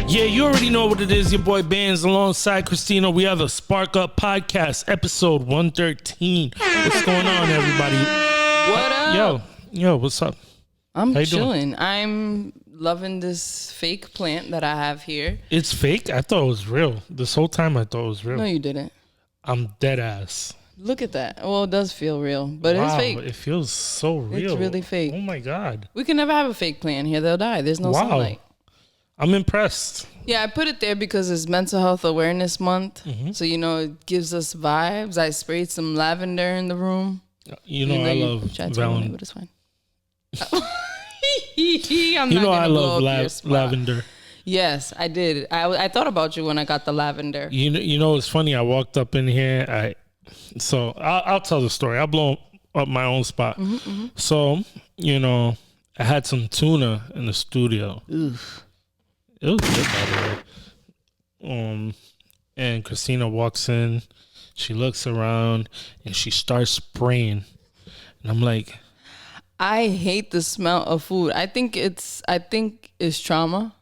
Yeah, you already know what it is. Your boy Banz alongside Christina. We are the Spark Podcast, episode 113. What's going on, everybody? What up? Yo, what's up? I'm chilling. I'm loving this fake plant that I have here. It's fake? I thought it was real. This whole time I thought it was real. No, you didn't. I'm dead ass. Look at that. Well, it does feel real, but it's fake. It feels so real. It's really fake. Oh my God. We can never have a fake plant here. They'll die. There's no sunlight. I'm impressed. Yeah, I put it there because it's Mental Health Awareness Month. Mm-hmm. So, it gives us vibes. I sprayed some lavender in the room. I love lavender. But it's fine. I love lavender. Yes, I did. I thought about you when I got the lavender. It's funny. I walked up in here. I'll tell the story. I'll blow up my own spot. Mm-hmm, mm-hmm. So, I had some tuna in the studio. Oof. It was good, by the way. And Christina walks in. She looks around and she starts spraying. And I'm like, I hate the smell of food. I think it's trauma.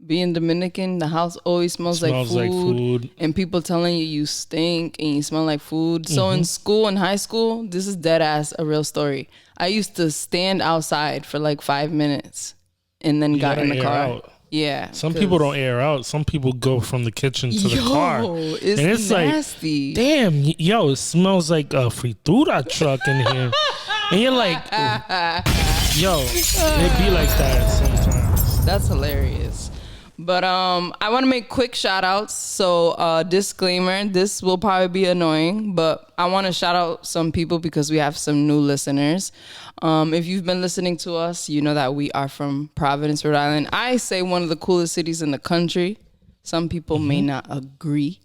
Being Dominican, the house always smells like food. And people telling you stink and you smell like food. So in school, in high school, this is dead ass a real story. I used to stand outside for like 5 minutes and then got in the car. Out. Yeah. Some people don't air out. Some people go from the kitchen to the car. It's nasty. Like, damn, it smells like a fritura truck in here. And you're like, it be like that sometimes. That's hilarious. But I want to make quick shout outs. So disclaimer, this will probably be annoying, but I want to shout out some people because we have some new listeners. If you've been listening to us, you know that we are from Providence, Rhode Island. I say one of the coolest cities in the country. Some people may not agree,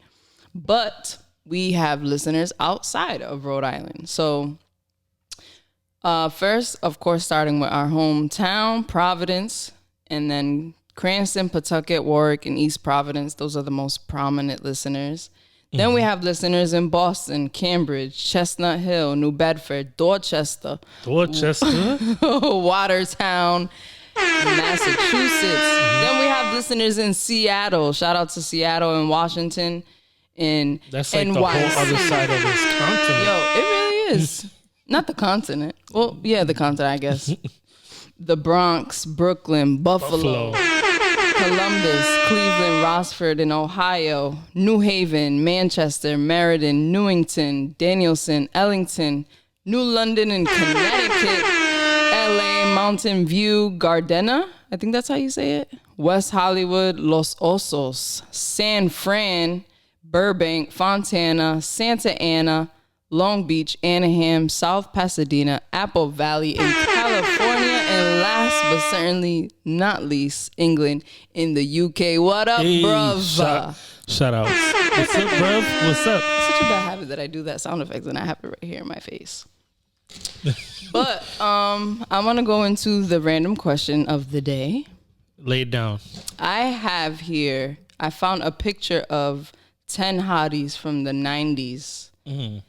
but we have listeners outside of Rhode Island. So first, of course, starting with our hometown, Providence, and then Cranston, Pawtucket, Warwick, and East Providence. Those are the most prominent listeners. Then we have listeners in Boston, Cambridge, Chestnut Hill, New Bedford, Dorchester, Watertown, Massachusetts. Then we have listeners in Seattle. Shout out to Seattle and Washington. That's like NYC. The whole other side of this continent. It really is. Not the continent. Well, yeah, the continent, I guess. The Bronx, Brooklyn, Buffalo. Columbus, Cleveland, Rossford in Ohio, New Haven, Manchester, Meriden, Newington, Danielson, Ellington, New London in Connecticut, LA, Mountain View, Gardena, I think that's how you say it, West Hollywood, Los Osos, San Fran, Burbank, Fontana, Santa Ana, Long Beach, Anaheim, South Pasadena, Apple Valley in California, and last but certainly not least, England in the UK. What up, bruv? Shout out. What's up, bruv? What's up? It's such a bad habit that I do that sound effect and I have it right here in my face. But I want to go into the random question of the day. Lay it down. I found a picture of 10 hotties from the 90s. Mm-hmm.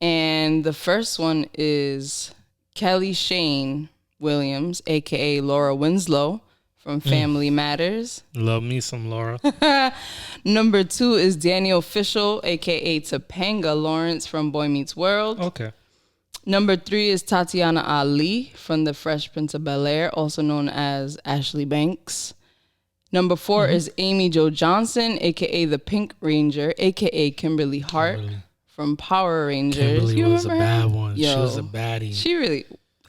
And the first one is Kelly Shane Williams, a.k.a. Laura Winslow from Family Matters. Love me some Laura. Number 2 is Daniel Fishel, a.k.a. Topanga Lawrence from Boy Meets World. Okay. Number 3 is Tatiana Ali from The Fresh Prince of Bel-Air, also known as Ashley Banks. Number 4 is Amy Jo Johnson, a.k.a. The Pink Ranger, a.k.a. Kimberly Hart. From Power Rangers. Kimberly was a bad one. She was a baddie. She really...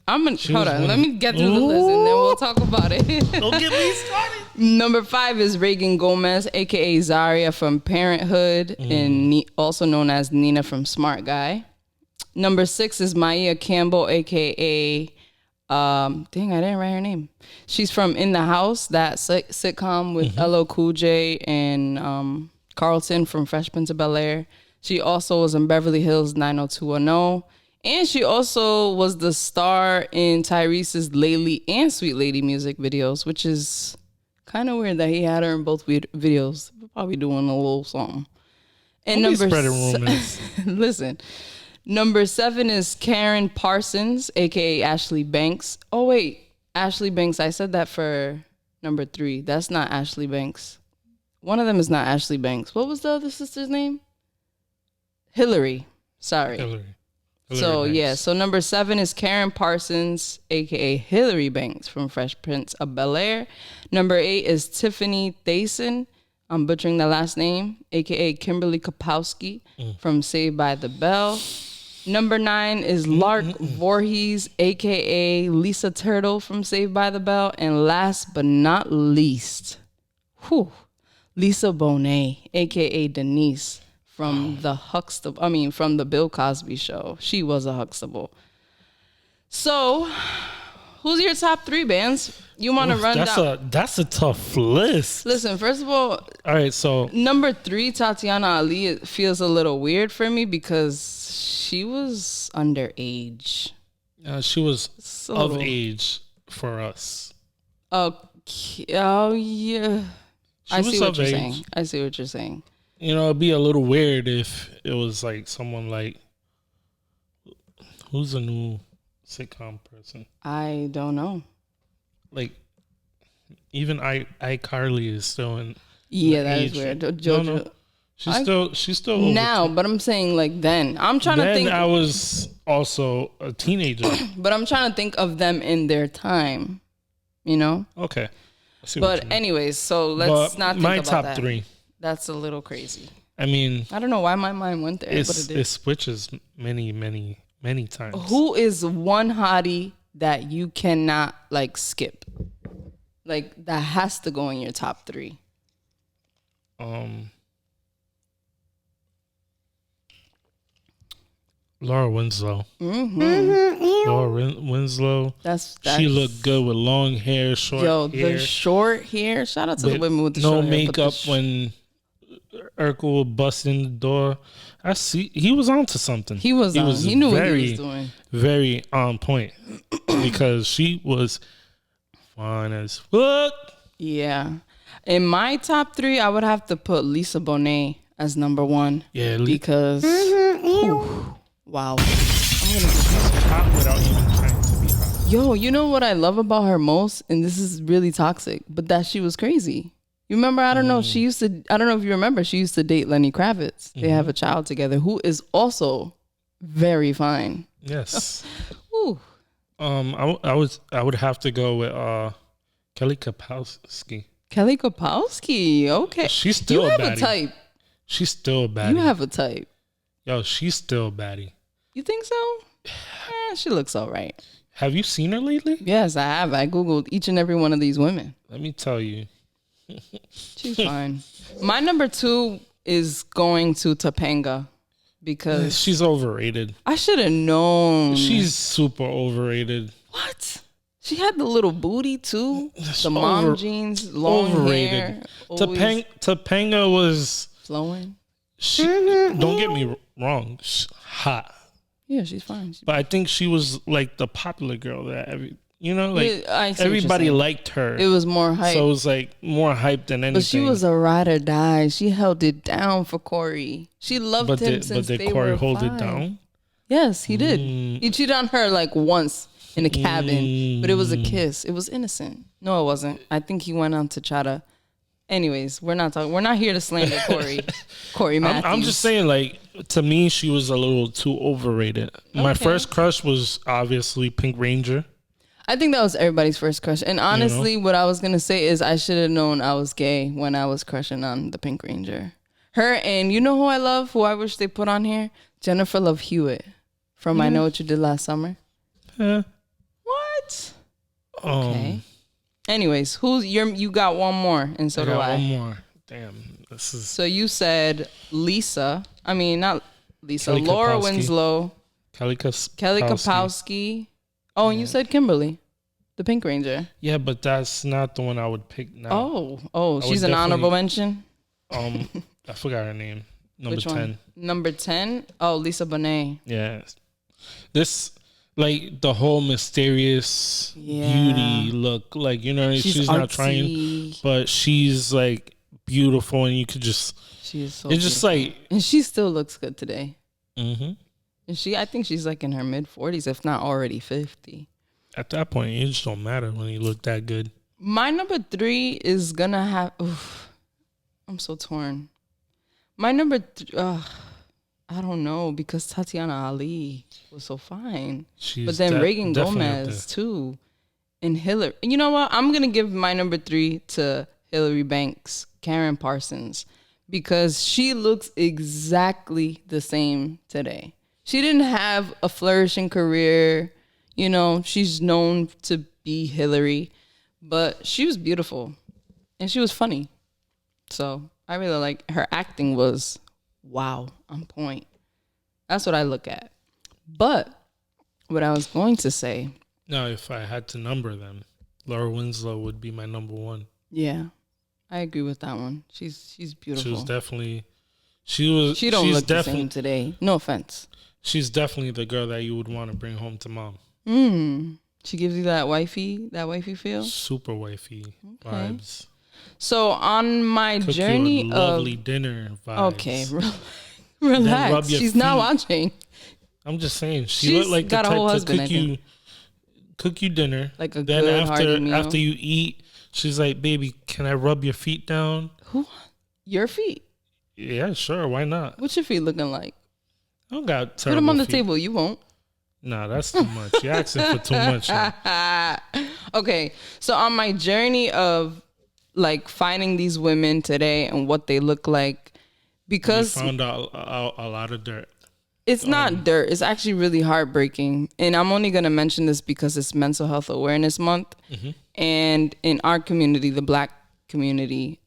hold on. Let me get through the list and then we'll talk about it. Don't get me started. Number 5 is Reagan Gomez, a.k.a. Zaria from Parenthood and also known as Nina from Smart Guy. Number 6 is Maya Campbell, a.k.a. I didn't write her name. She's from In the House, that sitcom with LL Cool J and Carlton from Fresh Prince of Bel-Air. She also was in Beverly Hills 90210. And she also was the star in Tyrese's Lately and Sweet Lady music videos, which is kind of weird that he had her in both videos. We're probably doing a little song. And Don't be spreading rumors. Listen. Number 7 is Karen Parsons, aka Ashley Banks. Oh wait, Ashley Banks. I said that for number 3. That's not Ashley Banks. One of them is not Ashley Banks. What was the other sister's name? Hillary. Sorry. Hillary so Banks. Yeah, so number 7 is Karen Parsons, aka Hillary Banks from Fresh Prince of Bel-Air. Number 8 is Tiffany Thiessen. I'm butchering the last name, aka Kimberly Kapowski from Saved by the Bell. Number 9 is Lark Voorhees, aka Lisa Turtle from Saved by the Bell. And last but not least, Lisa Bonet, aka Denise from the from the Bill Cosby Show. She was a Huxtable. So, who's your top 3 bands? You want to run down? That's a tough list. Listen, first of all right. So number 3, Tatiana Ali, it feels a little weird for me because she was underage. She was of age for us. Okay. Oh yeah. I see what you're saying. I see what you're saying. You know, it'd be a little weird if it was like someone like, who's a new sitcom person? I don't know. Like, even iCarly is still in. Yeah, that is weird. JoJo. No. She's still now, but I'm saying like then. I'm trying to think. I was also a teenager. But I'm trying to think of them in their time. You know? Okay. But anyways, so let's not think about that. My top 3. That's a little crazy. I mean, I don't know why my mind went there, but it did. It switches many times. Who is one hottie that you cannot like skip? Like that has to go in your top 3. Laura Winslow. Laura Winslow. That's she looked good with long hair, short hair. The short hair. Shout out to the women with the short hair. No makeup when Urkel bust in the door. I see he was onto something. He knew what he was doing. Very on point because she was fine as fuck. Yeah. In my top 3, I would have to put Lisa Bonet as number 1. Yeah, because wow. I'm gonna get hot without even trying to be hot. Yo, you know what I love about her most, and this is really toxic, but that she was crazy. You remember? I don't know. I don't know if you remember. She used to date Lenny Kravitz. They have a child together, who is also very fine. Yes. I would have to go with Kelly Kapowski. Kelly Kapowski. Okay. She's still a baddie. You have a type. She's still a baddie. You have a type. Yo, she's still a baddie. You think so? She looks all right. Have you seen her lately? Yes, I have. I Googled each and every one of these women. Let me tell you. She's fine. My number 2 is going to Topanga because she's overrated. I should have known. She's super overrated. What? She had the little booty too. The mom jeans, long hair. Topanga was flowing. She don't get me wrong, she's hot. Yeah, she's fine. But I think she was like the popular girl that everybody liked her. It was more hype. So it was like more hype than anything. But she was a ride or die. She held it down for Corey. She loved him since they were 5. But did Corey hold it down? Yes, he did. He cheated on her like once in a cabin, but it was a kiss. It was innocent. No, it wasn't. I think he went on to try to. Anyways, we're not here to slander Corey Matthews. I'm just saying, like, to me, she was a little too overrated. Okay. My first crush was obviously Pink Ranger. I think that was everybody's first crush. And honestly, what I was going to say is I should have known I was gay when I was crushing on the Pink Ranger. Her and you know who I love, who I wish they put on here? Jennifer Love Hewitt from I Know What You Did Last Summer. What? Okay. Anyways, you got one more, and so do I. One more. Damn, this is. So you said Lisa. I mean, not Lisa. Laura Winslow. Kelly Kapowski. Oh, and you said Kimberly, the Pink Ranger. Yeah, but that's not the one I would pick now. Oh, she's an honorable mention. I forgot her name. Number 10. Number 10. Oh, Lisa Bonet. Yeah, this. Like the whole mysterious beauty look, like, you know, she's not trying, but she's like beautiful, and you could just, she is so. It's just like, and she still looks good today. Mm-hmm. And I think she's like in her mid-40s, if not already 50. At that point, it just don't matter when you look that good. My number 3 is gonna have. I'm so torn. My number 3. I don't know, because Tatiana Ali was so fine. But then Reagan Gomez too, and Hillary. You know what? I'm gonna give my number 3 to Hillary Banks, Karen Parsons, because she looks exactly the same today. She didn't have a flourishing career. You know, she's known to be Hillary, but she was beautiful and she was funny. So I really like her acting was wow, on point. That's what I look at. But what I was going to say. Now, if I had to number them, Laura Winslow would be my number 1. Yeah, I agree with that one. She's beautiful. She was definitely. She don't look the same today. No offense. She's definitely the girl that you would want to bring home to mom. She gives you that wifey feel. Super wifey vibes. So on my journey you a of lovely dinner vibes. Okay, relax. She's not watching. I'm just saying she looked like the type to cook you dinner. Like a then good hearty meal. After you eat, she's like, "Baby, can I rub your feet down?" Who? Your feet? Yeah, sure. Why not? What's your feet looking like? I don't got terrible Put them on the feet. table. You won't. Nah, that's too much. You're asking for too much. Okay, so on my journey of like finding these women today and what they look like, because we found out a lot of dirt. It's not dirt. It's actually really heartbreaking. And I'm only going to mention this because it's Mental Health Awareness Month. And in our community, the Black community,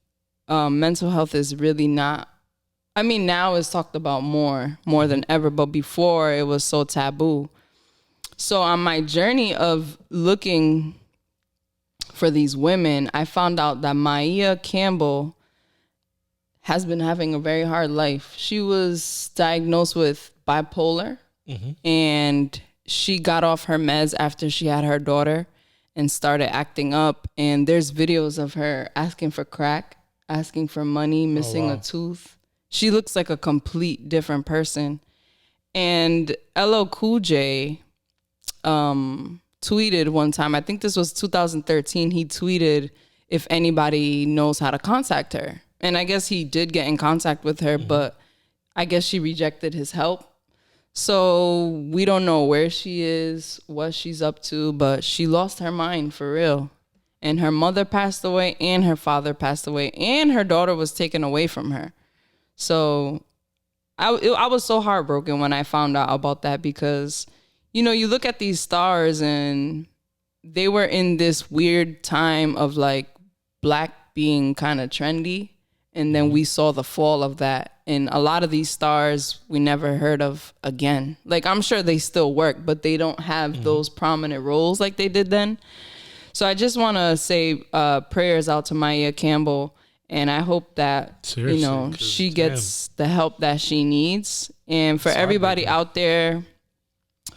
mental health is really not, I mean, now it's talked about more than ever, but before it was so taboo. So on my journey of looking for these women, I found out that Maya Campbell has been having a very hard life. She was diagnosed with bipolar, and she got off her meds after she had her daughter and started acting up. And there's videos of her asking for crack, asking for money, missing a tooth. She looks like a complete different person. And LL Cool J tweeted one time, I think this was 2013, he tweeted if anybody knows how to contact her. And I guess he did get in contact with her, but I guess she rejected his help. So we don't know where she is, what she's up to, but she lost her mind for real. And her mother passed away and her father passed away and her daughter was taken away from her. So I was so heartbroken when I found out about that because, you know, you look at these stars and they were in this weird time of like Black being kind of trendy. And then we saw the fall of that. And a lot of these stars we never heard of again. Like, I'm sure they still work, but they don't have those prominent roles like they did then. So I just want to say prayers out to Maya Campbell. And I hope that, seriously, you know, she gets the help that she needs. And for everybody out there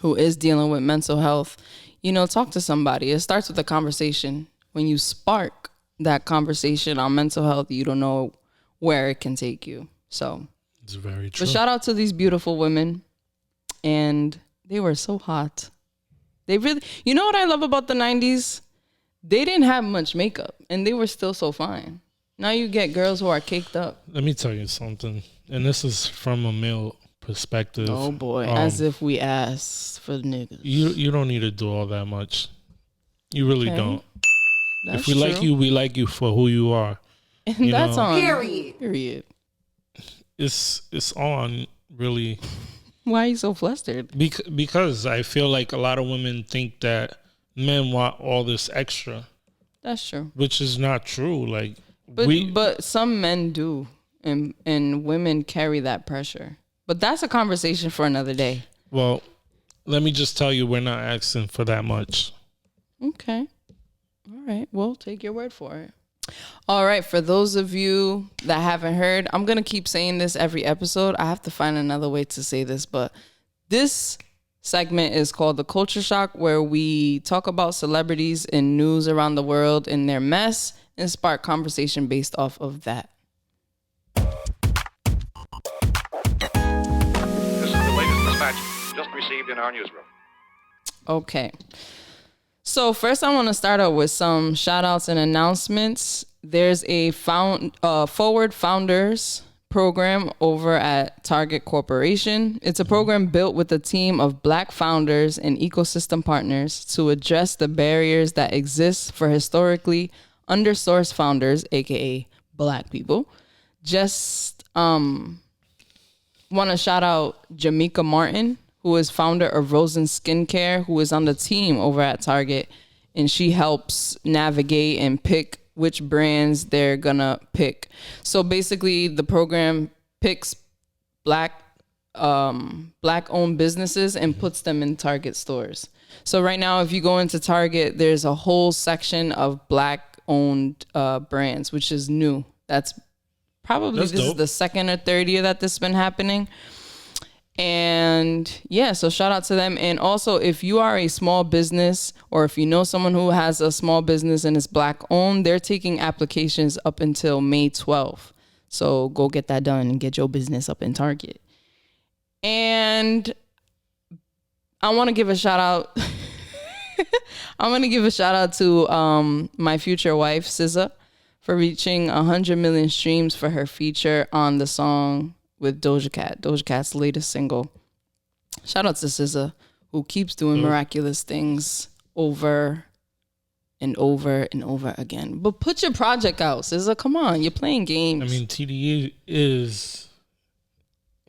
who is dealing with mental health, you know, talk to somebody. It starts with a conversation. When you spark that conversation on mental health, you don't know where it can take you. So it's very true. But shout out to these beautiful women, and they were so hot. They really, you know what I love about the 90s? They didn't have much makeup and they were still so fine. Now you get girls who are caked up. Let me tell you something, and this is from a male perspective. Oh boy, as if we asked for the niggas. You don't need to do all that much. You really don't. That's if we true. like you, we like you for who you are. And you that's know? on. Period. It's on, really. Why are you so flustered? Because I feel like a lot of women think that men want all this extra. That's true. Which is not true. Like, but some men do, and women carry that pressure. But that's a conversation for another day. Well, let me just tell you, we're not asking for that much. Okay. All right. Well, take your word for it. All right. For those of you that haven't heard, I'm going to keep saying this every episode. I have to find another way to say this, but this segment is called The Culture Shock, where we talk about celebrities and news around the world and their mess and spark conversation based off of that. This is the latest dispatch. Just in our newsroom. Okay. So first I want to start out with some shout outs and announcements. There's a Forward Founders program over at Target Corporation. It's a program built with a team of Black founders and ecosystem partners to address the barriers that exist for historically undersourced founders, aka Black people. Just want to shout out Jamaica Martin, who is founder of Rosen Skincare, who is on the team over at Target, and she helps navigate and pick which brands they're gonna pick. So basically the program picks black owned businesses and puts them in Target stores. So right now, if you go into Target, there's a whole section of black owned brands, which is new. That's this is the second or third year that this has been happening. And yeah, so shout out to them. And also, if you are a small business or if you know someone who has a small business and is Black owned, they're taking applications up until May 12th. So go get that done and get your business up in Target. And I want to give a shout out. I want to give a shout out to my future wife, SZA, for reaching 100 million streams for her feature on the song with Doja Cat, Doja Cat's latest single. Shout out to SZA, who keeps doing miraculous things over and over and over again. But put your project out, SZA. Come on, you're playing games. I mean, TDE is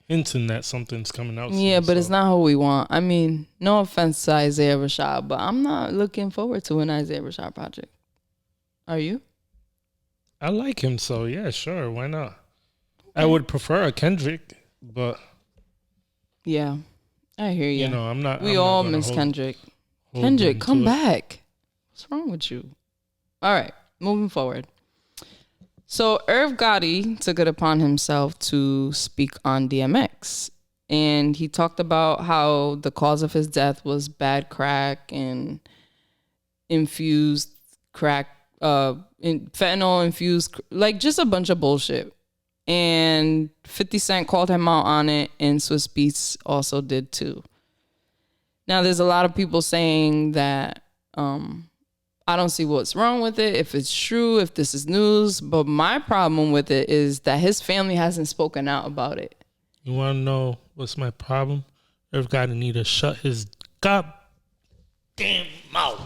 hinting that something's coming out soon. Yeah, but it's not who we want. I mean, no offense to Isaiah Rashad, but I'm not looking forward to an Isaiah Rashad project. Are you? I like him, so yeah, sure, why not? I would prefer a Kendrick, but yeah, I hear you. You know, I'm not. We all miss Kendrick. Kendrick, come back. What's wrong with you? All right, moving forward. So Irv Gotti took it upon himself to speak on DMX, and he talked about how the cause of his death was bad crack and infused crack, fentanyl infused, like just a bunch of bullshit. And 50 Cent called him out on it, and Swiss Beats also did too. Now, there's a lot of people saying that I don't see what's wrong with it, if it's true, if this is news. But my problem with it is that his family hasn't spoken out about it. You want to know what's my problem? Irv Gotti need to shut his goddamn mouth.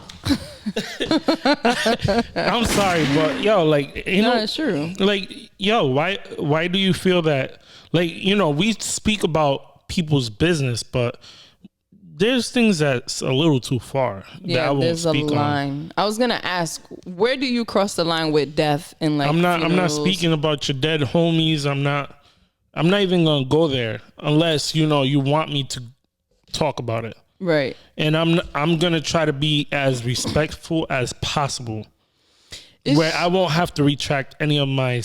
I'm sorry, but yo, like, you know, it's true. Like, yo, why do you feel that? Like, you know, we speak about people's business, but there's things that's a little too far. Yeah, that I won't there's a speak line. On. I was gonna ask, where do you cross the line with death and like? I'm not speaking about your dead homies. I'm not even gonna go there unless you know you want me to talk about it. Right. And I'm gonna try to be as respectful as possible, where I won't have to retract any of my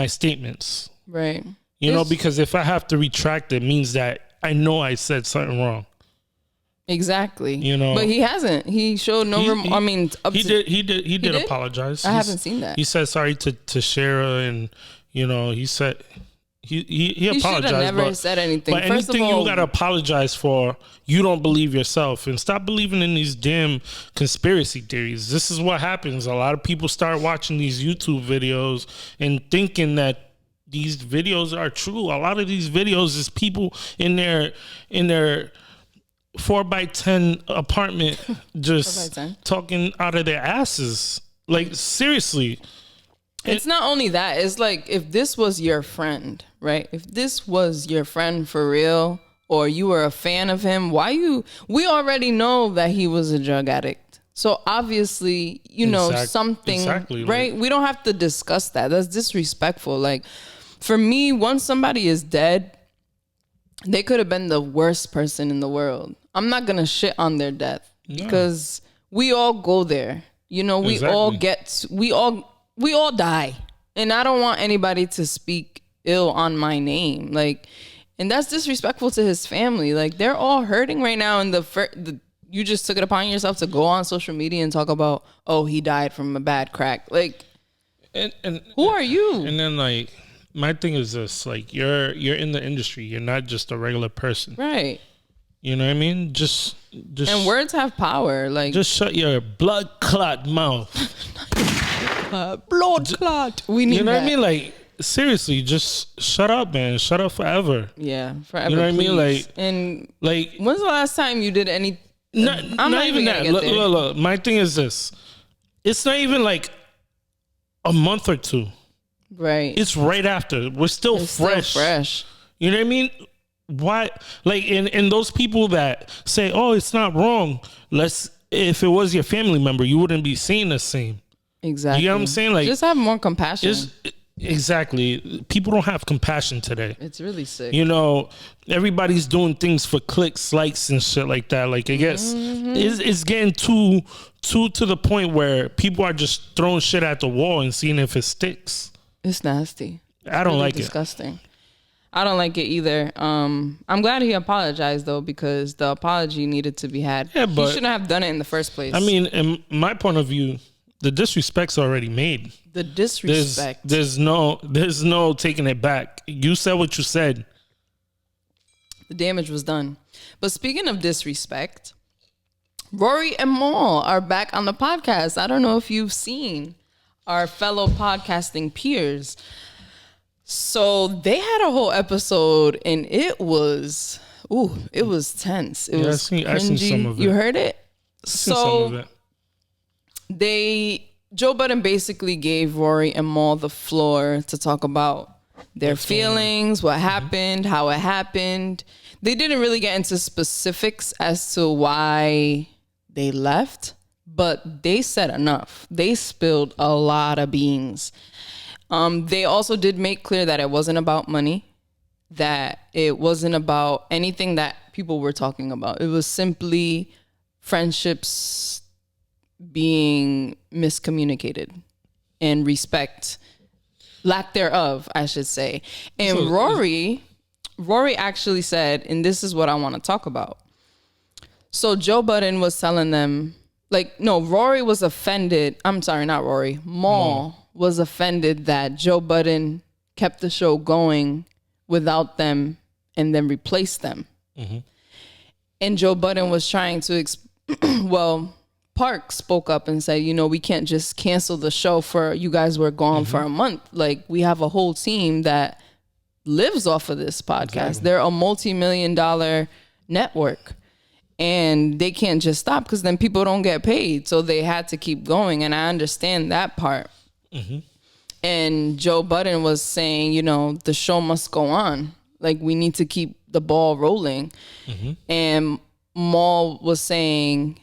statements. Right. You know, because if I have to retract, it means that I know I said something wrong. Exactly. You know, but he hasn't. He showed no remorse. I mean, he did apologize. I haven't seen that. He said sorry to Shara, and you know, he said. He apologized. Should have never said anything. But First anything of all, you gotta apologize for, you don't believe yourself, and stop believing in these damn conspiracy theories. This is what happens. A lot of people start watching these YouTube videos and thinking that these videos are true. A lot of these videos is people in their 4x10 apartment just talking out of their asses. Like, seriously. It's not only that. It's like, if this was your friend, right? If this was your friend for real, or you were a fan of him, we already know that he was a drug addict. So obviously, you know, something, right? Like, we don't have to discuss that. That's disrespectful. Like, for me, once somebody is dead, they could have been the worst person in the world. I'm not going to shit on their death because we all go there. You know, we all die, and I don't want anybody to speak ill on my name. Like, and that's disrespectful to his family. Like, they're all hurting right now. And you just took it upon yourself to go on social media and talk about, oh, he died from a bad crack. Like, and who are you? And then, like, my thing is this: like, you're in the industry. You're not just a regular person, right? You know what I mean? Just and words have power. Like, just shut your blood clot mouth. Blood clot. We need. You know that. what I mean? Like, seriously, just shut up, man. Shut up forever. Yeah, forever. You know what please. I mean? Like, and like, when's the last time you did any? not even that. Look, my thing is this. It's not even like a month or two. Right. It's right after. We're still fresh. Still fresh. You know what I mean? Why? Like, and those people that say, "Oh, it's not wrong." If it was your family member, you wouldn't be seeing the same. Exactly. You know what I'm saying? Like, just have more compassion. Exactly. People don't have compassion today. It's really sick. You know, everybody's doing things for clicks, likes, and shit like that. Like, I guess it's getting too to the point where people are just throwing shit at the wall and seeing if it sticks. It's nasty. I don't like disgusting. I don't like it either. I'm glad he apologized though, because the apology needed to be had. Yeah, but he shouldn't have done it in the first place. I mean, in my point of view, the disrespect's already made. The disrespect. There's no taking it back. You said what you said. The damage was done. But speaking of disrespect, Rory and Mal are back on the podcast. I don't know if you've seen our fellow podcasting peers. So they had a whole episode and it was tense. It was cringy. I seen some of it. You heard it? Some of it. Joe Budden basically gave Rory and Mal the floor to talk about their feelings, what happened, how it happened. They didn't really get into specifics as to why they left, but they said enough. They spilled a lot of beans. They also did make clear that it wasn't about money, that it wasn't about anything that people were talking about. It was simply friendships being miscommunicated and respect, lack thereof, I should say. And so, Rory actually said, and this is what I want to talk about. So Joe Budden was telling them, Rory was offended. I'm sorry, not Rory. Mal was offended that Joe Budden kept the show going without them and then replaced them. Mm-hmm. And Joe Budden was trying to, Park spoke up and said, we can't just cancel the show for you guys were gone for a month. Like, we have a whole team that lives off of this podcast. Exactly. They're a multi-million-dollar network. And they can't just stop because then people don't get paid. So they had to keep going. And I understand that part. Mm-hmm. And Joe Budden was saying, the show must go on. Like, we need to keep the ball rolling. Mm-hmm. And Mal was saying,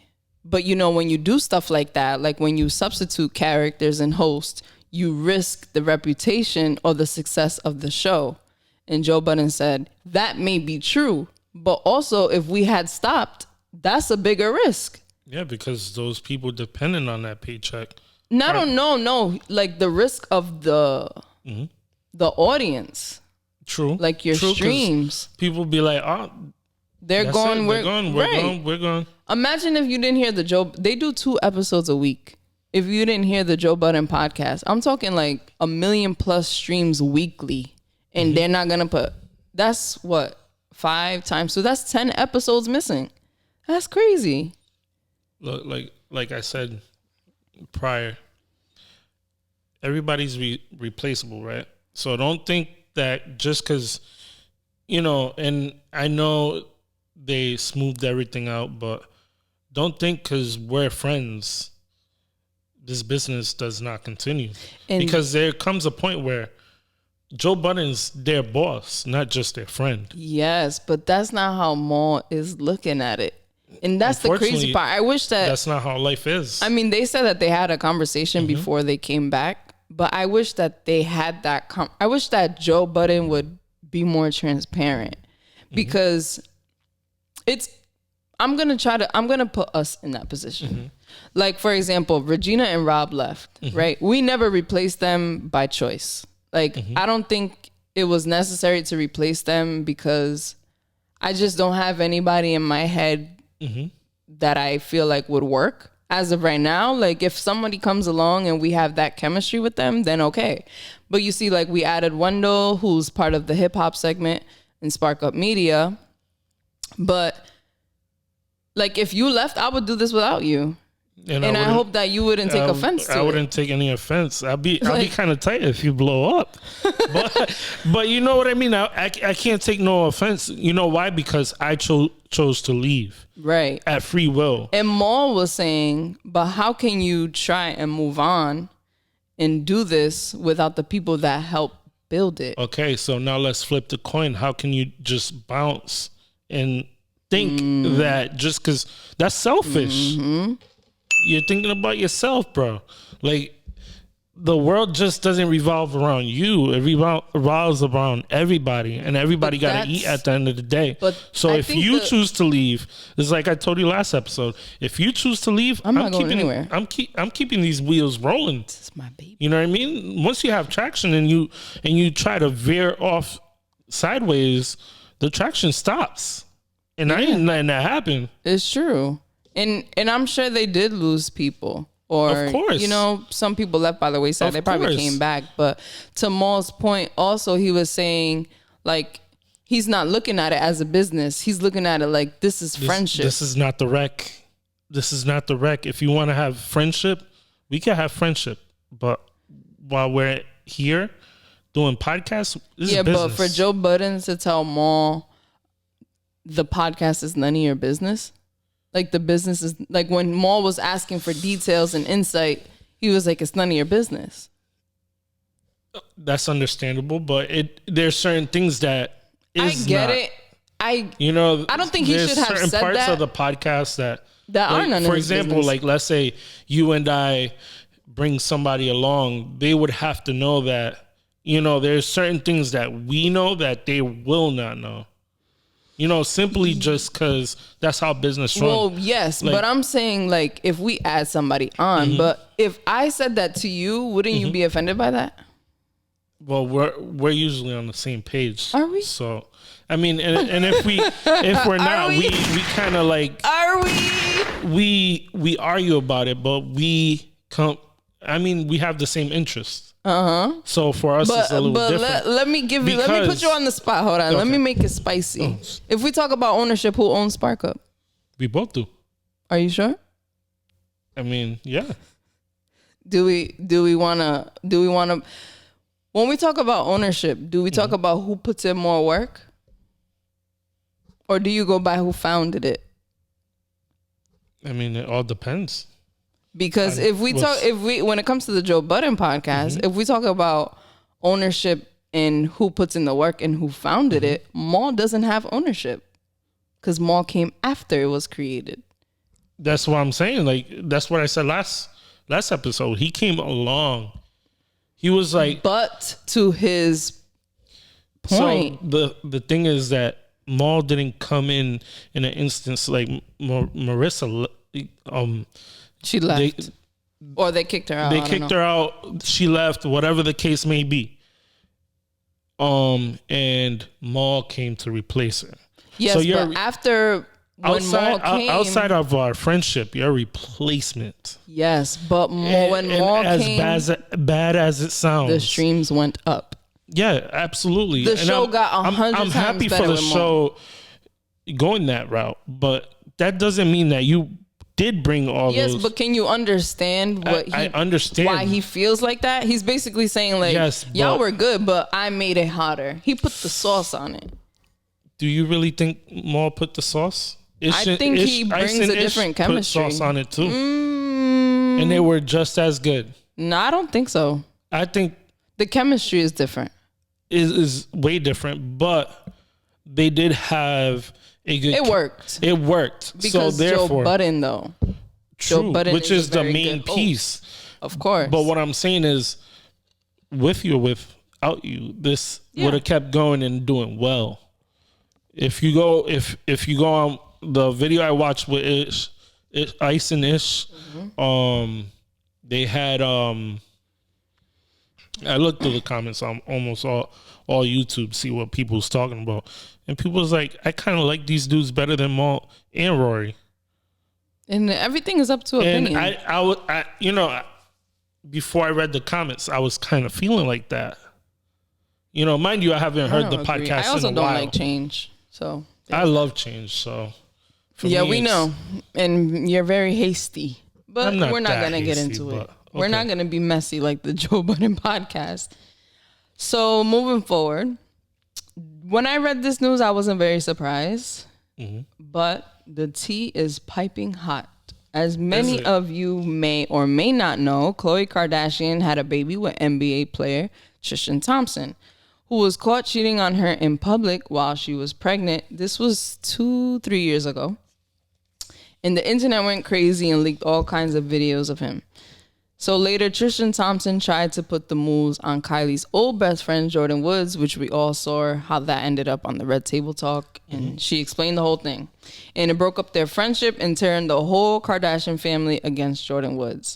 but when you do stuff like that, like when you substitute characters and host, you risk the reputation or the success of the show. And Joe Budden said, that may be true, but also if we had stopped, that's a bigger risk. Yeah, because those people depending on that paycheck. No, like the risk of the audience. True. Like your streams. People be like, oh, They're gone. We're gone. Imagine if you didn't hear they do 2 episodes a week. If you didn't hear the Joe Budden podcast, I'm talking like 1 million+ streams weekly. And they're not going to put, that's what, 5 times. So that's 10 episodes missing. That's crazy. Look, like I said prior, everybody's replaceable, right? So don't think that just because, and I know they smoothed everything out, but don't think because we're friends, this business does not continue. Because there comes a point where Joe Budden's their boss, not just their friend. Yes, but that's not how Mal is looking at it. And that's the crazy part. I wish that's not how life is. I mean, they said that they had a conversation before they came back, but I wish that they had that. I wish that Joe Budden would be more transparent, because I'm going to put us in that position. Mm-hmm. Like, for example, Regina and Rob left, right? We never replaced them by choice. Like, I don't think it was necessary to replace them because I just don't have anybody in my head that I feel like would work as of right now. Like, if somebody comes along and we have that chemistry with them, then okay. But you see, like, we added Wendell, who's part of the hip hop segment in Spark Up Media. But Like, if you left, I would do this without you. And I hope that you wouldn't take offense to it. I wouldn't take any offense. I'd be kind of tight if you blow up. But you know what I mean? I can't take no offense. You know why? Because I chose to leave. Right. At free will. And Mal was saying, but how can you try and move on and do this without the people that helped build it? Okay, so now let's flip the coin. How can you just bounce and think that just because that's selfish? Mm-hmm. You're thinking about yourself, bro. Like, the world just doesn't revolve around you. It revolves around everybody, and everybody got to eat at the end of the day. So if you choose to leave, it's like I told you last episode. If you choose to leave, I'm not going anywhere. I'm keeping these wheels rolling. This is my baby. You know what I mean? Once you have traction and you try to veer off sideways, the traction stops. And I ain't letting that happen. It's true. And I'm sure they did lose people. Or, of course. You know, some people left by the wayside. They probably came back. But to Maul's point, also, he was saying, like, he's not looking at it as a business. He's looking at it like, this is friendship. This is not the wreck. This is not the wreck. If you want to have friendship, we can have friendship. But while we're here doing podcasts, this is business. But for Joe Budden to tell Maul, the podcast is none of your business. Like, the business is, like, when Maul was asking for details and insight, he was like, it's none of your business. That's understandable, but there's certain things that is I get not, it. I don't think he should have certain said parts that. of the podcast that like, are none of for his example, business. like, let's say you and I bring somebody along, they would have to know that, you know, there's certain things that we know that they will not know. You know, simply just because that's how business runs. Well, yes, like, but I'm saying, like, if we add somebody on, but if I said that to you, wouldn't you be offended by that? Well, we're usually on the same page. Are we? So, I mean, and if we're not, we kind of like. Are we? We argue about it, but we come. I mean, we have the same interests. So for us, it's a little different. Let me put you on the spot. Hold on. Okay. Let me make it spicy. Oh. If we talk about ownership, who owns Spark Up? We both do. Are you sure? I mean, yeah. Do we wanna when we talk about ownership, do we talk about who puts in more work? Or do you go by who founded it? I mean, it all depends. Because when it comes to the Joe Budden podcast, if we talk about ownership and who puts in the work and who founded it, Maul doesn't have ownership because Maul came after it was created. That's what I'm saying. Like, that's what I said last episode. He came along. He was like, but to his point, so the thing is that Maul didn't come in an instance like Marissa. She left. Or they kicked her out. They kicked her out. She left, whatever the case may be. And Maul came to replace her. Yes, so but after when Maul came... Outside of our friendship, you're a replacement. Yes, but when Maul came... As bad as it sounds... The streams went up. Yeah, absolutely. The show got 100 times better. I'm happy for the show going that route, but that doesn't mean that you... did bring all those. Yes, but can you understand I understand why he feels like that? He's basically saying, like, yes, y'all were good, but I made it hotter. He put the sauce on it. Do you really think Maul put the sauce? I think he brings a different chemistry. Put sauce on it too, and they were just as good. No, I don't think so. I think the chemistry is different. Is way different, but they did have. It worked. It worked. Because so therefore, Joe Budden, though. True, Joe Budden which is the main piece. Of course. But what I'm saying is, with you or without you, this would have kept going and doing well. If you go on the video I watched with Ice and Ish, they had I looked through the comments on almost all YouTube, see what people was talking about. And people was like, I kind of like these dudes better than Maul and Rory. And everything is up to opinion. And I you know, before I read the comments, I was kind of feeling like that. You know, mind you, I haven't heard the podcast in a while. I also don't like change. So I love change. So Yeah, me, we know. And you're very hasty. But we're not going to get into it. Okay. We're not going to be messy like the Joe Budden podcast. So moving forward, when I read this news, I wasn't very surprised. Mm-hmm. But the tea is piping hot. As many of you may or may not know, Khloe Kardashian had a baby with NBA player Tristan Thompson, who was caught cheating on her in public while she was pregnant. This was 2-3 years ago. And the internet went crazy and leaked all kinds of videos of him. So later, Tristan Thompson tried to put the moves on Kylie's old best friend, Jordan Woods, which we all saw how that ended up on the Red Table Talk. And she explained the whole thing. And it broke up their friendship and turned the whole Kardashian family against Jordan Woods.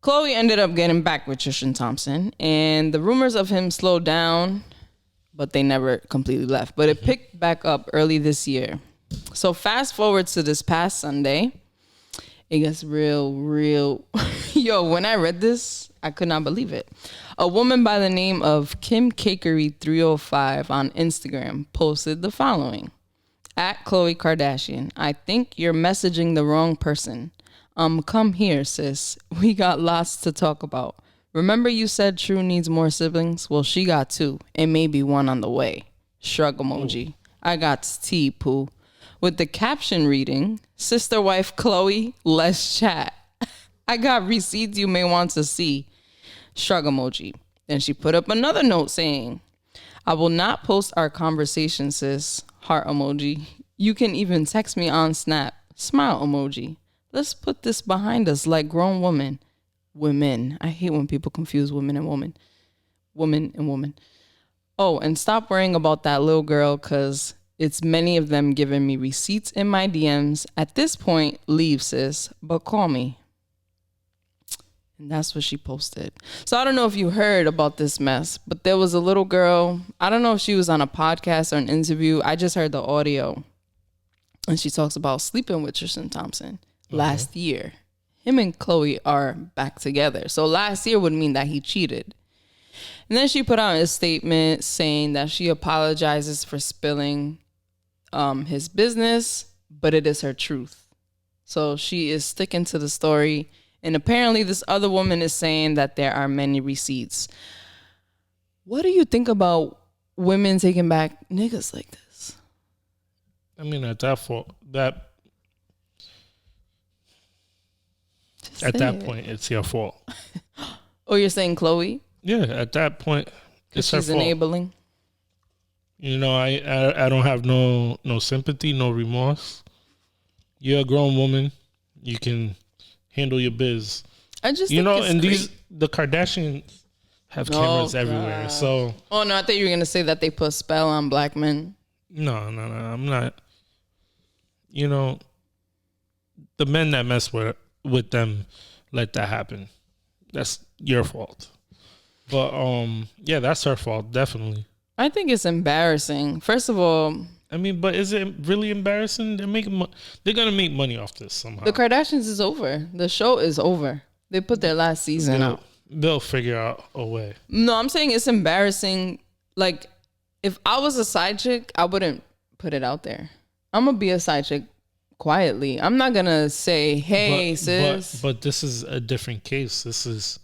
Khloe ended up getting back with Tristan Thompson. And the rumors of him slowed down, but they never completely left. But it picked back up early this year. So fast forward to this past Sunday. It gets real. Yo, when I read this, I could not believe it. A woman by the name of Kim Cakery 305 on Instagram posted the following. At Khloe Kardashian, I think you're messaging the wrong person. Come here, sis. We got lots to talk about. Remember you said True needs more siblings? Well, she got 2 and maybe 1 on the way. Shrug emoji. I got tea, poo. With the caption reading, sister wife Khloe, let's chat. I got receipts you may want to see. Shrug emoji. Then she put up another note saying, I will not post our conversation, sis. Heart emoji. You can even text me on Snap. Smile emoji. Let's put this behind us like grown women. I hate when people confuse women and woman. Woman and woman. Oh, and stop worrying about that little girl because it's many of them giving me receipts in my DMs. At this point, leave, sis, but call me. And that's what she posted. So I don't know if you heard about this mess, but there was a little girl. I don't know if she was on a podcast or an interview. I just heard the audio. And she talks about sleeping with Tristan Thompson last year. Him and Khloe are back together. So last year would mean that he cheated. And then she put out a statement saying that she apologizes for spilling his business, but it is her truth. So she is sticking to the story. And apparently this other woman is saying that there are many receipts. What do you think about women taking back niggas like this? I mean, at that point, it's your fault. Oh, you're saying Khloe? Yeah, at that point, it's her fault. She's enabling. You know, I don't have no sympathy, no remorse. You're a grown woman. You can handle your biz. I just you think know, it's and great. the Kardashians have cameras everywhere. So oh no, I thought you were gonna say that they put a spell on black men. No, I'm not. You know, the men that mess with them let that happen. That's your fault. But yeah, that's her fault, definitely. I think it's embarrassing. First of all, I mean, but is it really embarrassing? They're gonna make money off this somehow. The Kardashians is over. The show is over. They put their last season out. They'll figure out a way. No, I'm saying it's embarrassing. Like, if I was a side chick, I wouldn't put it out there. I'm gonna be a side chick quietly. I'm not gonna say, "Hey, sis." But this is a different case. This is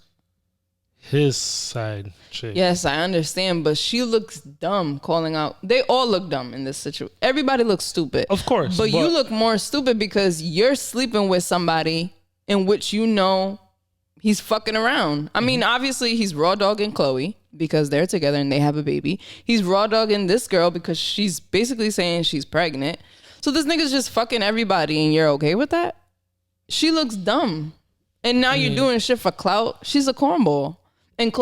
his side chick. Yes, I understand, but she looks dumb calling out. They all look dumb in this situation. Everybody looks stupid. Of course. But you look more stupid because you're sleeping with somebody in which you know he's fucking around. I mean, obviously he's raw dogging Khloe because they're together and they have a baby. He's raw dogging this girl because she's basically saying she's pregnant. So this nigga's just fucking everybody and you're okay with that? She looks dumb. And now you're doing shit for clout. She's a cornball. And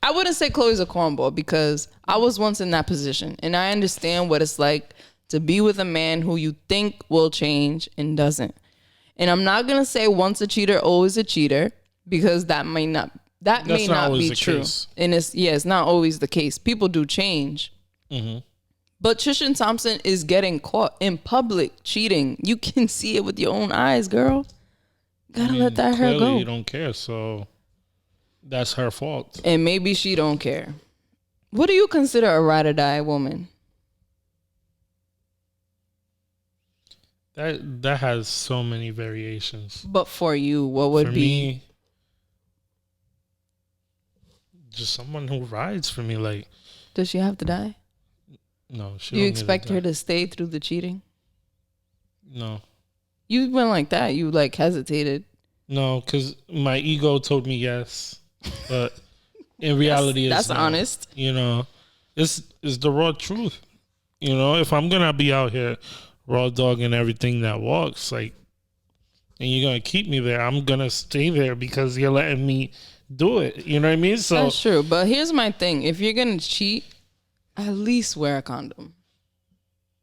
I wouldn't say Khloe's a cornball because I was once in that position. And I understand what it's like to be with a man who you think will change and doesn't. And I'm not going to say once a cheater, always a cheater, because that may not be true. Case. And it's not always the case. People do change. Mm-hmm. But Tristan Thompson is getting caught in public cheating. You can see it with your own eyes, girl. Gotta let that hair go. You don't care, so that's her fault. And maybe she don't care. What do you consider a ride or die woman? That has so many variations. But for you, what would for be? Me, just someone who rides for me. Like, does she have to die? No. She Do you expect her to stay through the cheating? No. You went like that. You like hesitated. No, because my ego told me yes, but in reality, that's no. honest. You know, it's the raw truth. You know, if I'm gonna be out here raw dogging everything that walks, like, and you're gonna keep me there, I'm gonna stay there because you're letting me do it. You know what I mean? So that's true. But here's my thing: if you're gonna cheat, at least wear a condom.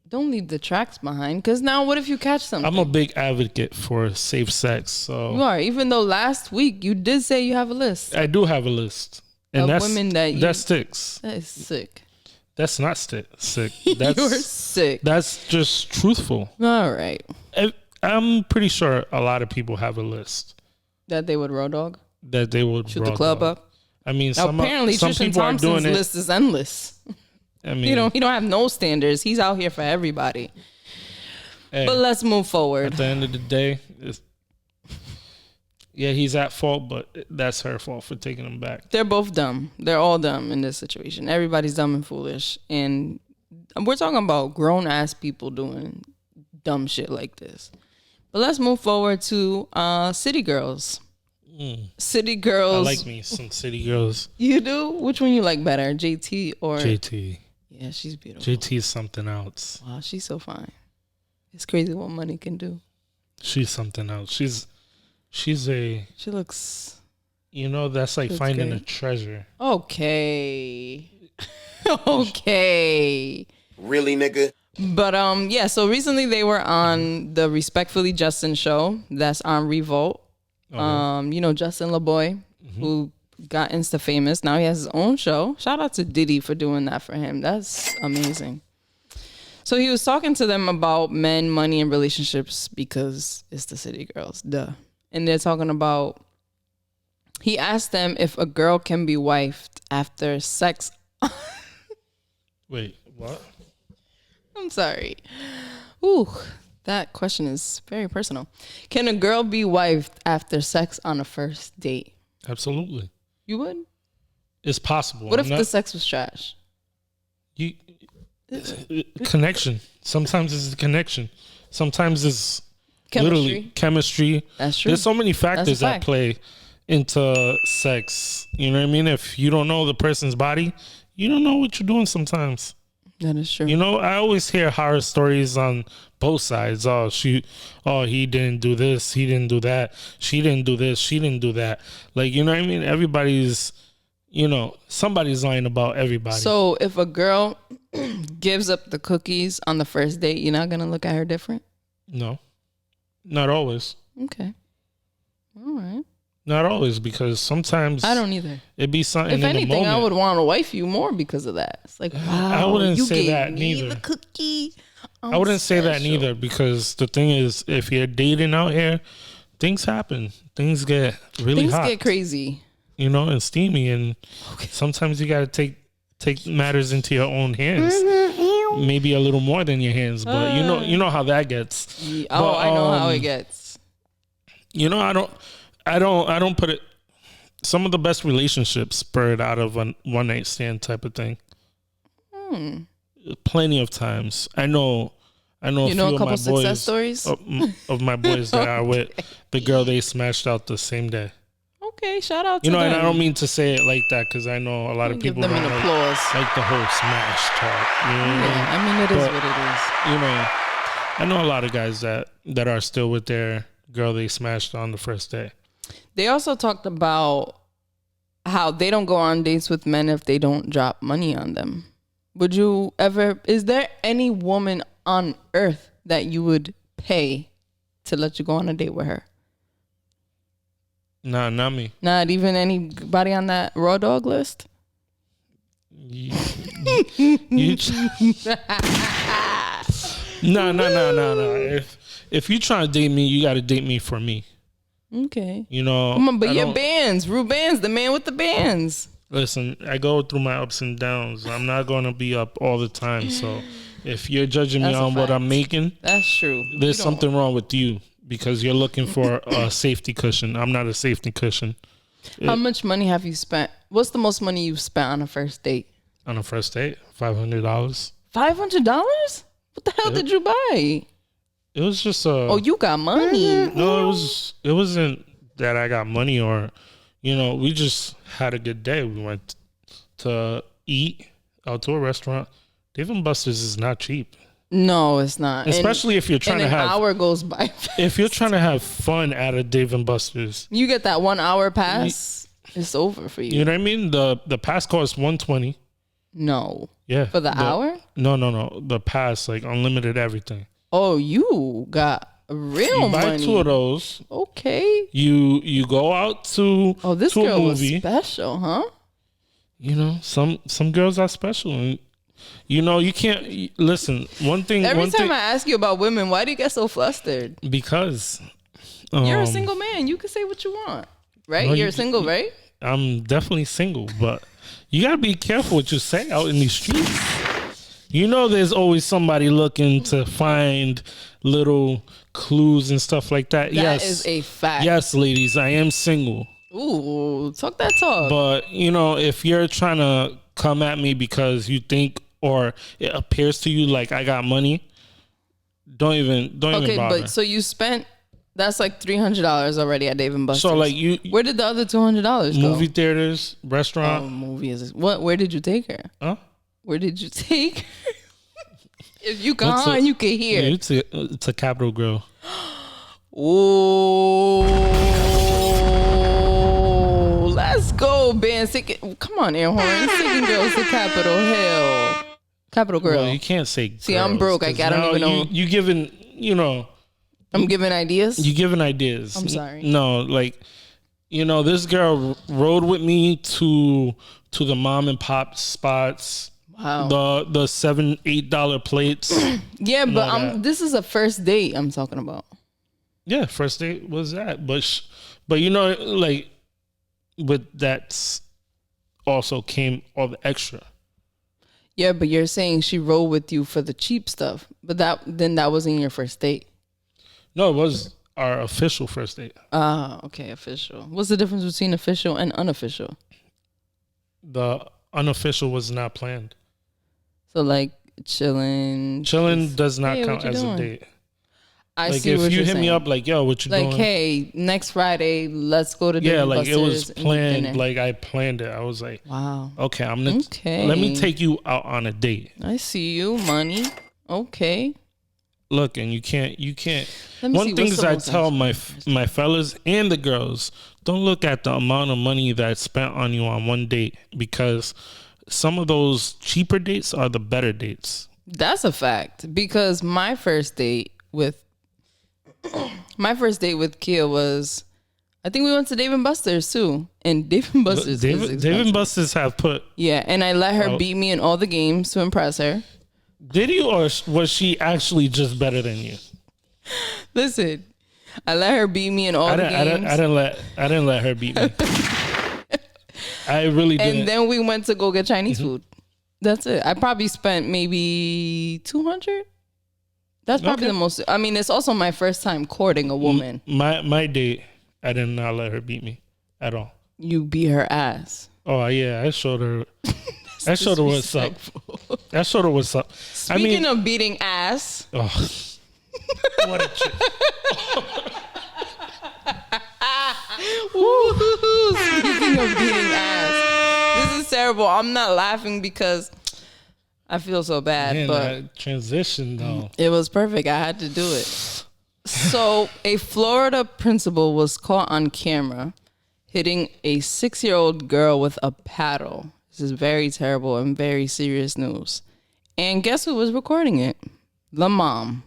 Don't leave the tracks behind, because now what if you catch something? I'm a big advocate for safe sex. So you are, even though last week you did say you have a list. I do have a list, and of women that sticks. That is sick. That's not sick. That's you're sick. That's just truthful. All right. I'm pretty sure a lot of people have a list that they would raw dog. That they would shoot the club dog. Up. I mean, apparently some Tristan people Thompson's are doing list is endless. I mean, he don't have no standards. He's out here for everybody. Hey, but let's move forward. At the end of the day, he's at fault, but that's her fault for taking him back. They're both dumb. They're all dumb in this situation. Everybody's dumb and foolish. And we're talking about grown-ass people doing dumb shit like this. But let's move forward to City Girls. City Girls. I like me some City Girls. You do? Which one you like better, JT or... JT. Yeah, she's beautiful. JT is something else. Wow, she's so fine. It's crazy what money can do. She's something else. She looks... You know, that's like finding a treasure. Okay. Okay. Really, nigga? But yeah, so recently they were on the Respectfully Justin show. That's on Revolt. Okay. You know Justin LaBoy, who got Insta famous. Now he has his own show. Shout out to Diddy for doing that for him. That's amazing. So he was talking to them about men, money, and relationships because it's the City Girls. Duh. And they're talking about, he asked them if a girl can be wifed after sex. Wait, what? I'm sorry. Ooh, that question is very personal. Can a girl be wifed after sex on a first date? Absolutely. You would? It's possible. What if the sex was trash? Connection. Sometimes it's the connection. Sometimes it's literally chemistry. That's true. There's so many factors that play into sex. You know what I mean? If you don't know the person's body, you don't know what you're doing sometimes. That is true. You know, I always hear horror stories on both sides. He didn't do this, he didn't do that. She didn't do this, she didn't do that. Like, you know what I mean? Everybody's, you know, somebody's lying about everybody. So if a girl gives up the cookies on the first date, you're not going to look at her different? No. Not always. Okay. All right. Not always, because sometimes I don't either. It'd be something. If anything, I would want to wife you more because of that. It's like, wow, I wouldn't you say gave that me neither. The cookie. I wouldn't say that neither, because the thing is, if you're dating out here, things happen. Things get really hot. Things get crazy. You know, and steamy, and sometimes you got to take matters into your own hands. Maybe a little more than your hands, but you know how that gets. I know how it gets. You know, I don't put it. Some of the best relationships spurred out of a one night stand type of thing. Plenty of times. I know. You know a couple of success stories of my boys that are with the girl they smashed out the same day. Okay, shout out to them. them. And I don't mean to say it like that, because I know a lot of people give them an applause. Like the whole smash talk. You know? Yeah, I mean, it is what it is. You know, I know a lot of guys that are still with their girl they smashed on the first day. They also talked about how they don't go on dates with men if they don't drop money on them. Would you ever, is there any woman on earth that you would pay to let you go on a date with her? Nah, not me. Not even anybody on that raw dog list? No. If you trying to date me, you got to date me for me. Okay. You know. Come on, but your bands, Rue Banz, the man with the bands. Listen, I go through my ups and downs. I'm not going to be up all the time. So If you're judging me That's a on what fact. I'm making, That's true. there's something wrong with you because you're looking for a safety cushion. I'm not a safety cushion. How much money have you spent? What's the most money you've spent on a first date? On a first date, $500. $500? What the hell did you buy? It was just Oh, you got money. No, it wasn't that I got money or, we just had a good day. We went to eat out to a restaurant. Dave & Buster's is not cheap. No, it's not. Especially if you're trying to have an hour goes by. If you're trying to have fun at a Dave & Buster's. You get that 1 hour pass, it's over for you. You know what I mean? The pass costs $120. No. Yeah. For the hour? No. The pass, like unlimited everything. Oh, you got real money. You buy 2 of those. Okay. You go out to this to girl a movie. was special, huh? Some girls are special, and you can't listen. One thing. Every time I ask you about women, why do you get so flustered? Because you're a single man. You can say what you want, right? No, You're single, right? I'm definitely single, but you gotta be careful what you say out in these streets. There's always somebody looking to find little clues and stuff like that. That is a fact. Yes, ladies, I am single. Ooh, talk that talk. But if you're trying to come at me because you think or it appears to you like I got money, don't even bother. Okay, but so you spent that's like $300 already at Dave & Buster's. So like where did the other $200 go? Movie theaters, restaurant. Oh, movies. Where did you take her? Huh? Where did you take her? If you gone, you can hear. Yeah, it's a Capital Grill. Ooh, let's go, Banz. Come on, air horns. Taking girls to Capitol Hill. Capitol Grill. Well, you can't say girls. See, I'm broke. I don't even know. You giving, I'm giving ideas? You giving ideas. I'm sorry. No, like, this girl rode with me to the mom and pop spots. Wow. The $7-8 plates. Yeah, but this is a first date I'm talking about. Yeah, first date was that. But like with that also came all the extra. Yeah, but you're saying she rode with you for the cheap stuff. But that wasn't your first date. No, it was our official first date. Ah, okay, official. What's the difference between official and unofficial? The unofficial was not planned. So like chilling. Chilling does not count as a date. I like see if what you you're hit saying. me up like, yo, what you like, doing? Hey, next Friday, let's go to yeah, Dave & like Buster's it was and eat planned. dinner. Like I planned it. I was like, wow. Okay, let me take you out on a date. I see you, money. Okay. Look, and you can't. Let me One see, thing what's is the I most tell my fellas and the girls, don't look at the amount of money that's spent on you on one date because some of those cheaper dates are the better dates. That's a fact because my first date with Kia was, I think we went to Dave & Buster's too, and Dave & Buster's Dave & Buster's have put. Yeah, and I let her beat me in all the games to impress her. Did you, or was she actually just better than you? Listen, I let her beat me in all the games. I didn't let her beat me. I really didn't. And then we went to go get Chinese food. That's it. I probably spent maybe $200. That's probably the most. I mean, it's also my first time courting a woman. My date, I did not let her beat me at all. You beat her ass. Oh yeah, I showed her. I showed her what's up. I showed her what's up. Speaking of beating ass. Oh, what a chick. Speaking of beating ass. This is terrible. I'm not laughing because I feel so bad. Man, but that transition though. It was perfect. I had to do it. So a Florida principal was caught on camera hitting a 6-year-old girl with a paddle. This is very terrible and very serious news. And guess who was recording it? The mom.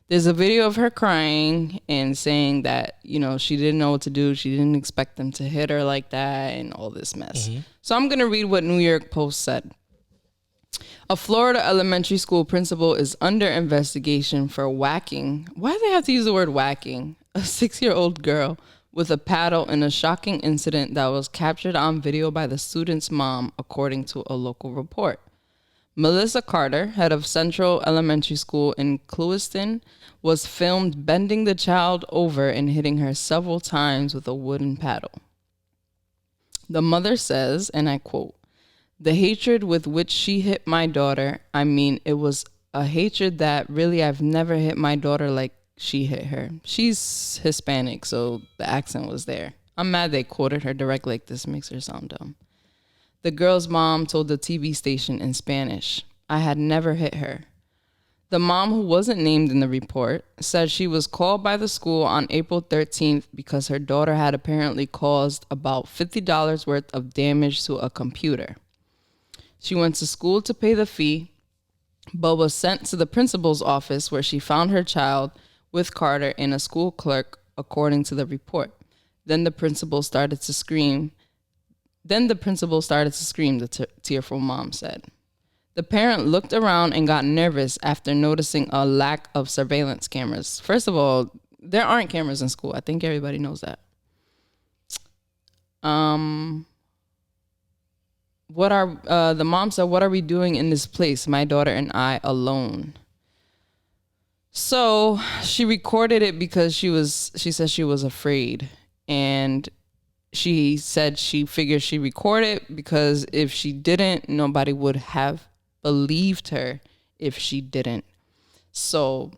There's a video of her crying and saying that, she didn't know what to do. She didn't expect them to hit her like that and all this mess. Mm-hmm. So I'm going to read what New York Post said. A Florida elementary school principal is under investigation for whacking. Why do they have to use the word whacking? A 6-year-old girl with a paddle in a shocking incident that was captured on video by the student's mom, according to a local report. Melissa Carter, head of Central Elementary School in Clewiston, was filmed bending the child over and hitting her several times with a wooden paddle. The mother says, and I quote, "The hatred with which she hit my daughter, I mean, it was a hatred that really I've never hit my daughter like she hit her." She's Hispanic, so the accent was there. I'm mad they quoted her directly like this. Makes her sound dumb. The girl's mom told the TV station in Spanish, "I had never hit her." The mom, who wasn't named in the report, said she was called by the school on April 13th because her daughter had apparently caused about $50 worth of damage to a computer. She went to school to pay the fee, but was sent to the principal's office where she found her child with Carter and a school clerk, according to the report. Then the principal started to scream, the tearful mom said. The parent looked around and got nervous after noticing a lack of surveillance cameras. First of all, there aren't cameras in school. I think everybody knows that. The mom said, "What are we doing in this place? My daughter and I alone." So she recorded it because she said she was afraid. And she said she figured she recorded it because if she didn't, nobody would have believed her if she didn't. So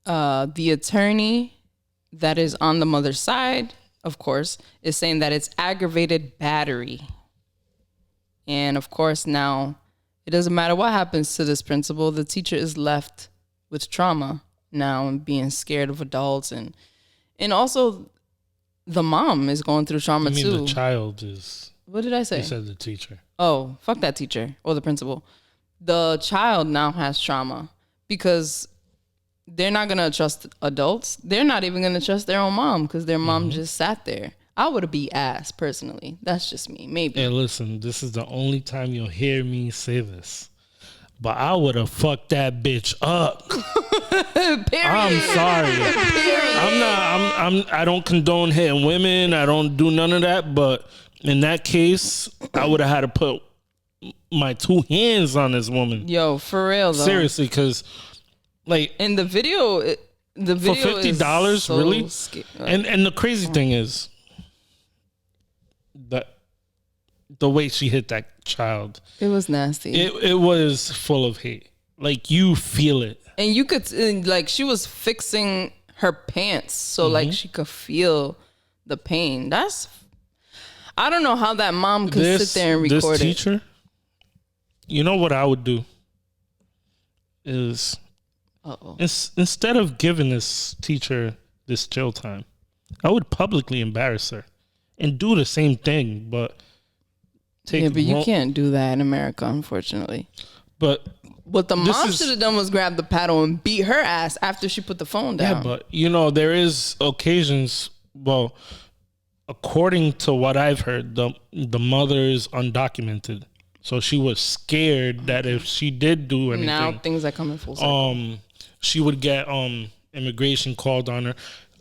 the attorney that is on the mother's side, of course, is saying that it's aggravated battery. And of course, now it doesn't matter what happens to this principal. The teacher is left with trauma now and being scared of adults. And also the mom is going through trauma too. The child is. What did I say? You said the teacher. Oh, fuck that teacher or the principal. The child now has trauma because they're not going to trust adults. They're not even going to trust their own mom because their mom just sat there. I would have beat ass personally. That's just me. Maybe. Hey, listen, this is the only time you'll hear me say this. But I would have fucked that bitch up. Period. I'm sorry. Period. I don't condone hitting women. I don't do none of that. But in that case, I would have had to put my two hands on this woman. Yo, for real though. Seriously, because like in the video for $50, so really. And the crazy thing is that the way she hit that child, it was nasty. It was full of hate. Like you feel it, and you could like she was fixing her pants so like she could feel the pain. I don't know how that mom could sit there and record this teacher, you know what I would do is instead of giving this teacher this jail time, I would publicly embarrass her and do the same thing, but you can't do that in America, unfortunately. But what the mom should have done was grab the paddle and beat her ass after she put the phone down. Yeah, but there is occasions. Well, according to what I've heard, the mother is undocumented, so she was scared that if she did do anything, now things are coming full circle. She would get immigration called on her.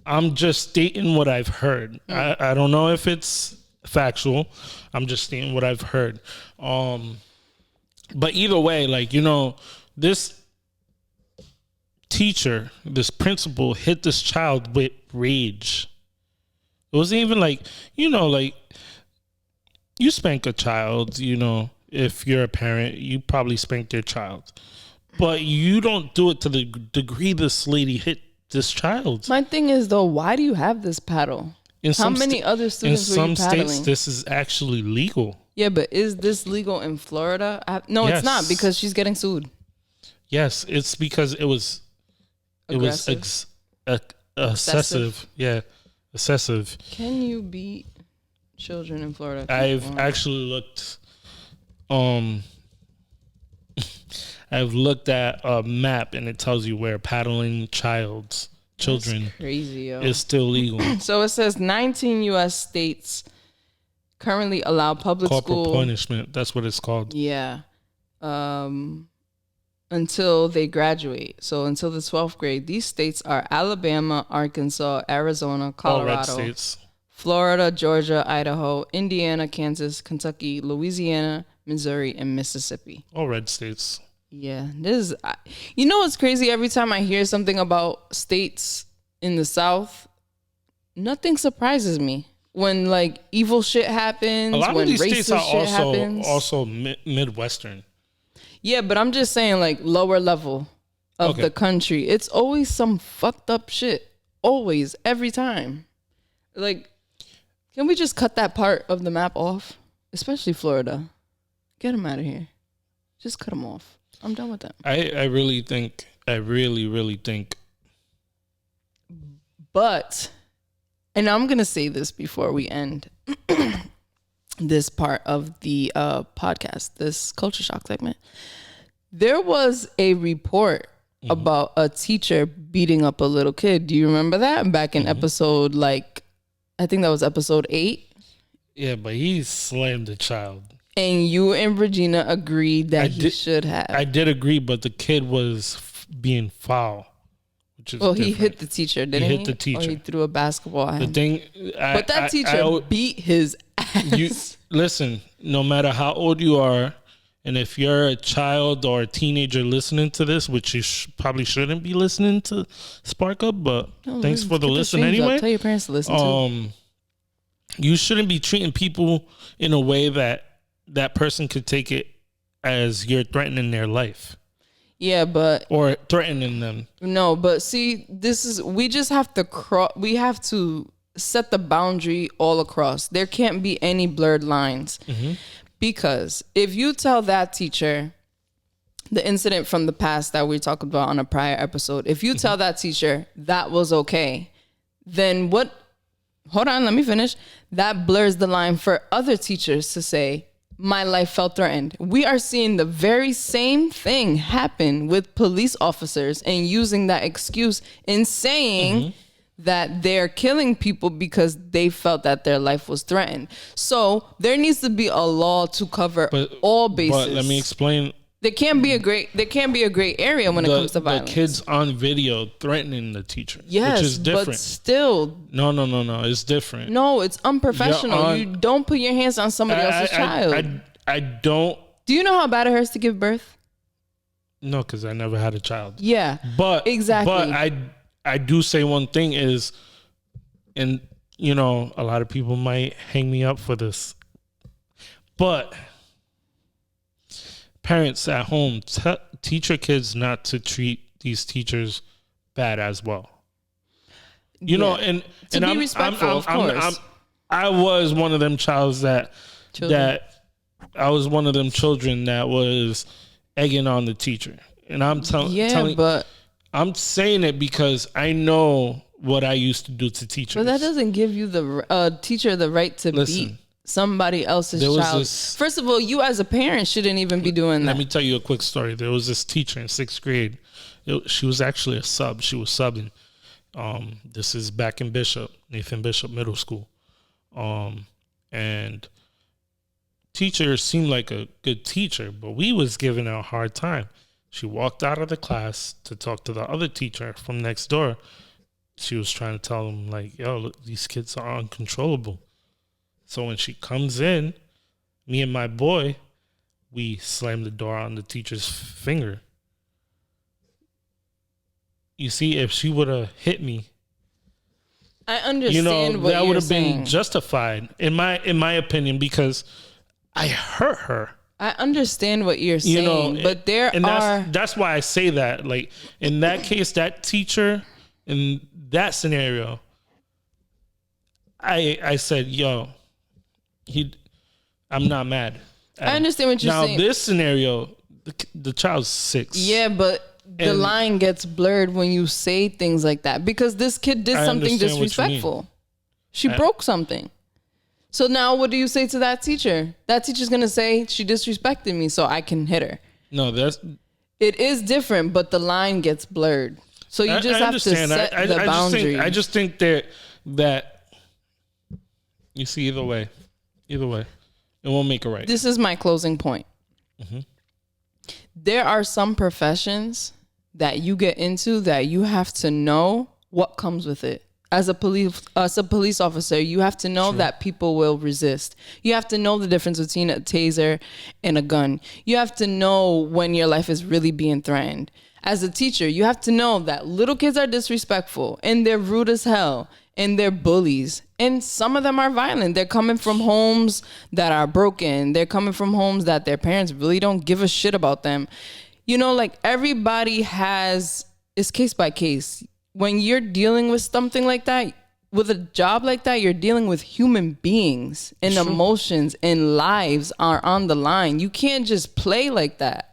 I'm just stating what I've heard. I don't know if it's factual. I'm just stating what I've heard. But either way, this teacher, this principal hit this child with rage. It wasn't even you spank a child, if you're a parent, you probably spanked your child. But you don't do it to the degree this lady hit this child. My thing is, though, why do you have this paddle? How many other students were you paddling? In some states, this is actually legal. Yeah, but is this legal in Florida? No, yes. It's not, because she's getting sued. Yes, it's because it was excessive. Yeah, excessive. Can you beat children in Florida? I've actually looked. I've looked at a map and it tells you where paddling children crazy, yo. Is still legal. So it says 19 U.S. states currently allow public corporal school punishment. That's what it's called. Yeah, until they graduate. So until the 12th grade, these states are Alabama, Arkansas, Arizona, Colorado, all red states. Florida, Georgia, Idaho, Indiana, Kansas, Kentucky, Louisiana, Missouri, and Mississippi. All red states. Yeah, you know what's crazy? Every time I hear something about states in the South, nothing surprises me. When like evil shit happens, a lot when of these states are happens. also Midwestern. Yeah, but I'm just saying like lower level of the country. It's always some fucked up shit. Always, every time. Like, can we just cut that part of the map off? Especially Florida. Get them out of here. Just cut them off. I'm done with them. I really think. But, and I'm going to say this before we end this part of the podcast, this culture shock segment. There was a report about a teacher beating up a little kid. Do you remember that? Back in episode, like, I think that was episode 8. Yeah, but he slammed the child. And you and Regina agreed that he should have. I did agree, but the kid was being foul. Which is different. He hit the teacher, didn't he? He hit the teacher. Or he threw a basketball at him. But that teacher beat his ass. Listen, no matter how old you are, and if you're a child or a teenager listening to this, which you probably shouldn't be listening to Spark Up, but thanks for the listen anyway. Tell your parents to listen to. You shouldn't be treating people in a way that person could take it as you're threatening their life. Yeah, but or threatening them. No, but see, we just have to we have to set the boundary all across. There can't be any blurred lines. Because if you tell that teacher the incident from the past that we talked about on a prior episode, if you tell that teacher that was okay, then what? Hold on, let me finish. That blurs the line for other teachers to say, my life felt threatened. We are seeing the very same thing happen with police officers and using that excuse in saying that they're killing people because they felt that their life was threatened. So there needs to be a law to cover all bases. But let me explain. There can't be a gray area when it comes to violence. The kids on video threatening the teacher. Yes, which is different. But still. No. It's different. No, it's unprofessional. You don't put your hands on somebody else's child. I don't. Do you know how bad it hurts to give birth? No, because I never had a child. Yeah. But exactly. But I do say one thing is, and you know, a lot of people might hang me up for this, but parents at home, teach your kids not to treat these teachers bad as well. You know, and to be respectful, of course. I was one of them I was one of them children that was egging on the teacher, and I'm telling. But I'm saying it because I know what I used to do to teachers. But that doesn't give you the teacher the right to beat somebody else's child. First of all, you as a parent shouldn't even be doing that. Let me tell you a quick story. There was this teacher in 6th grade. She was actually a sub. She was subbing. This is back in Nathan Bishop Middle School. And teacher seemed like a good teacher, but we was giving her a hard time. She walked out of the class to talk to the other teacher from next door. She was trying to tell them, like, yo, look, these kids are uncontrollable. So when she comes in, me and my boy, we slammed the door on the teacher's finger. You see, if she would have hit me, I understand what that you're would have saying. been justified in my opinion, because I hurt her. I understand what you're saying, but that's why I say that. Like, in that case, that teacher, in that scenario, I said, yo, I'm not mad. I understand what you're saying. Now, this scenario, the child's 6. Yeah, but the line gets blurred when you say things like that, because this kid did something disrespectful. She broke something. So now what do you say to that teacher? That teacher's going to say, she disrespected me, so I can hit her. No, it is different, but the line gets blurred. So you just have to set the boundary. I just think that you see, either way, it won't make it right. This is my closing point. There are some professions that you get into that you have to know what comes with it. As a police officer, you have to know that people will resist. You have to know the difference between a taser and a gun. You have to know when your life is really being threatened. As a teacher, you have to know that little kids are disrespectful and they're rude as hell and they're bullies. And some of them are violent. They're coming from homes that are broken. They're coming from homes that their parents really don't give a shit about them. You know, like everybody it's case by case. When you're dealing with something like that, with a job like that, you're dealing with human beings and emotions and lives are on the line. You can't just play like that.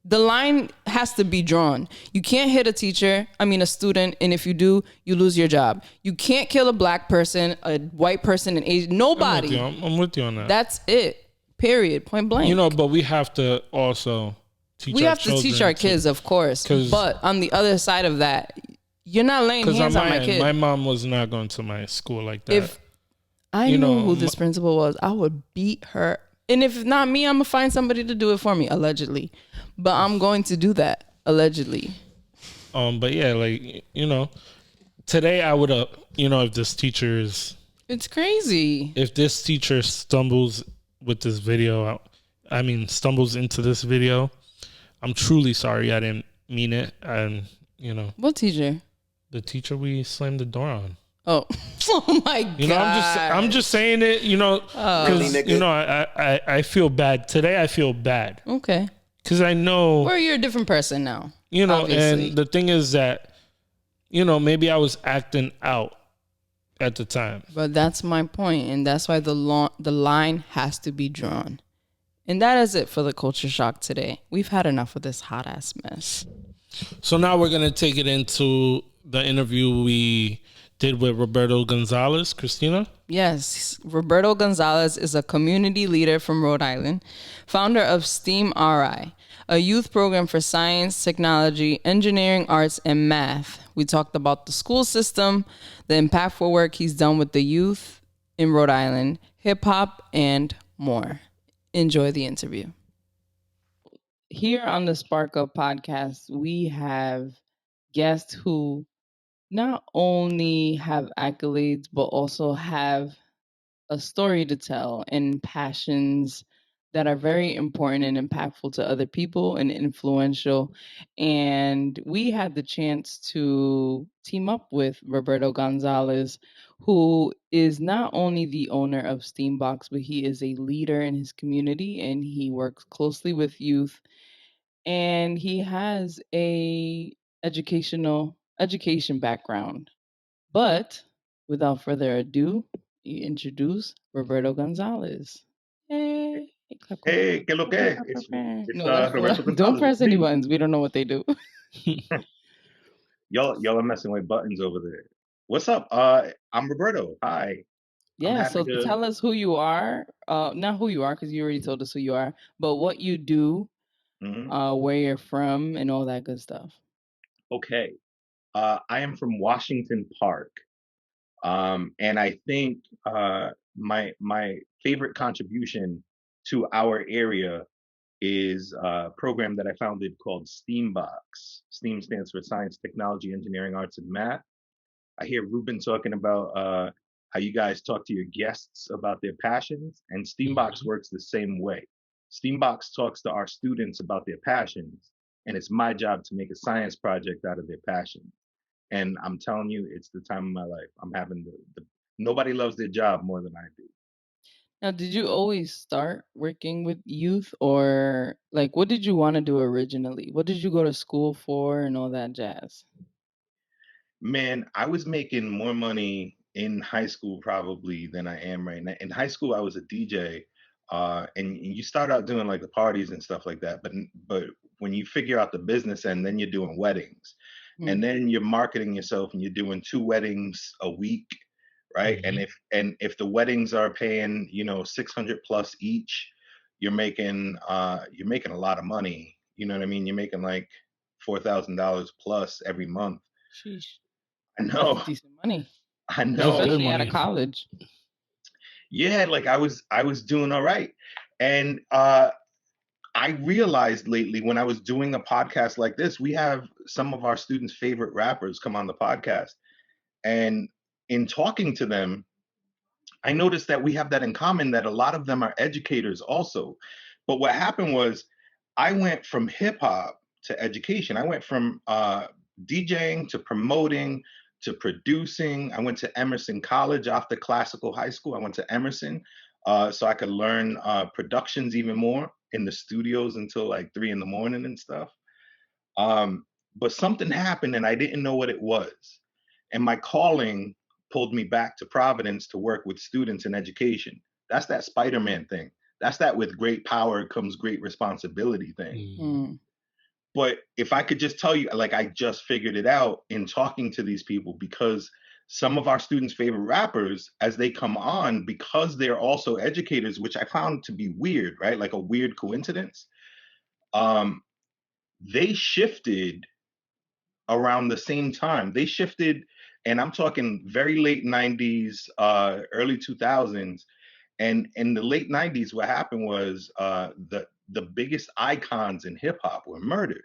The line has to be drawn. You can't hit a student, and if you do, you lose your job. You can't kill a black person, a white person, an Asian, nobody. I'm with you on that. That's it. Period. Point blank. You know, but we have to also teach our kids, of course. But on the other side of that, you're not laying hands on my kid. My mom was not going to my school like that. If I knew who this principal was, I would beat her. And if not me, I'm going to find somebody to do it for me, allegedly. But I'm going to do that, allegedly. But yeah, like, you know, today I would have, if this teacher is... It's crazy. If this teacher stumbles with this video, stumbles into this video, I'm truly sorry. I didn't mean it. And, What teacher? The teacher we slammed the door on. Oh, oh my God. I'm just saying it, because, I feel bad. Today I feel bad. Okay. Because I know... Or you're a different person now. Obviously. And the thing is that, maybe I was acting out at the time. But that's my point, and that's why the line has to be drawn. And that is it for the culture shock today. We've had enough of this hot-ass mess. So now we're going to take it into the interview we did with Roberto Gonzalez. Christina? Yes. Roberto Gonzalez is a community leader from Rhode Island, founder of STEAM RI, a youth program for science, technology, engineering, arts, and math. We talked about the school system, the impactful work he's done with the youth in Rhode Island, hip-hop, and more. Enjoy the interview. Here on the Spark Podcast, we have guests who not only have accolades, but also have a story to tell and passions that are very important and impactful to other people and influential. And we had the chance to team up with Roberto Gonzalez, who is not only the owner of STEAMbox, but he is a leader in his community and he works closely with youth. And he has a education background. But without further ado, you introduce Roberto Gonzalez. Hey, Hey, ¿qué lo que? Roberto Gonzalez. Don't press any buttons. We don't know what they do. Y'all are messing with buttons over there. What's up? I'm Roberto. Hi. Yeah, so tell us who you are. Not who you are, because you already told us who you are, but what you do, where you're from, and all that good stuff. Okay. I am from Washington Park. And I think my favorite contribution to our area is a program that I founded called STEAMbox. STEAM stands for Science, Technology, Engineering, Arts, and Math. I hear Ruben talking about how you guys talk to your guests about their passions, and STEAMbox works the same way. STEAMbox talks to our students about their passions, and it's my job to make a science project out of their passions. And I'm telling you, it's the time of my life. I'm having nobody loves their job more than I do. Now, did you always start working with youth, or like what did you want to do originally? What did you go to school for and all that jazz? Man, I was making more money in high school probably than I am right now. In high school, I was a DJ, and you start out doing like the parties and stuff like that. But when you figure out the business end, then you're doing weddings. And then you're marketing yourself and you're doing 2 weddings a week, right? And if the weddings are paying, 600 plus each, you're making a lot of money. You know what I mean? You're making like $4,000 plus every month. Sheesh. I know. That's decent money. I know. Especially out of college. Yeah, like I was doing all right. And I realized lately when I was doing a podcast like this, we have some of our students' favorite rappers come on the podcast. And in talking to them, I noticed that we have that in common, that a lot of them are educators also. But what happened was I went from hip hop to education. I went from DJing to promoting to producing. I went to Emerson College after classical high school. I went to Emerson so I could learn productions even more in the studios until like 3 in the morning and stuff. Um, but something happened and I didn't know what it was. And my calling pulled me back to Providence to work with students in education. That's that Spider-Man thing. That's that with great power comes great responsibility thing. Mm. But if I could just tell you, like, I just figured it out in talking to these people, because some of our students' favorite rappers, as they come on, because they're also educators, which I found to be weird, right? Like a weird coincidence. They shifted around the same time. They shifted, and I'm talking very late 90s, early 2000s. And in the late 90s, what happened was the biggest icons in hip hop were murdered,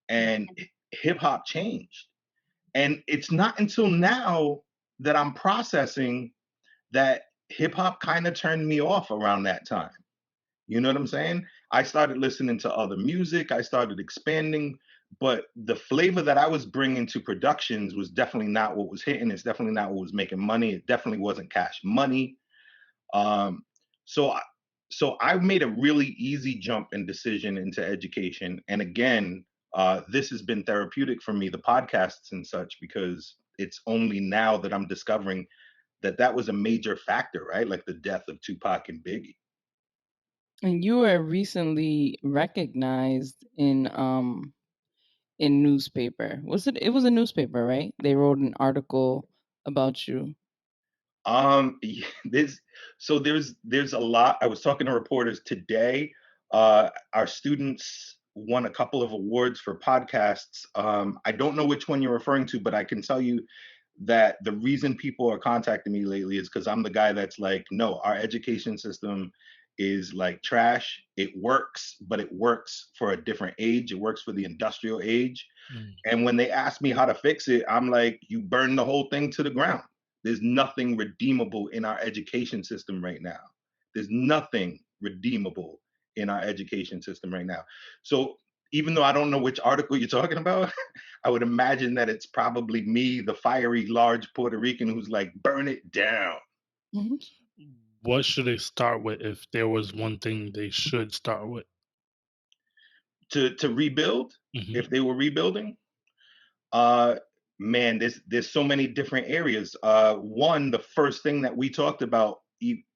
and hip hop changed. And it's not until now that I'm processing that hip hop kind of turned me off around that time. You know what I'm saying? I started listening to other music. I started expanding, but the flavor that I was bringing to productions was definitely not what was hitting. It's definitely not what was making money. It definitely wasn't cash money. Um, so, I, so I made a really easy jump and decision into education. And again, this has been therapeutic for me, the podcasts and such, because it's only now that I'm discovering that that was a major factor, right? Like the death of Tupac and Biggie. And you were recently recognized in newspaper. Was it? It was a newspaper, right? They wrote an article about you. There's there's a lot. I was talking to reporters today. Our students won a couple of awards for podcasts. I don't know which one you're referring to, but I can tell you that the reason people are contacting me lately is because I'm the guy that's like, no, our education system is like trash. It works, but it works for a different age. It works for the industrial age. Mm. And when they ask me how to fix it, I'm like, you burn the whole thing to the ground. There's nothing redeemable in our education system right now. There's nothing redeemable in our education system right now. So even though I don't know which article you're talking about, I would imagine that it's probably me, the fiery large Puerto Rican who's like, burn it down. Mhm. What should they start with if there was one thing they should start with? To rebuild, Mhm. if they were rebuilding, uh man, there's so many different areas. One, the first thing that we talked about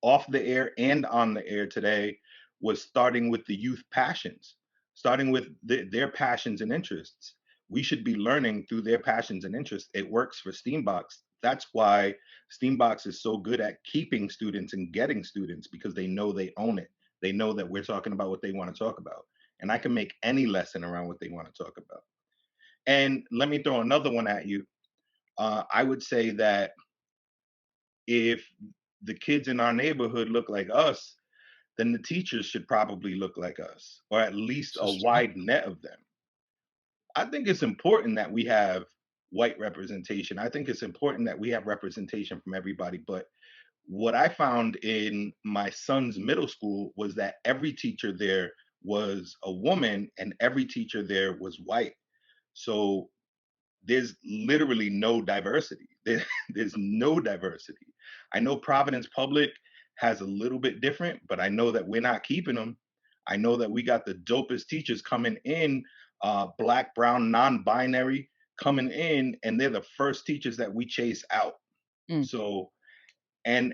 off the air and on the air today was starting with the youth passions, starting with their passions and interests. We should be learning through their passions and interests. It works for STEAMbox. That's why STEAMbox is so good at keeping students and getting students, because they know they own it. They know that we're talking about what they want to talk about, and I can make any lesson around what they want to talk about. And let me throw another one at you. I would say that if the kids in our neighborhood look like us, then the teachers should probably look like us, or at least This a is true. wide net of them. I think it's important that we have white representation. I think it's important that we have representation from everybody. But what I found in my son's middle school was that every teacher there was a woman and every teacher there was white. So there's literally no diversity. There's no diversity. I know Providence Public has a little bit different, but I know that we're not keeping them. I know that we got the dopest teachers coming in, black, brown, non-binary, coming in, and they're the first teachers that we chase out. Mm. So, and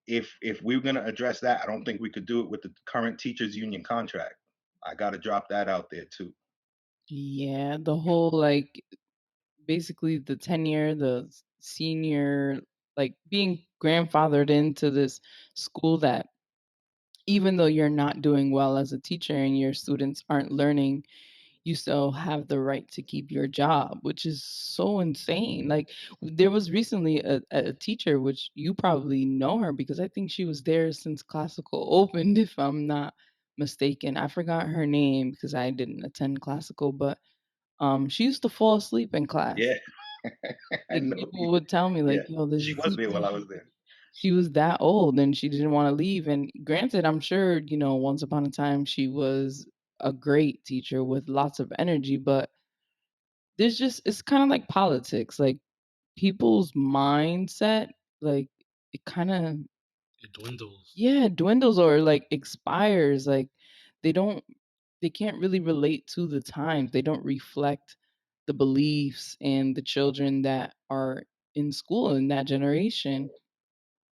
if we are gonna address that, I don't think we could do it with the current teachers union contract. I got to drop that out there too. Yeah, the whole like basically the tenure, the senior, like being grandfathered into this school that even though you're not doing well as a teacher and your students aren't learning, you still have the right to keep your job, which is so insane. Like there was recently a teacher, which you probably know her because I think she was there since classical opened, if I'm not mistaken. I forgot her name because I didn't attend classical, but she used to fall asleep in class. Yeah. I Like know. people would tell me, Yeah, like, "Yo, there's she a was there teacher. while I was there. She was that old and she didn't want to leave." And granted, I'm sure, once upon a time she was a great teacher with lots of energy, but it's kind of like politics. Like people's mindset, like it kind of, It dwindles. yeah, dwindles or like expires. Like they don't, they can't really relate to the times. They don't reflect the beliefs and the children that are in school in that generation.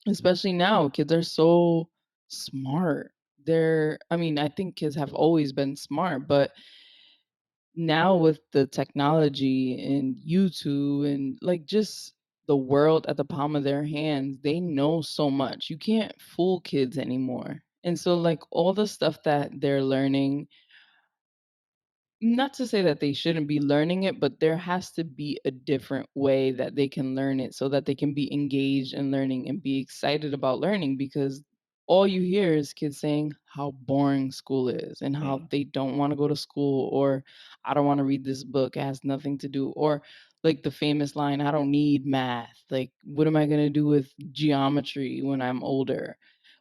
Especially now, kids are so smart. I mean, I think kids have always been smart, but now with the technology and YouTube and like just the world at the palm of their hands, they know so much. You can't fool kids anymore. And so, like, all the stuff that they're learning, not to say that they shouldn't be learning it, but there has to be a different way that they can learn it so that they can be engaged in learning and be excited about learning, because all you hear is kids saying how boring school is and how Mm. they don't want to go to school, or I don't want to read this book, it has nothing to do, or like the famous line, I don't need math. Like, what am I going to do with geometry when I'm older?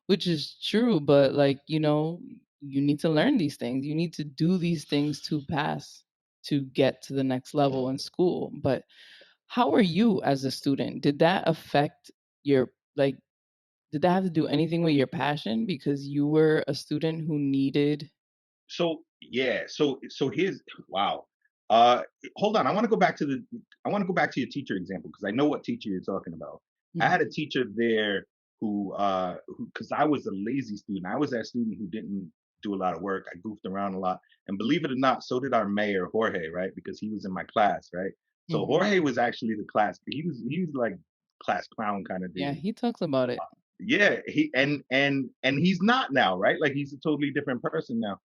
Which is true, but like, you need to learn these things. You need to do these things to pass, to get to the next level in school. But how are you as a student? Did that affect your, like, did that have to do anything with your passion because you were a student who needed? So yeah, so here's wow. Uh, Hold on. I want to go back to your teacher example because I know what teacher you're talking about. I Mhm. had a teacher there who because I was a lazy student. I was that student who didn't do a lot of work. I goofed around a lot, and believe it or not, so did our mayor Jorge, right? Because he was in my class, right? So Mhm. Jorge was actually the class. He was like class clown kind of Yeah, dude. he talks about it. Yeah, he and he's not now, right? Like he's a totally different person now.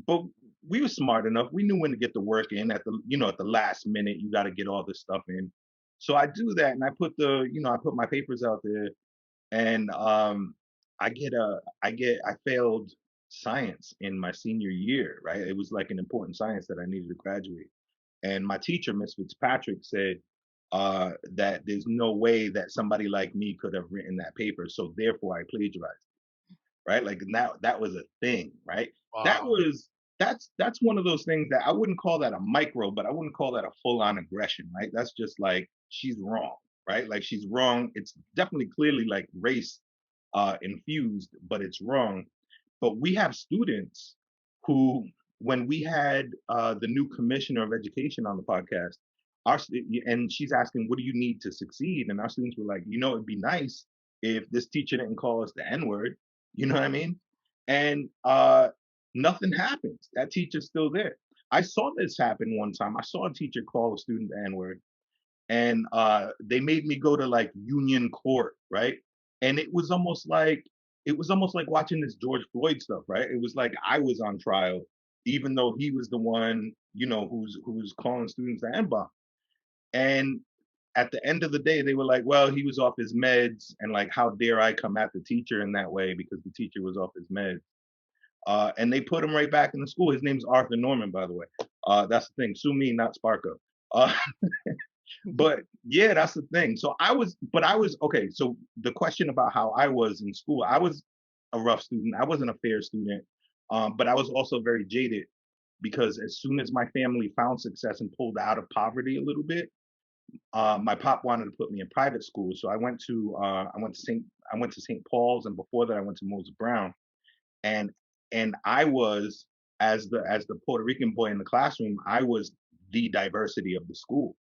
But we were smart enough. We knew when to get the work in at the last minute. You got to get all this stuff in. So I do that, and I put my papers out there, and I failed science in my senior year. Right, it was like an important science that I needed to graduate, and my teacher, Miss Fitzpatrick, said that there's no way that somebody like me could have written that paper, so therefore I plagiarized, right? Like now that was a thing, right? That Wow. was that's one of those things that I wouldn't call that a micro, but I wouldn't call that a full on aggression, right? That's just like she's wrong, right? Like she's wrong. It's definitely clearly like race infused, but it's wrong. But we have students who, when we had the new commissioner of education on the podcast, and she's asking, "What do you need to succeed?" And our students were like, "It'd be nice if this teacher didn't call us the N word." You know what I mean? And nothing happens. That teacher's still there. I saw this happen one time. I saw a teacher call a student the N word, and they made me go to like union court, right? And it was almost like watching this George Floyd stuff, right? It was like I was on trial, even though he was the one, who's calling students the N bomb. And at the end of the day, they were like, "Well, he was off his meds, and like, how dare I come at the teacher in that way because the teacher was off his meds." And they put him right back in the school. His name's Arthur Norman, by the way. That's the thing. Sue me, not Sparko. Uh, but yeah, that's the thing. But I was okay. So the question about how I was in school, I was a rough student. I wasn't a fair student, but I was also very jaded because as soon as my family found success and pulled out of poverty a little bit, my pop wanted to put me in private school. So I went to St. Paul's, and before that, I went to Moses Brown, and I was, as the Puerto Rican boy in the classroom, I was the diversity of the school.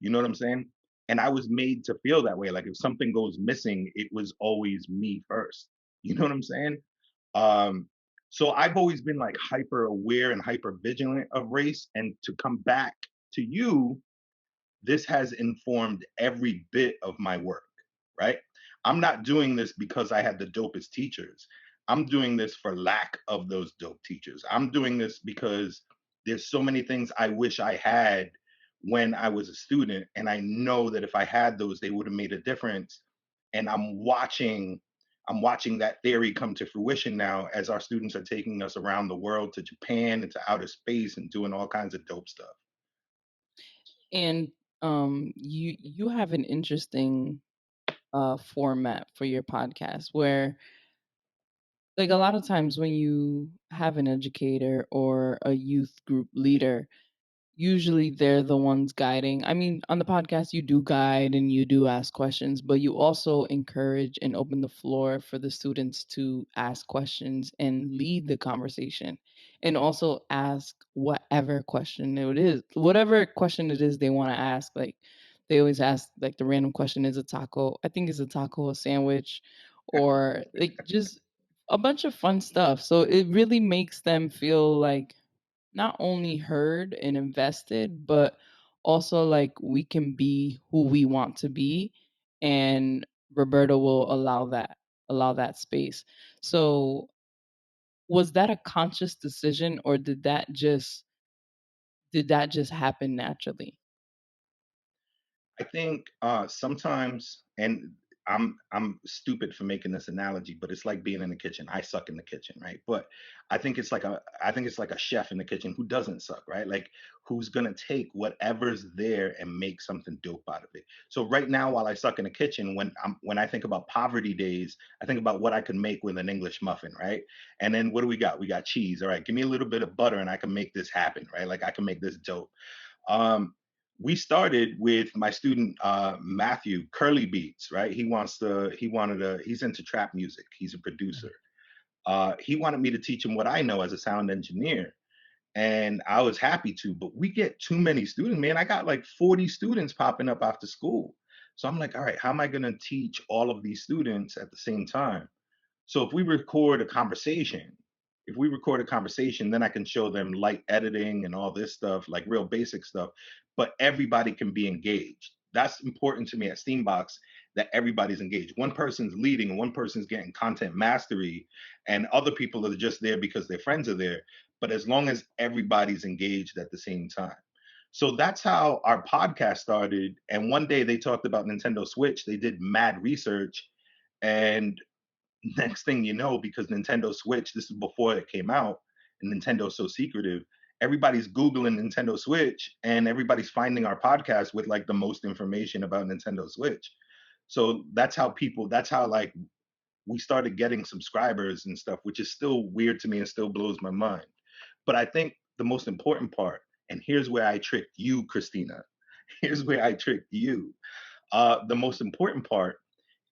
You know what I'm saying? And I was made to feel that way. Like if something goes missing, it was always me first. You know what I'm saying? Um, so I've always been like hyper aware and hyper vigilant of race. And to come back to you, this has informed every bit of my work, right? I'm not doing this because I had the dopest teachers. I'm doing this for lack of those dope teachers. I'm doing this because there's so many things I wish I had when I was a student. And I know that if I had those, they would have made a difference. And I'm watching that theory come to fruition now as our students are taking us around the world to Japan and to outer space and doing all kinds of dope stuff. And You have an interesting format for your podcast where, like, a lot of times when you have an educator or a youth group leader, usually they're the ones guiding. I mean, on the podcast, you do guide and you do ask questions, but you also encourage and open the floor for the students to ask questions and lead the conversation, and also ask whatever question it is they want to ask. Like, they always ask, like, the random question is a taco. I think is a taco a sandwich, or like just a bunch of fun stuff. So it really makes them feel like not only heard and invested, but also like we can be who we want to be. And Roberto will allow that space. So was that a conscious decision, or did that just happen naturally? I think sometimes, and I'm stupid for making this analogy, but it's like being in the kitchen. I suck in the kitchen, right? But I think it's like a chef in the kitchen who doesn't suck, right? Like who's gonna take whatever's there and make something dope out of it. So right now, while I suck in the kitchen, when I think about poverty days, I think about what I could make with an English muffin, right? And then what do we got? We got cheese. All right, give me a little bit of butter, and I can make this happen, right? Like I can make this dope. Um, we started with my student Matthew Curly Beats, right? He's into trap music. He's a producer. He wanted me to teach him what I know as a sound engineer, and I was happy to. But we get too many students, man. I got like 40 students popping up after school, so I'm like, all right, how am I going to teach all of these students at the same time? So if we record a conversation, then I can show them light editing and all this stuff, like real basic stuff, but everybody can be engaged. That's important to me at Steambox, that everybody's engaged. One person's leading and one person's getting content mastery, and other people are just there because their friends are there. But as long as everybody's engaged at the same time. So that's how our podcast started. And one day they talked about Nintendo Switch. They did mad research, and next thing you know, because Nintendo Switch, this is before it came out, and Nintendo's so secretive, everybody's Googling Nintendo Switch and everybody's finding our podcast with like the most information about Nintendo Switch. So that's how like we started getting subscribers and stuff, which is still weird to me and still blows my mind. But I think the most important part, and here's where I tricked you, Christina. Here's where I tricked you. The most important part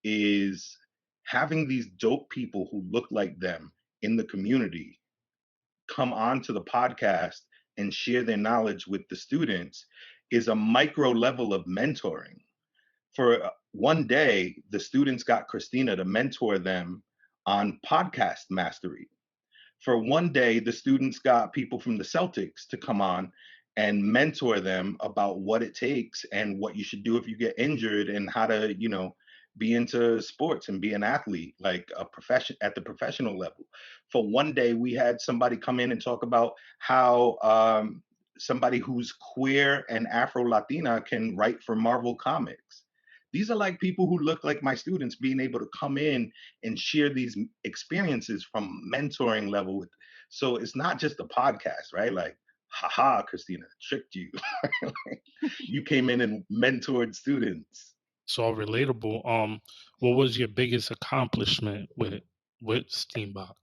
is having these dope people who look like them in the community come on to the podcast and share their knowledge with the students is a micro level of mentoring. For one day, the students got Christina to mentor them on podcast mastery. For one day, the students got people from the Celtics to come on and mentor them about what it takes and what you should do if you get injured and how to, be into sports and be an athlete, like a profession at the professional level. For one day, we had somebody come in and talk about how somebody who's queer and Afro Latina can write for Marvel Comics. These are like people who look like my students being able to come in and share these experiences from mentoring level. So it's not just a podcast, right? Like, haha, Christina, tricked you. You came in and mentored students. It's all relatable. What was your biggest accomplishment with Steambox?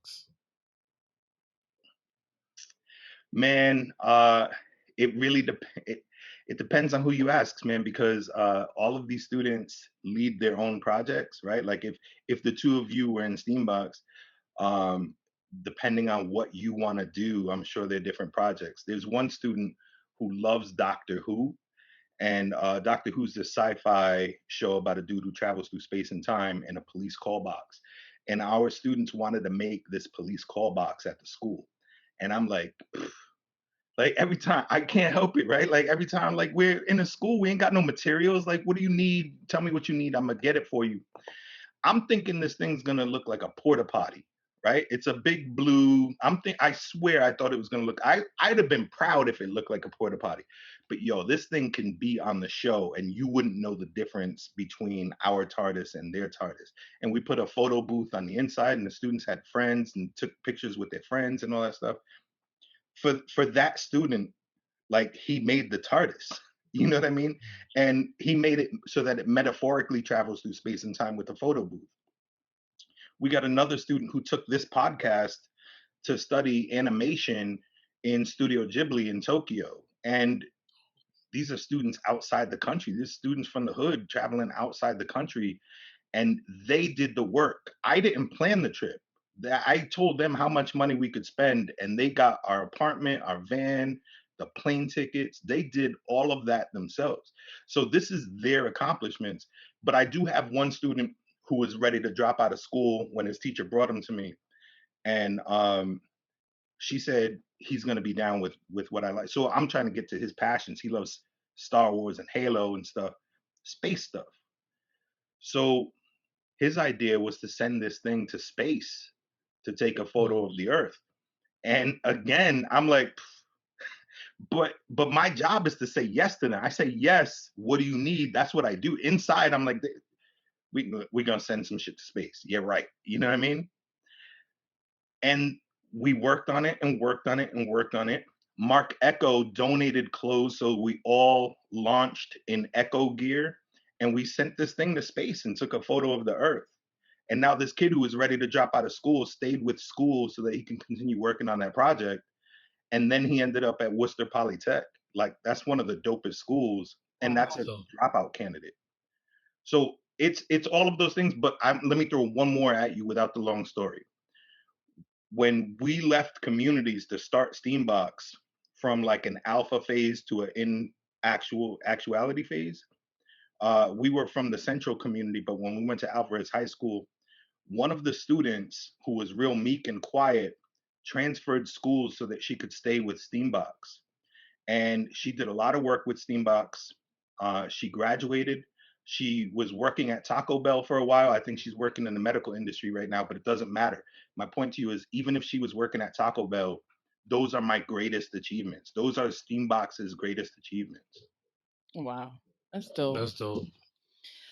Man, it really it depends on who you ask, man, because all of these students lead their own projects, right? Like if the two of you were in Steambox, um, depending on what you want to do, I'm sure they're different projects. There's one student who loves Doctor Who, and Doctor Who's this sci-fi show about a dude who travels through space and time in a police call box. And our students wanted to make this police call box at the school. And I'm like every time I can't help it, right? Like every time, like we're in a school, we ain't got no materials. Like, what do you need? Tell me what you need. I'm gonna get it for you. I'm thinking this thing's gonna look like a porta potty, right? It's a big blue. I swear I thought it was gonna look. I'd have been proud if it looked like a porta potty, but yo, this thing can be on the show, and you wouldn't know the difference between our TARDIS and their TARDIS. And we put a photo booth on the inside, and the students had friends and took pictures with their friends and all that stuff. For that student, like he made the TARDIS. You know what I mean? And he made it so that it metaphorically travels through space and time with a photo booth. We got another student who took this podcast to study animation in Studio Ghibli in Tokyo. And these are students outside the country. These students from the hood traveling outside the country, and they did the work. I didn't plan the trip. I told them how much money we could spend, and they got our apartment, our van, the plane tickets. They did all of that themselves. So this is their accomplishments. But I do have one student who was ready to drop out of school when his teacher brought him to me, and she said he's going to be down with what I like. So I'm trying to get to his passions. He loves Star Wars and Halo and stuff, space stuff. So his idea was to send this thing to space to take a photo of the Earth. And again, I'm like, but my job is to say yes to that. I say yes. What do you need? That's what I do. Inside, I'm like, we're gonna send some shit to space. Yeah, right. You know what I mean? And we worked on it and worked on it and worked on it. Mark Echo donated clothes, so we all launched in Echo gear, and we sent this thing to space and took a photo of the Earth. And now this kid who was ready to drop out of school stayed with school so that he can continue working on that project. And then he ended up at Worcester Polytech. Like, that's one of the dopest schools, and that's a dropout candidate. So it's all of those things. But let me throw one more at you without the long story. When we left communities to start STEAMbox, from like an alpha phase to an actuality phase, we were from the central community. But when we went to Alvarez High School, one of the students who was real meek and quiet transferred schools so that she could stay with STEAMbox. And she did a lot of work with STEAMbox. She graduated. She was working at Taco Bell for a while. I think she's working in the medical industry right now, but it doesn't matter. My point to you is, even if she was working at Taco Bell, those are my greatest achievements. Those are STEAMbox's greatest achievements. Wow, that's dope. That's dope.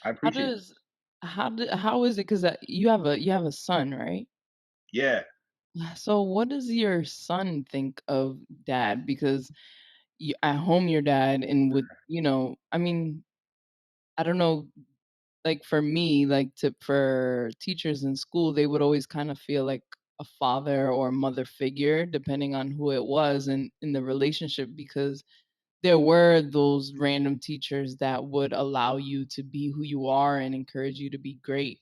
I appreciate it. How is it? Because you have a son, right? Yeah. So what does your son think of dad? Because at home, your dad, and with I mean, I don't know. Like for me, for teachers in school, they would always kind of feel like a father or mother figure, depending on who it was and in the relationship, because there were those random teachers that would allow you to be who you are and encourage you to be great.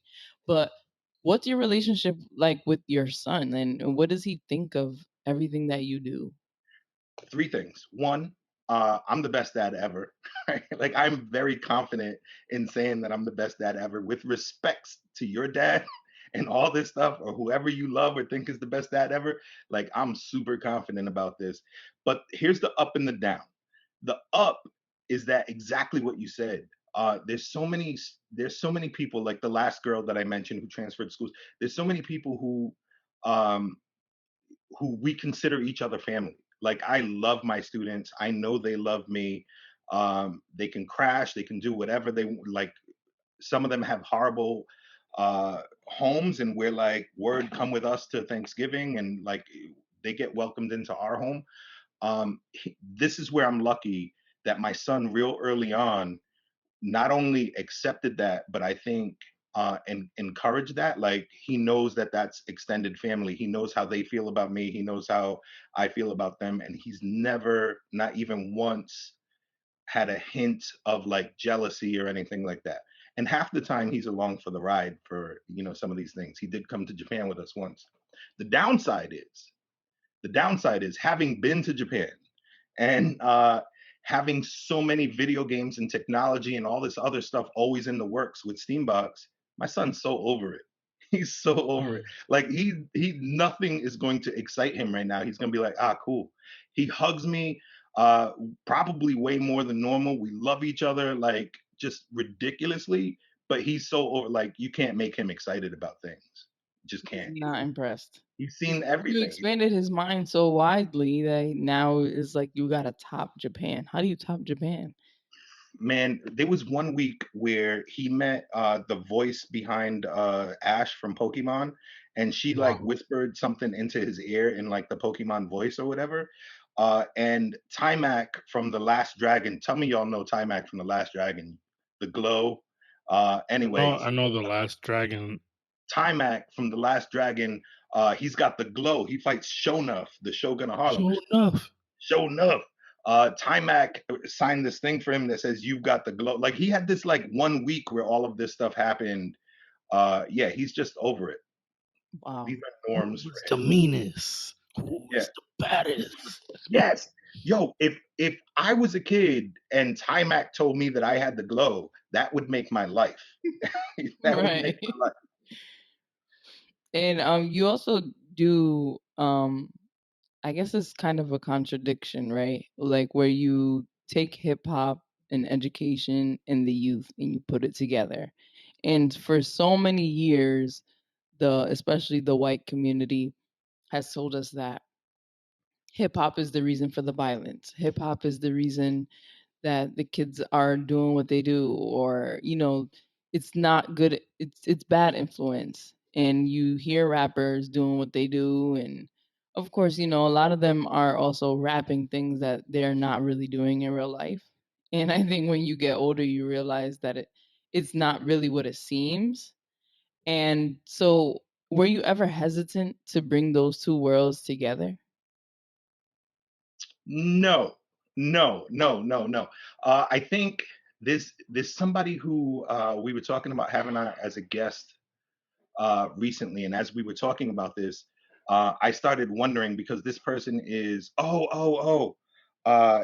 But what's your relationship like with your son, and what does he think of everything that you do? Three things. One, I'm the best dad ever. Right? Like, I'm very confident in saying that I'm the best dad ever. With respects to your dad and all this stuff, or whoever you love or think is the best dad ever, like, I'm super confident about this. But here's the up and the down. The up is that exactly what you said. There's so many people, like the last girl that I mentioned who transferred schools. There's so many people um, who we consider each other family. Like, I love my students. I know they love me. They can crash. They can do whatever they like. Some of them have horrible homes, and we're like, word, come with us to Thanksgiving, and like, they get welcomed into our home. This is where I'm lucky that my son, real early on, not only accepted that, but I think and encourage that. Like, he knows that that's extended family. He knows how they feel about me. He knows how I feel about them, and he's never, not even once, had a hint of like jealousy or anything like that. And half the time he's along for the ride for some of these things. He did come to Japan with us once. The downside is having been to Japan and having so many video games and technology and all this other stuff always in the works with STEAMbox. My son's so over it. He's so over it. Like, he nothing is going to excite him right now. He's gonna be like, cool. He hugs me probably way more than normal. We love each other, like, just ridiculously, but he's so over, like, you can't make him excited about things. Just can't. Not impressed. He's seen You everything. expanded his mind so widely that now is like, you gotta top Japan. How do you top Japan? Man, there was one week where he met the voice behind Ash from Pokemon, and she like whispered something into his ear in like the Pokemon voice or whatever. And Timac from The Last Dragon. Tell me y'all know Timac from The Last Dragon. The Glow. I Anyways, know the Last Dragon. Timac from The Last Dragon. He's got the glow. He fights Shonuff, the Shogun of Harlem. Sure enough. Shonuff. Timac signed this thing for him that says you've got the glow. Like he had this like 1 week where all of this stuff happened. Yeah, he's just over it. Wow. These are norms Who's for the him. meanest? Who's Yeah. the baddest? Yes. Yo, if I was a kid and Timac told me that I had the glow, that would make my life. That would make Right. my life. And you also do I guess it's kind of a contradiction, right? Like where you take hip hop and education and the youth and you put it together. And for so many years, especially the white community has told us that hip hop is the reason for the violence. Hip hop is the reason that the kids are doing what they do, or it's not good, it's bad influence. And you hear rappers doing what they do, and of course, a lot of them are also rapping things that they're not really doing in real life. And I think when you get older you realize that it's not really what it seems. And so were you ever hesitant to bring those two worlds together? No, no. I think there's somebody who we were talking about having on as a guest recently, and as we were talking about this, I started wondering because this person is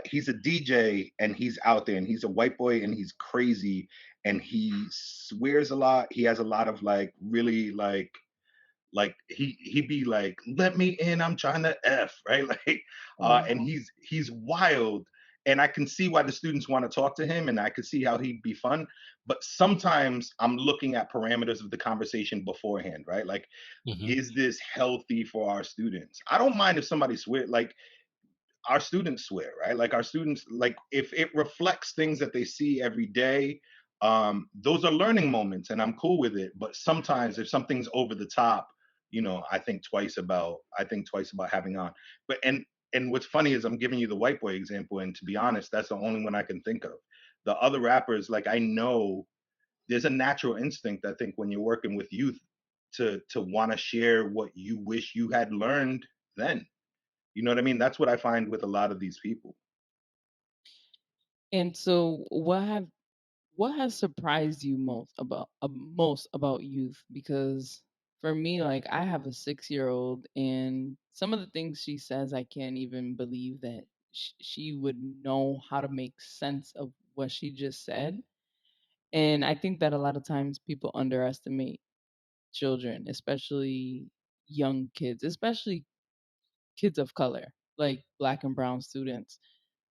he's a DJ and he's out there and he's a white boy and he's crazy and he swears a lot. He has a lot of like really like he be like, let me in, I'm trying to f right. Like and Wow. he's wild, and I can see why the students want to talk to him and I could see how he'd be fun. But sometimes I'm looking at parameters of the conversation beforehand, right? Like, Hmm. is this healthy for our students? I don't mind if somebody swear, like our students swear, right? Like our students, like if it reflects things that they see every day, those are learning moments, and I'm cool with it. But sometimes if something's over the top, I think twice about having on. But and what's funny is I'm giving you the white boy example, and to be honest, that's the only one I can think of. The other rappers, like I know there's a natural instinct, I think, when you're working with youth to want to share what you wish you had learned then. You know what I mean? That's what I find with a lot of these people. And so what has surprised you most about youth? Because for me, like I have a 6-year-old, and some of the things she says I can't even believe that she would know how to make sense of what she just said. And I think that a lot of times people underestimate children, especially young kids, especially kids of color, like black and brown students.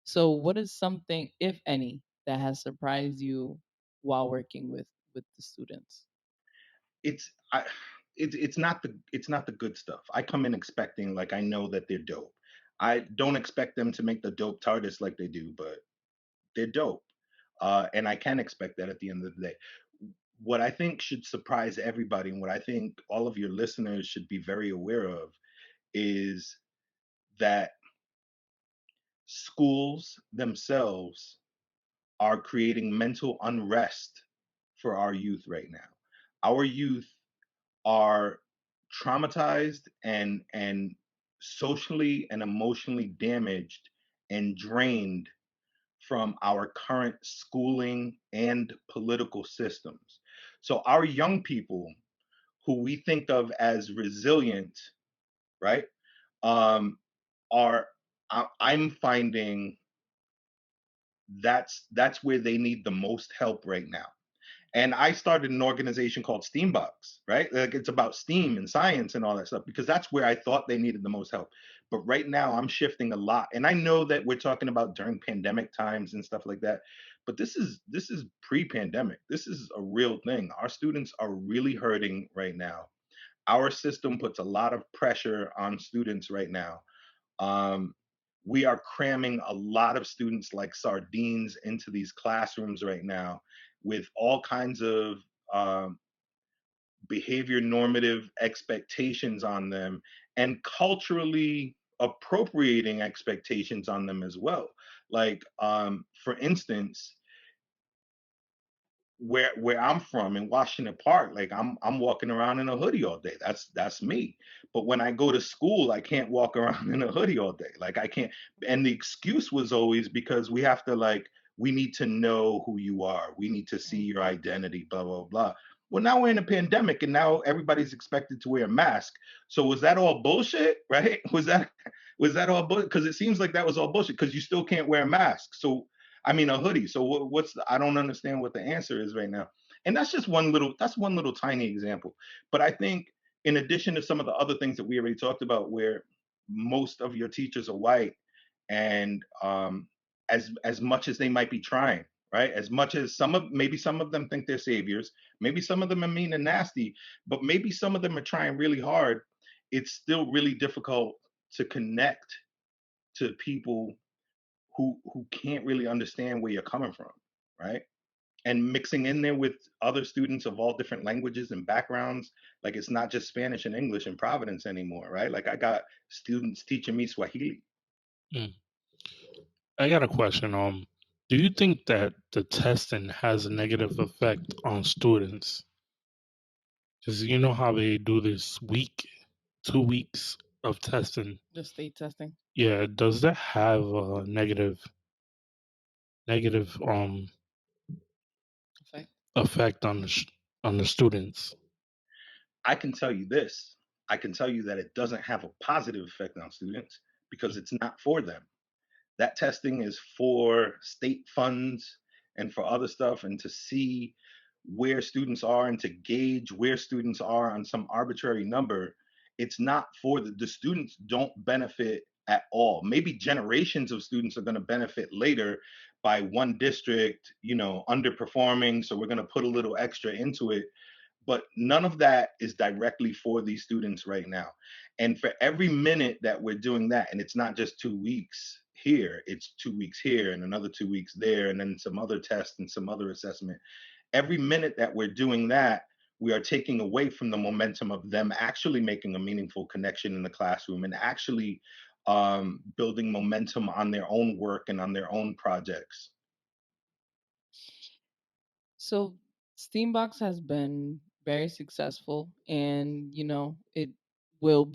So, what is something, if any, that has surprised you while working with the students? It's I it's not the good stuff. I come in expecting like I know that they're dope. I don't expect them to make the dope TARDIS like they do, but they're dope. And I can expect that at the end of the day. What I think should surprise everybody, and what I think all of your listeners should be very aware of, is that schools themselves are creating mental unrest for our youth right now. Our youth are traumatized and socially and emotionally damaged and drained from our current schooling and political systems. So our young people who we think of as resilient, right? Um, are I'm finding that's where they need the most help right now. And I started an organization called STEAMbox, right? Like it's about STEAM and science and all that stuff because that's where I thought they needed the most help. But right now I'm shifting a lot. And I know that we're talking about during pandemic times and stuff like that. But this is pre-pandemic. This is a real thing. Our students are really hurting right now. Our system puts a lot of pressure on students right now. um, we are cramming a lot of students like sardines into these classrooms right now with all kinds of um, behavior normative expectations on them and culturally appropriating expectations on them as well. Like, for instance, where I'm from in Washington Park, like I'm walking around in a hoodie all day. That's me. But when I go to school, I can't walk around in a hoodie all day. Like I can't. And the excuse was always because we have to like we need to know who you are. We need to see your identity. Blah blah blah. Well, now we're in a pandemic, and now everybody's expected to wear a mask. So was that all bullshit? Right? Was that all bullshit? Because it seems like that was all bullshit. Because you still can't wear a mask. So I mean, a hoodie. So I don't understand what the answer is right now. And that's one little tiny example. But I think in addition to some of the other things that we already talked about, where most of your teachers are white, and as much as they might be trying, right? As much as maybe some of them think they're saviors, maybe some of them are mean and nasty, but maybe some of them are trying really hard. It's still really difficult to connect to people who can't really understand where you're coming from, right? And mixing in there with other students of all different languages and backgrounds, like it's not just Spanish and English in Providence anymore, right? Like I got students teaching me Swahili. Mm. I got a question. Do you think that the testing has a negative effect on students? Because you know how they do this 2 weeks of testing. The state testing. Yeah, does that have a negative Effect. effect on the students? I can tell you this. I can tell you that it doesn't have a positive effect on students because it's not for them. That testing is for state funds and for other stuff, and to see where students are and to gauge where students are on some arbitrary number. It's not for the students don't benefit at all. Maybe generations of students are going to benefit later by one district, underperforming. So we're going to put a little extra into it, but none of that is directly for these students right now. And for every minute that we're doing that, and it's not just 2 weeks here, it's 2 weeks here and another 2 weeks there, and then some other test and some other assessment. Every minute that we're doing that, we are taking away from the momentum of them actually making a meaningful connection in the classroom and actually building momentum on their own work and on their own projects. So Steambox has been very successful, and it will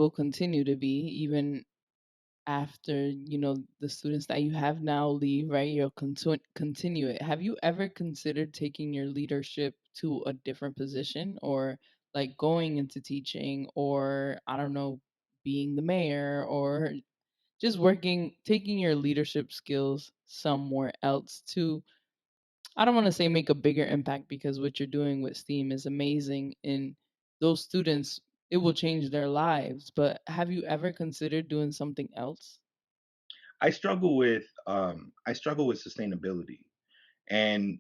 continue to be even after the students that you have now leave, right? You'll continue it. Have you ever considered taking your leadership to a different position, or like going into teaching, or I don't know, being the mayor, or just taking your leadership skills somewhere else to, I don't want to say make a bigger impact, because what you're doing with STEAM is amazing, and those students, it will change their lives. But have you ever considered doing something else? I struggle with sustainability, and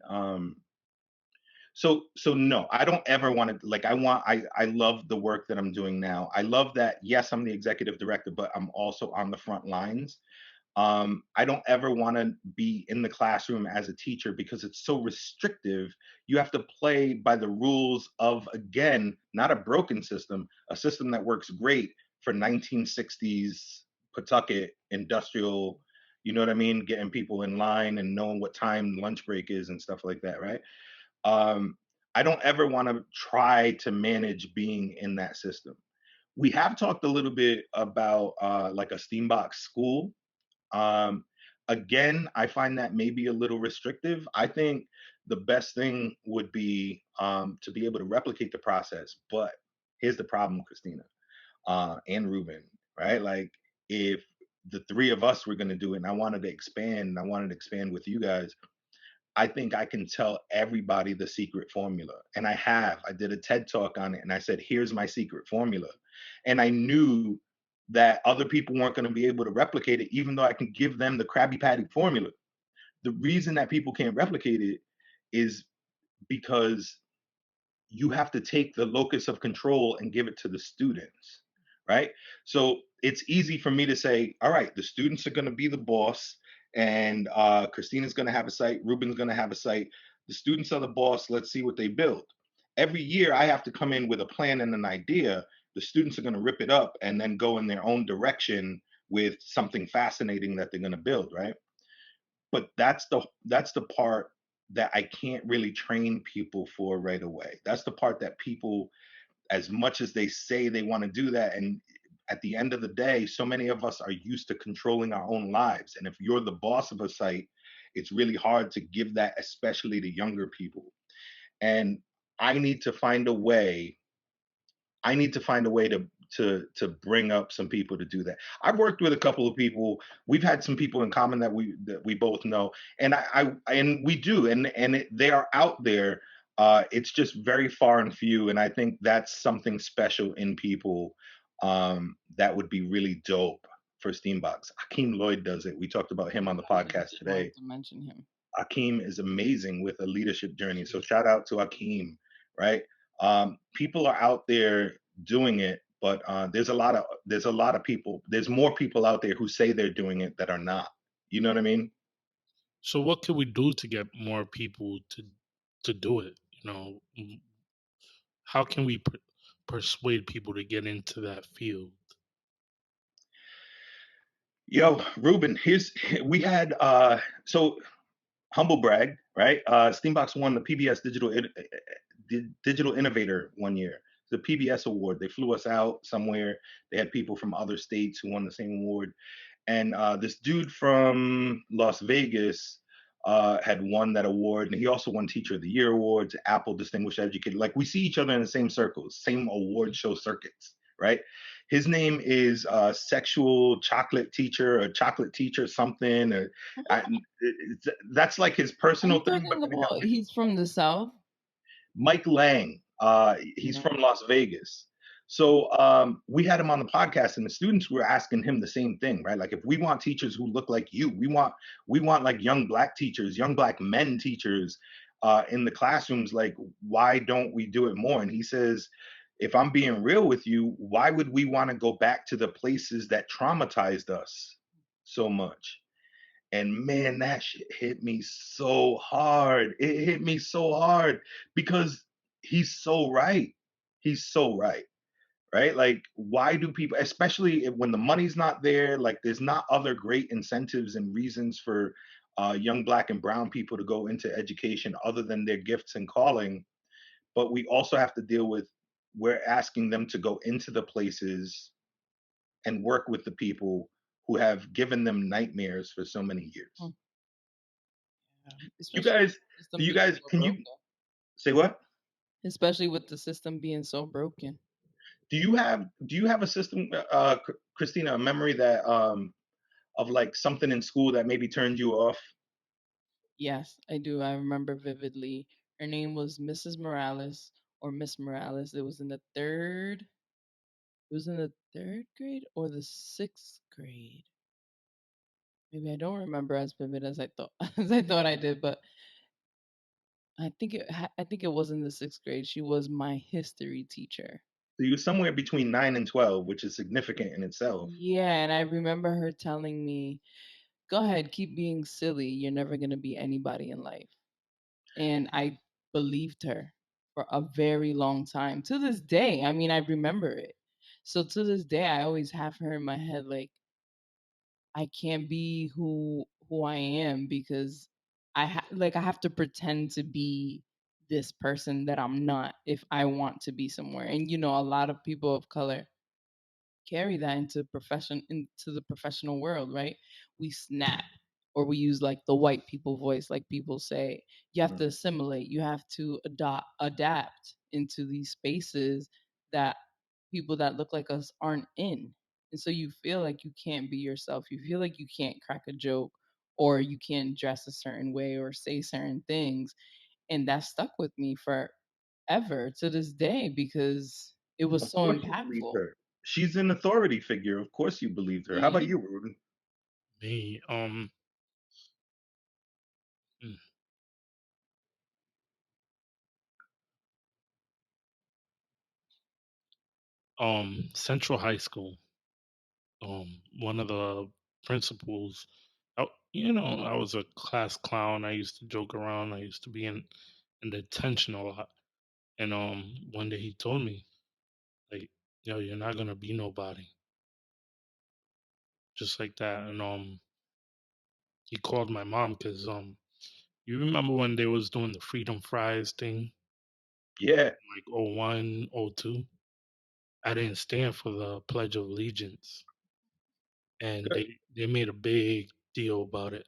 so no, I don't ever want to, like, I love the work that I'm doing now. I love that, yes, I'm the executive director, but I'm also on the front lines. I don't ever want to be in the classroom as a teacher because it's so restrictive. You have to play by the rules of, again, not a broken system, a system that works great for 1960s Pawtucket industrial, you know what I mean? Getting people in line and knowing what time lunch break is and stuff like that, right? Um, I don't ever want to try to manage being in that system. We have talked a little bit about like a STEAMbox school. um, Again, I find that maybe a little restrictive. I think the best thing would be to be able to replicate the process. But here's the problem, Christina and Ruben, right? Like, if the three of us were going to do it and I wanted to expand with you guys, I think I can tell everybody the secret formula. And I did a TED talk on it and I said, here's my secret formula. And I knew that other people weren't going to be able to replicate it, even though I can give them the Krabby Patty formula. The reason that people can't replicate it is because you have to take the locus of control and give it to the students, right? So it's easy for me to say, all right, the students are going to be the boss, and Christina's going to have a site, Ruben's going to have a site. The students are the boss. Let's see what they build. Every year, I have to come in with a plan and an idea. The students are going to rip it up and then go in their own direction with something fascinating that they're going to build, right? But that's the part that I can't really train people for right away. That's the part that people, as much as they say they want to do that, and at the end of the day, so many of us are used to controlling our own lives. And if you're the boss of a site, it's really hard to give that, especially to younger people. And I need to find a way. I need to find a way to bring up some people to do that. I've worked with a couple of people. We've had some people in common that we both know, and and we do, they are out there. It's just very far and few, and I think that's something special in people, that would be really dope for Steambox. Hakeem Lloyd does it. We talked about him on the podcast just today. wanted to mention him. Hakeem is amazing with a leadership journey. So shout out to Hakeem, right? People are out there doing it, but there's a lot of people. There's more people out there who say they're doing it that are not. You know what I mean? So what can we do to get more people to do it? How can we persuade people to get into that field? Yo, Ruben, we had so humble brag, right? Steambox won the PBS Digital Innovator one year, the PBS award. They flew us out somewhere. They had people from other states who won the same award, and this dude from Las Vegas had won that award, and he also won Teacher of the Year awards, Apple Distinguished Educator. Like, we see each other in the same circles, same award show circuits, right? His name is Sexual Chocolate Teacher or Chocolate Teacher something. Or, that's like his personal thing. But He's from the South. Mike Lang. He's from Las Vegas. So we had him on the podcast, and the students were asking him the same thing, right? Like, if we want teachers who look like you, we want like young Black teachers, young Black men teachers in the classrooms. Like, why don't we do it more? And he says, if I'm being real with you, why would we want to go back to the places that traumatized us so much? And man, that shit hit me so hard. It hit me so hard because he's so right. He's so right. Right? Like, why do people, especially when the money's not there, like, there's not other great incentives and reasons for young Black and brown people to go into education other than their gifts and calling. But we also have to deal with, we're asking them to go into the places and work with the people who have given them nightmares for so many years. Yeah. You guys, can you say what? Especially with the system being so broken. Do you have a system, Christina, a memory that of like something in school that maybe turned you off? Yes, I do. I remember vividly. Her name was Mrs. Morales or Miss Morales. It was in the third grade or the sixth grade. Maybe I don't remember as vivid as I thought I did, but I think it was in the sixth grade. She was my history teacher. So you were somewhere between 9 and 12, which is significant in itself. Yeah, and I remember her telling me, "Go ahead, keep being silly. You're never gonna be anybody in life." And I believed her for a very long time. To this day, I mean, I remember it. So to this day, I always have her in my head, like, I can't be who I am because I have to pretend to be this person that I'm not if I want to be somewhere. And a lot of people of color carry that into the professional world, right? We snap or we use like the white people voice, like people say. You have to assimilate, you have to adapt into these spaces that people that look like us aren't in. And so you feel like you can't be yourself. You feel like you can't crack a joke or you can't dress a certain way or say certain things. And that stuck with me forever to this day because it was so impactful. She's an authority figure. Of course you believed her. How about you, Ruben? Me, Central High School. One of the principals, I was a class clown. I used to joke around. I used to be in detention a lot. And one day he told me, like, yo, you're not gonna be nobody, just like that. And he called my mom because you remember when they was doing the freedom fries thing, Yeah, like '01, '02. I didn't stand for the Pledge of Allegiance, and good. they made a big deal about it.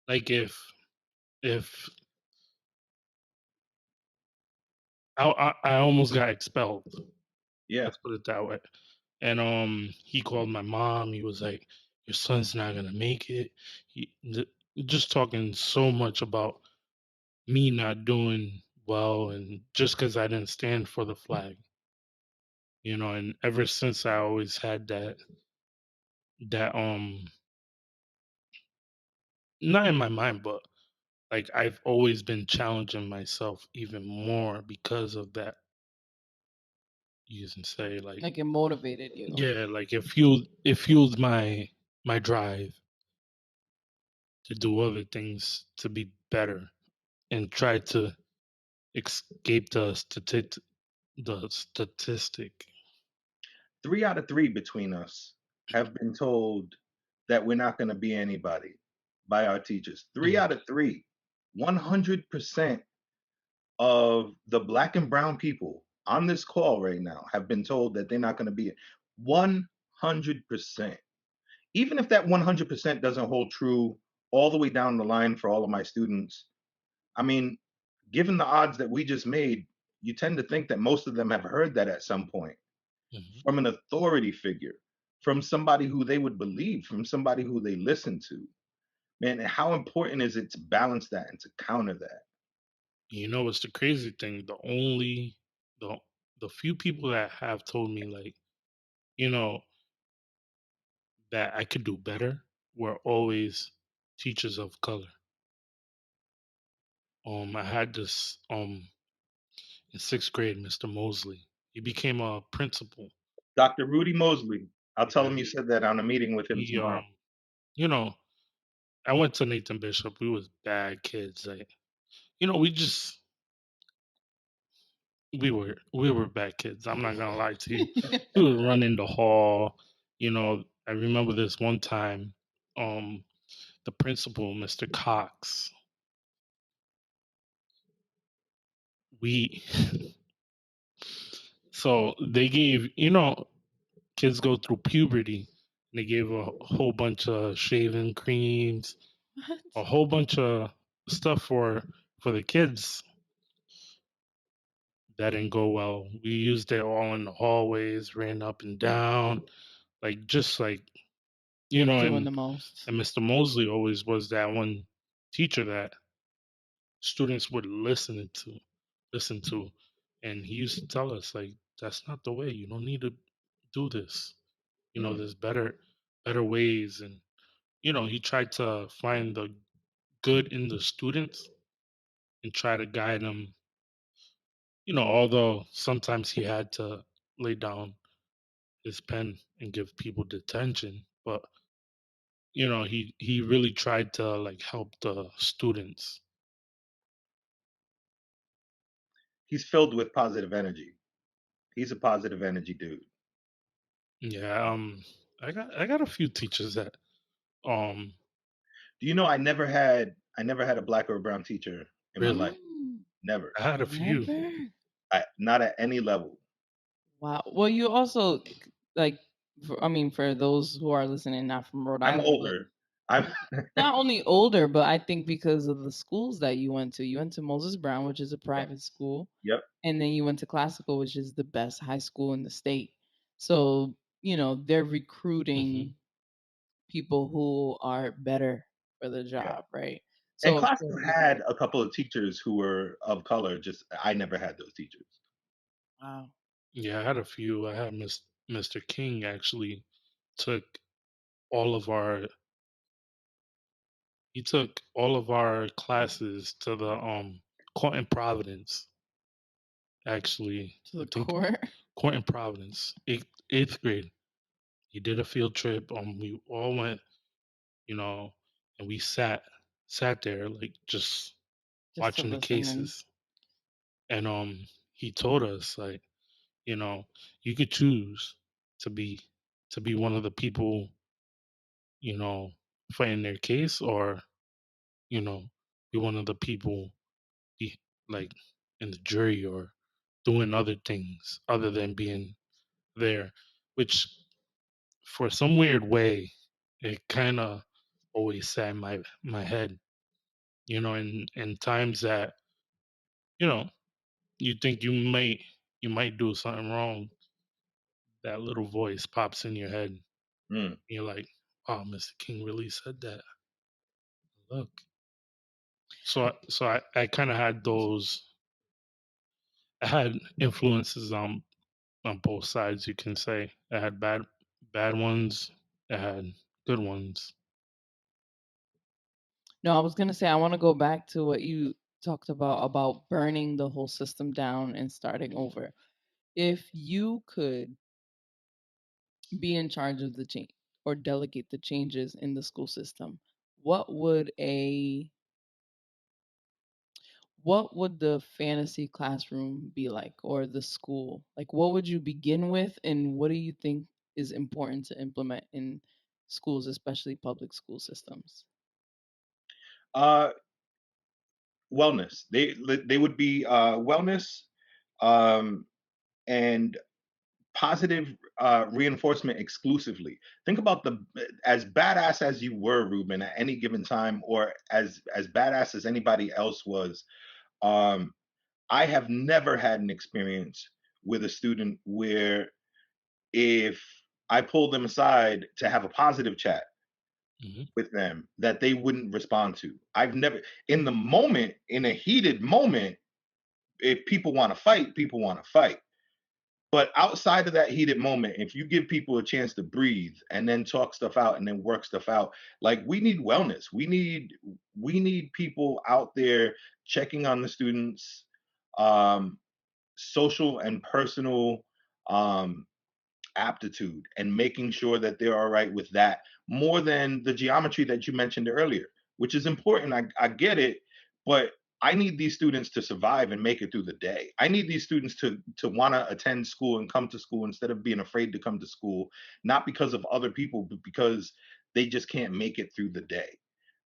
Like if I almost got expelled. Yeah, Let's put it that way. And he called my mom. He was like, "Your son's not gonna make it." Just talking so much about me not doing well, and just because I didn't stand for the flag, you know. And ever since, I always had that not in my mind, but like I've always been challenging myself even more because of that. You can say like, Like it motivated you. yeah, like it fueled my drive to do other things to be better and try to escape the statistic. 3 out of 3 between us have been told that we're not going to be anybody by our teachers. Three Mm. out of three, 100% of the black and brown people on this call right now have been told that they're not going to be it. 100%. Even if that 100% doesn't hold true all the way down the line for all of my students, I mean, given the odds that we just made, you tend to think that most of them have heard that at some point Mhm. from an authority figure, from somebody who they would believe, from somebody who they listen to. Man, how important is it to balance that and to counter that? You know what's the crazy thing? The the few people that have told me like, you know, that I could do better were always teachers of color. I had this in sixth grade, Mr. Mosley. He became a principal. Dr. Rudy Mosley, I'll tell Yeah, him you said that on a meeting with him he tomorrow. you know, I went to Nathan Bishop. We was bad kids. Like, you know, we were bad kids. I'm not gonna lie to you. We would run in the hall. You know, I remember this one time. Um, the principal, Mr. Cox, we so they gave, kids go through puberty. And they gave a whole bunch of shaving creams, What? a whole bunch of stuff for the kids. That didn't go well. We used it all in the hallways, ran up and down, like just like, Doing and the most. Mr. Mosley always was that one teacher that students would listen to, and he used to tell us like, that's not the way. You don't need to do this. Mm. There's better ways, and he tried to find the good in the students and try to guide them. Although sometimes he had to lay down his pen and give people detention, but he really tried to like help the students. He's filled with positive energy. He's a positive energy dude. Yeah, I got a few teachers that um Do you know I never had a black or a brown teacher in my really, life. Mm, Never. I had a few. never. Not at any level. Wow. Well, you also like. I mean, for those who are listening, not from Rhode I'm Island, but older. I'm not only older, but I think because of the schools that you went to Moses Brown, which is a private school, Yep. and then you went to classical, which is the best high school in the state. So, they're Hmm. recruiting people who are better for the Yeah. job, right? And So, of classical course, had a couple of teachers who were of color. Just I never had those teachers. wow. Yeah, I had a few. I had Mr. King actually took all of our he took all of our classes to the court in Providence. Actually, To I the think core. court in Providence, eighth grade. He did a field trip. We all went, you know, and we sat there like just Just to watching the listen and cases. And he told us like, You know, you could choose to be one of the people, you know, fighting their case, or, you know, be one of the people be like in the jury or doing other things other than being there, which for some weird way it kind of always sat in my head, you know, in times that, you know, you think you might do something wrong, that little voice pops in your head. Mm. You're like, oh, Mr. King really said that. Look. So I kind of had those. I had influences on both sides. You can say I had bad ones. I had good ones. No, I was gonna say I want to go back to what you talked about burning the whole system down and starting over. If you could be in charge of the change or delegate the changes in the school system, what would a what would the fantasy classroom be like, or the school? Like, what would you begin with, and what do you think is important to implement in schools, especially public school systems? Uh, Wellness. They would be wellness, um, and positive reinforcement exclusively. Think about the as badass as you were, Ruben, at any given time, or as badass as anybody else was. Um, I have never had an experience with a student where if I pulled them aside to have a positive chat Hmm. with them, that they wouldn't respond to. I've never, in the moment, in a heated moment, if people want to fight, people want to fight. But outside of that heated moment, if you give people a chance to breathe and then talk stuff out and then work stuff out, like we need wellness. We need people out there checking on the students, um, social and personal um, aptitude, and making sure that they're all right with that more than the geometry that you mentioned earlier, which is important. I get it, but I need these students to survive and make it through the day. I need these students to want to attend school and come to school instead of being afraid to come to school, not because of other people, but because they just can't make it through the day.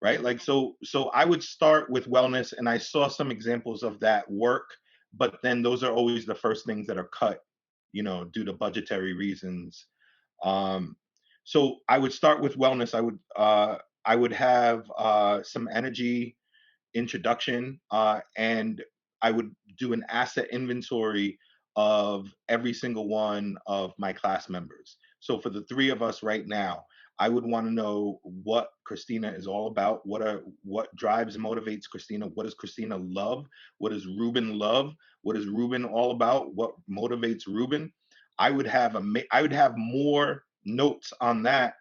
Right? Like so I would start with wellness, and I saw some examples of that work, but then those are always the first things that are cut, due to budgetary reasons. Um, so I would start with wellness. I would have some energy introduction, and I would do an asset inventory of every single one of my class members. So for the three of us right now, I would want to know what Christina is all about. What drives and motivates Christina? What does Christina love? What does Ruben love? What is Ruben all about? What motivates Ruben? I would have more notes on that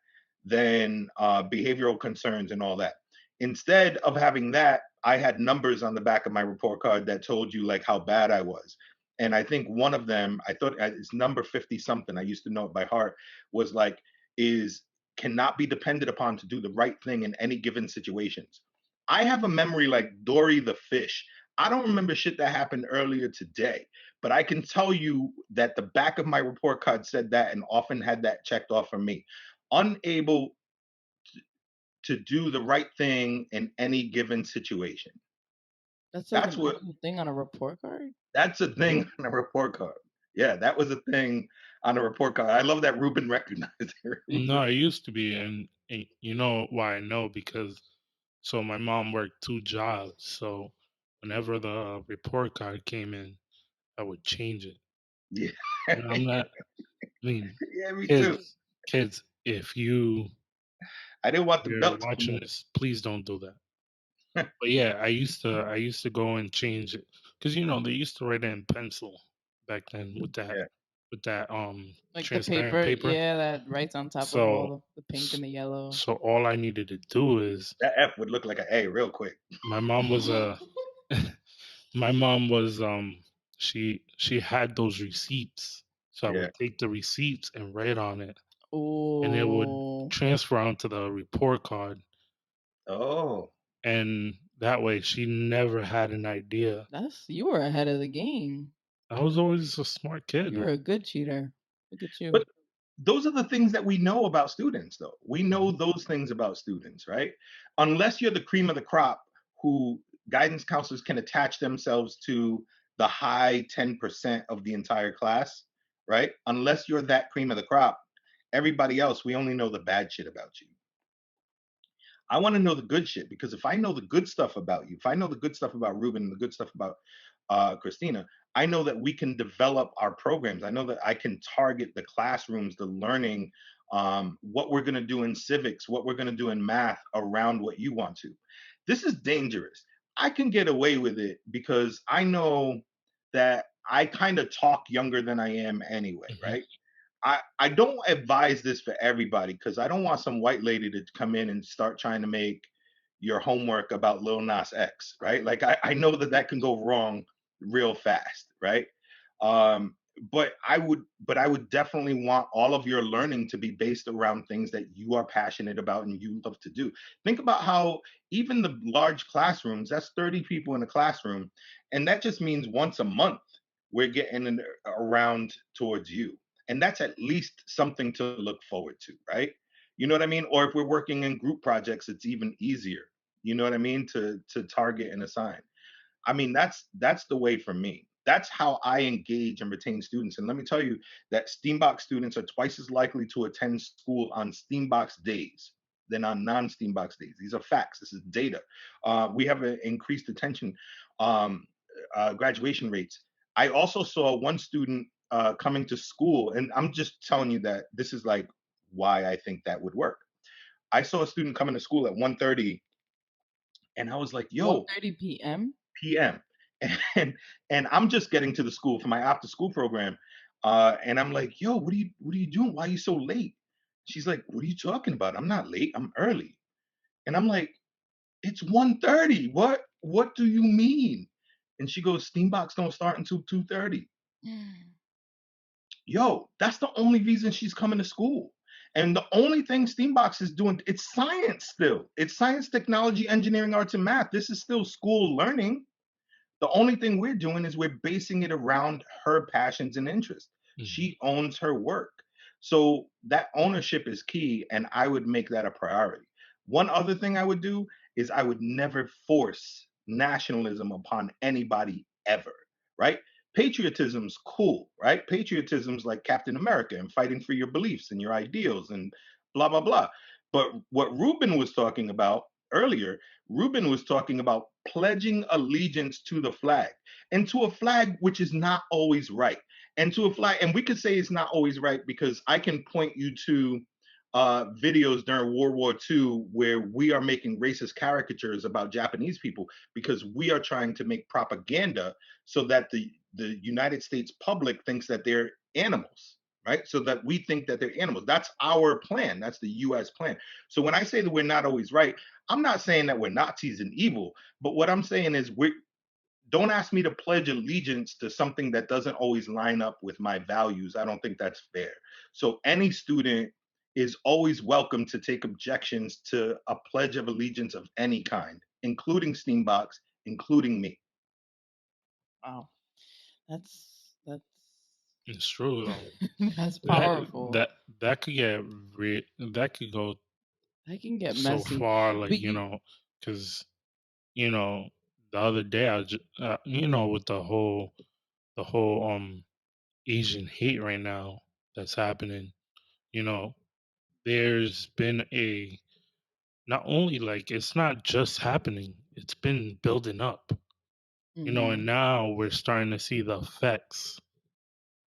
than behavioral concerns and all that. Instead of having that, I had numbers on the back of my report card that told you like how bad I was. And I think one of them, I thought it's number 50 something, I used to know it by heart, was like, is cannot be depended upon to do the right thing in any given situations. I have a memory like Dory the fish. I don't remember shit that happened earlier today, but I can tell you that the back of my report card said that and often had that checked off for me. Unable to do the right thing in any given situation. That's like That's an what actual thing on a report card. that's a thing on a report card. Yeah, that was a thing on a report card. I love that Ruben recognized it. No, it used to be, and you know why I know, because so my mom worked two jobs, so whenever the report card came in, I would change it. Yeah. And I'm not. I mean, Yeah, me too. kids, if I didn't want the you're belt to come watching this, please don't do that. But yeah, I used to go and change it, because they used to write it in pencil back then with that Yeah. Like the transparent paper, paper. yeah, that writes on top of all So the pink and the yellow. so all I needed to do is That F would look like an A real quick. my mom was a my mom was she had those receipts. So I Yeah. would take the receipts and write on it, and it would Oh, transfer onto the report card, Oh. and that way she never had an idea. you were ahead of the game. I was always a smart kid. You're a good cheater. Look at you. But those are the things that we know about students, though. We know Mhm. those things about students, right? Unless you're the cream of the crop who guidance counselors can attach themselves to the high 10% of the entire class, right? Unless you're that cream of the crop, everybody else, we only know the bad shit about you. I want to know the good shit because if I know the good stuff about you, if I know the good stuff about Ruben and the good stuff about Christina, I know that we can develop our programs. I know that I can target the classrooms, the learning, what we're going to do in civics, what we're going to do in math around what you want to. This is dangerous. I can get away with it because I know that I kind of talk younger than I am anyway, Mhm. right? I don't advise this for everybody because I don't want some white lady to come in and start trying to make your homework about Lil Nas X, right? Like I know that that can go wrong real fast, right? Um, but I would definitely want all of your learning to be based around things that you are passionate about and you love to do. Think about how even the large classrooms, that's 30 people in a classroom, and that just means once a month we're getting around towards you, and that's at least something to look forward to, right? You know what I mean? Or if we're working in group projects, it's even easier, you know what I mean, to target and assign. I mean, that's the way for me. That's how I engage and retain students. And let me tell you that STEAMbox students are twice as likely to attend school on STEAMbox days than on non-STEAMbox days. These are facts. This is data. We have an increased attention um, graduation rates. I also saw one student coming to school, and I'm just telling you that this is like why I think that would work. I saw a student coming to school at 1:30, and I was like, One "Yo, thirty p.m. PM." And I'm just getting to the school for my after school program. And I'm like, yo, what are you doing? Why are you so late? She's like, what are you talking about? I'm not late. I'm early. And I'm like, it's 1:30. What do you mean? And she goes, Steambox don't start until 2:30. Yo, that's the only reason she's coming to school. And the only thing Steambox is doing, it's science still. It's science, technology, engineering, arts, and math. This is still school learning. The only thing we're doing is we're basing it around her passions and interests. Mhm. She owns her work. So that ownership is key, and I would make that a priority. One other thing I would do is I would never force nationalism upon anybody ever, right? Patriotism's cool, right? Patriotism's like Captain America and fighting for your beliefs and your ideals and blah, blah, blah. But what Ruben was talking about earlier, Ruben was talking about pledging allegiance to the flag and to a flag which is not always right. And to a flag, and we could say it's not always right because I can point you to videos during World War II where we are making racist caricatures about Japanese people because we are trying to make propaganda so that the United States public thinks that they're animals, right? So that we think that they're animals. That's our plan. That's the US plan. So when I say that we're not always right, I'm not saying that we're Nazis and evil, but what I'm saying is we don't ask me to pledge allegiance to something that doesn't always line up with my values. I don't think that's fair. So any student is always welcome to take objections to a pledge of allegiance of any kind, including Steambox, including me. Wow, that's It's true though. that's That powerful. that that could get that could go That can get so messy, far, like but you. because you know, the other day I just, with the whole Asian hate right now that's happening. You know, there's been a not only like it's not just happening; it's been building up. And Mhm. now we're starting to see the effects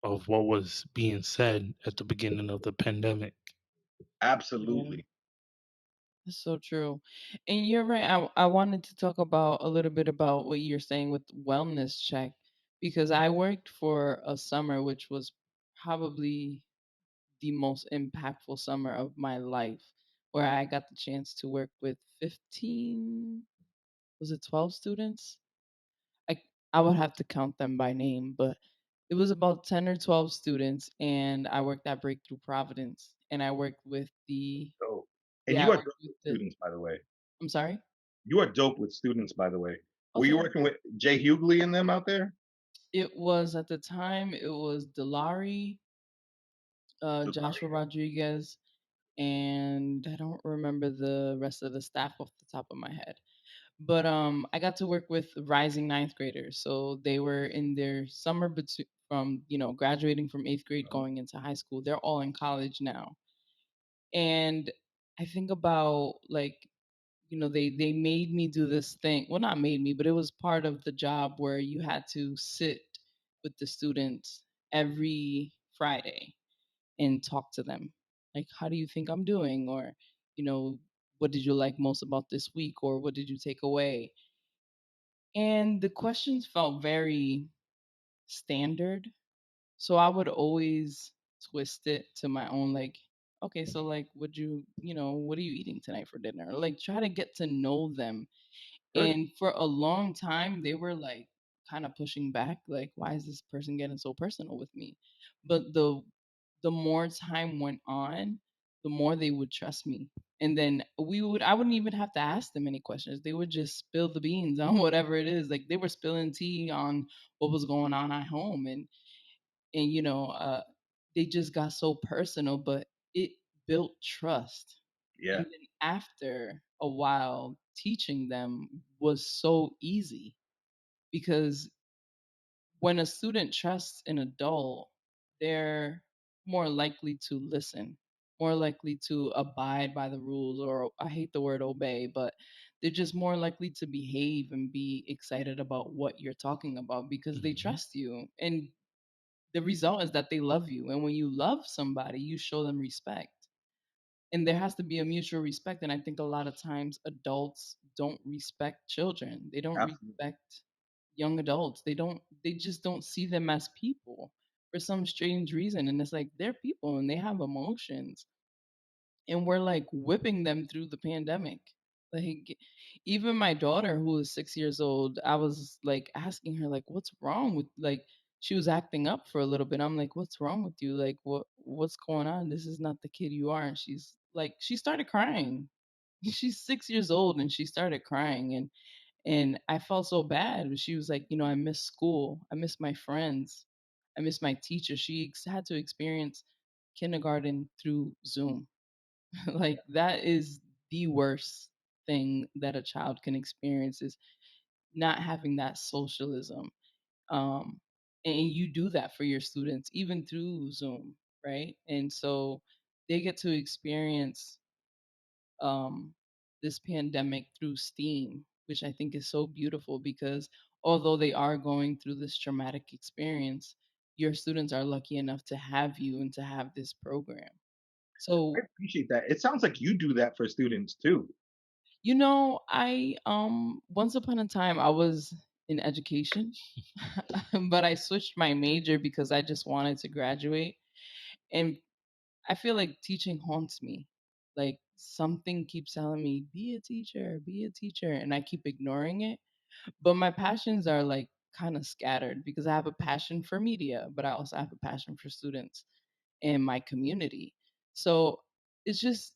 of what was being said at the beginning of the pandemic. Yeah, Absolutely. that's so true. And you're right. I wanted to talk about a little bit about what you're saying with wellness check because I worked for a summer which was probably the most impactful summer of my life where I got the chance to work with 15, was it 12 students? I I would have to count them by name, but it was about 10 or 12 students and I worked at Breakthrough Providence and I worked with the So, and yeah, you I are worked dope with with the students, by the way. I'm sorry? You are dope with students, by the way. Oh, Were you thank working with Jay Hughley and them out there? It was at the time. It was Delari, Joshua Rodriguez, and I don't remember the rest of the staff off the top of my head. But I got to work with rising ninth graders, so they were in their summer from graduating from eighth grade going into high school. They're all in college now, and I think about like they made me do this thing. Well, not made me, but it was part of the job where you had to sit with the students every Friday and talk to them. Like, how do you think I'm doing? Or, you know, what did you like most about this week? Or what did you take away? And the questions felt very standard. So I would always twist it to my own, like, okay, so like, what are you eating tonight for dinner? Like, try to get to know them. Good. And for a long time, they were like kind of pushing back, like, why is this person getting so personal with me? But the more time went on, the more they would trust me. And then I wouldn't even have to ask them any questions. They would just spill the beans on whatever it is. Like they were spilling tea on what was going on at home. And they just got so personal, but it built trust. Yeah. And then after a while, teaching them was so easy because when a student trusts an adult, they're more likely to listen, more likely to abide by the rules, or I hate the word obey, but they're just more likely to behave and be excited about what you're talking about because they Mhm. trust you. And the result is that they love you. And when you love somebody, you show them respect. And there has to be a mutual respect. And I think a lot of times adults don't respect children. They don't Absolutely. respect young adults. They just don't see them as people for some strange reason. And it's like they're people and they have emotions. And we're like whipping them through the pandemic. Like even my daughter who is 6 years old, I was like asking her like what's wrong with like she was acting up for a little bit. I'm like, what's wrong with you? Like what's going on? This is not the kid you are. And she's like she started crying. She's 6 years old and she started crying and I felt so bad. She was like, I miss school. I miss my friends. I miss my teacher. Had to experience kindergarten through Zoom. Like that is the worst thing that a child can experience is not having that socialism. Um, and you do that for your students even through Zoom, right? And so they get to experience um, this pandemic through STEAM, which I think is so beautiful because although they are going through this traumatic experience, your students are lucky enough to have you and to have this program. I So appreciate that. It sounds like you do that for students too. I once upon a time I was in education, but I switched my major because I just wanted to graduate. And I feel like teaching haunts me. Like something keeps telling me, be a teacher, and I keep ignoring it. But my passions are like kind of scattered because I have a passion for media, but I also have a passion for students in my community. So it's just,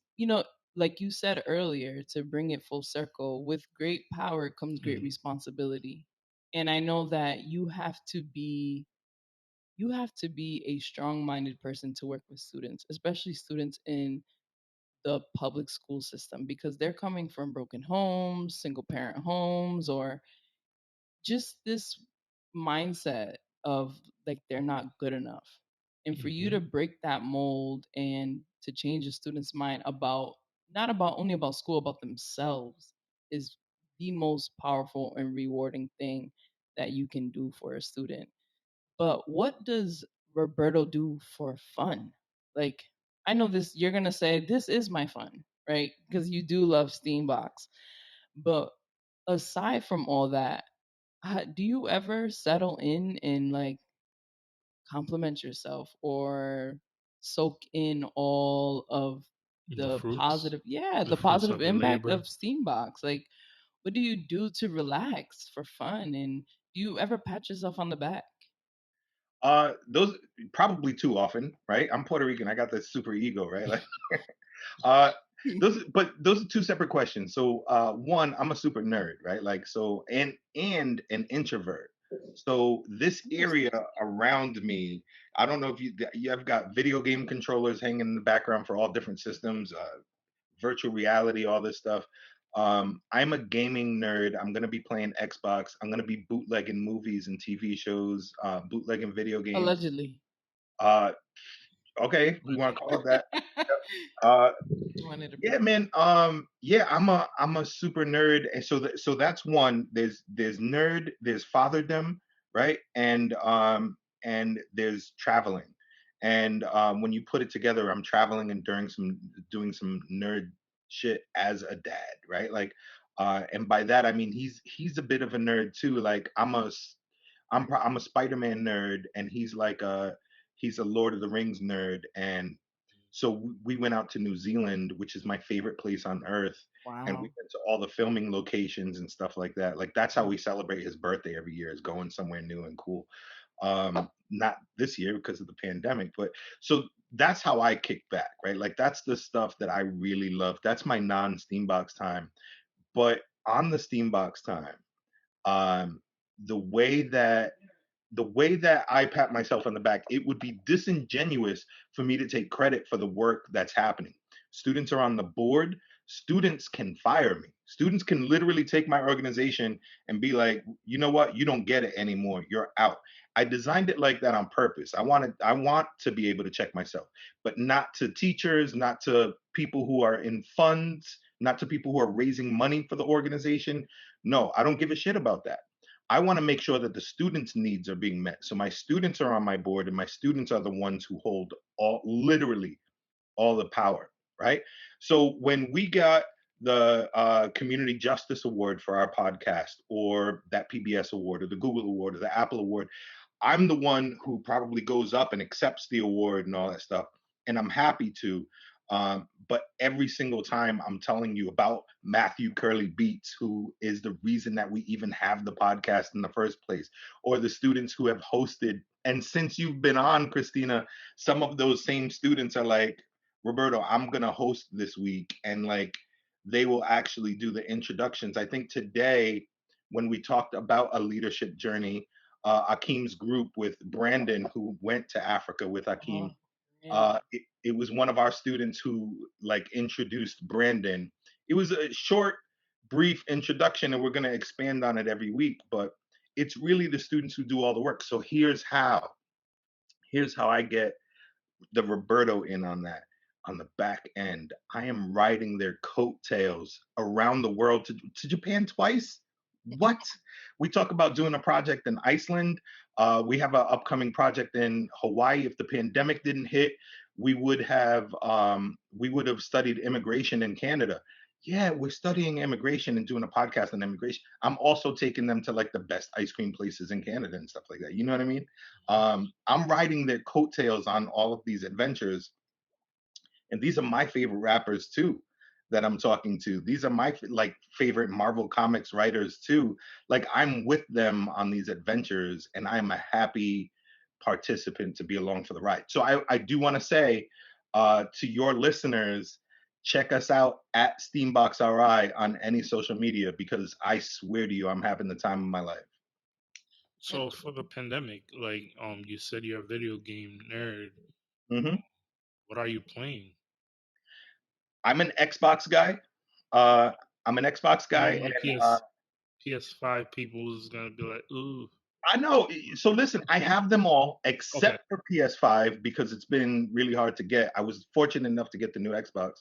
like you said earlier, to bring it full circle, with great power comes great Mhm. responsibility. And I know that you have to be a strong-minded person to work with students, especially students in the public school system because they're coming from broken homes, single parent homes, or just this mindset of like they're not good enough. And for you Mhm. to break that mold and to change a student's mind about not about only about school, about themselves is the most powerful and rewarding thing that you can do for a student. But what does Roberto do for fun? Like, I know this, you're going to say, this is my fun, right? Because you do love STEAMbox. But aside from all that, do you ever settle in and like compliment yourself or soak in all of The fruits, the the fruits positive of the impact labor. of Steambox? Like, what do you do to relax for fun? And do you ever pat yourself on the back? Those probably too often, right? I'm Puerto Rican. I got this super ego, right? Like, uh, those are two separate questions. So, one, I'm a super nerd, right? Like, so, and an introvert. So this area around me, I don't know if you have got video game controllers hanging in the background for all different systems, virtual reality, all this stuff. I'm a gaming nerd. I'm gonna be playing Xbox. I'm gonna be bootlegging movies and TV shows, bootlegging video games. Allegedly. Uh, okay, we want to call it that. Uh, Wanted to yeah, man. Yeah, I'm a super nerd, and so that's one. There's nerd, there's fatherdom, right? And there's traveling, and when you put it together, I'm traveling and doing some nerd shit as a dad, right? Like, and by that I mean he's a bit of a nerd too. Like I'm a Spider-Man nerd, and he's a Lord of the Rings nerd, and so we went out to New Zealand, which is my favorite place on earth, and we Wow. went to all the filming locations and stuff like that. Like that's how we celebrate his birthday every year, is going somewhere new and cool. Not this year because of the pandemic, but so that's how I kick back, right? Like that's the stuff that I really love. That's my non-Steambox time. But on the Steambox time, um, the way that I pat myself on the back, it would be disingenuous for me to take credit for the work that's happening. Students are on the board. Students can fire me. Students can literally take my organization and be like, you know what? You don't get it anymore. You're out. I designed it like that on purpose. I want to be able to check myself, but not to teachers, not to people who are in funds, not to people who are raising money for the organization. No, I don't give a shit about that. I want to make sure that the students' needs are being met. So my students are on my board, and my students are the ones who hold literally all the power, right? So when we got the Community Justice Award for our podcast, or that PBS award, or the Google Award, or the Apple Award, I'm the one who probably goes up and accepts the award and all that stuff, and I'm happy to. But every single time I'm telling you about Matthew Curly Beats, who is the reason that we even have the podcast in the first place, or the students who have hosted. And since you've been on, Christina, some of those same students are like, Roberto, I'm going to host this week. And like, they will actually do the introductions. I think today, when we talked about a leadership journey, Akeem's group with Brandon, who went to Africa with Akeem, it was one of our students who like introduced Brandon. It was a short, brief introduction, and we're going to expand on it every week. But it's really the students who do all the work. So here's how. Here's how I get the Roberto in on that. On the back end, I am riding their coattails around the world to Japan twice. What? We talk about doing a project in Iceland. We have an upcoming project in Hawaii. If the pandemic didn't hit, we would have studied immigration in Canada. Yeah, we're studying immigration and doing a podcast on immigration. I'm also taking them to like the best ice cream places in Canada and stuff like that. You know what I mean? I'm riding their coattails on all of these adventures, and these are my favorite rappers too that I'm talking to. These are my like favorite Marvel Comics writers too. Like I'm with them on these adventures, and I'm a happy participant to be along for the ride. So I do want to say to your listeners, check us out at STEAMbox RI on any social media, because I swear to you, I'm having the time of my life. So for the pandemic, like you said you're a video game nerd. Hmm. What are you playing? I'm an Xbox guy. Uh, I'm an Xbox I guy, know my and PS5 people is gonna be like, ooh. I know. So listen, I have them all Okay. except for PS5 because it's been really hard to get. I was fortunate enough to get the new Xbox.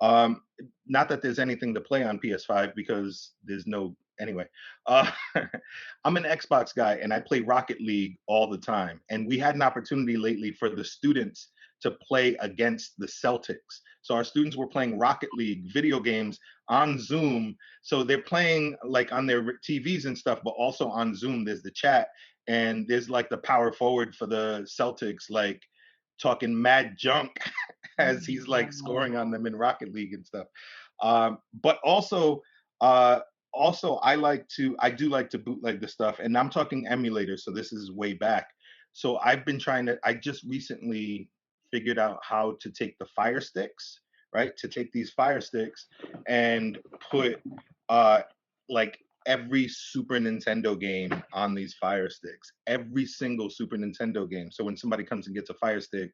Um, Not that there's anything to play on PS5 because there's no anyway. Uh, I'm an Xbox guy, and I play Rocket League all the time. And we had an opportunity lately for the students to play against the Celtics. So our students were playing Rocket League video games on Zoom. So they're playing like on their TVs and stuff, but also on Zoom. There's the chat, and there's like the power forward for the Celtics, like talking mad junk as he's like scoring on them in Rocket League and stuff. But also, uh, I do like to bootleg the stuff, and I'm talking emulators. So this is way back. So I just recently figured out how to take the Fire Sticks, right? To take these Fire Sticks and put uh, like every Super Nintendo game on these Fire Sticks. Every single Super Nintendo game. So when somebody comes and gets a Fire Stick,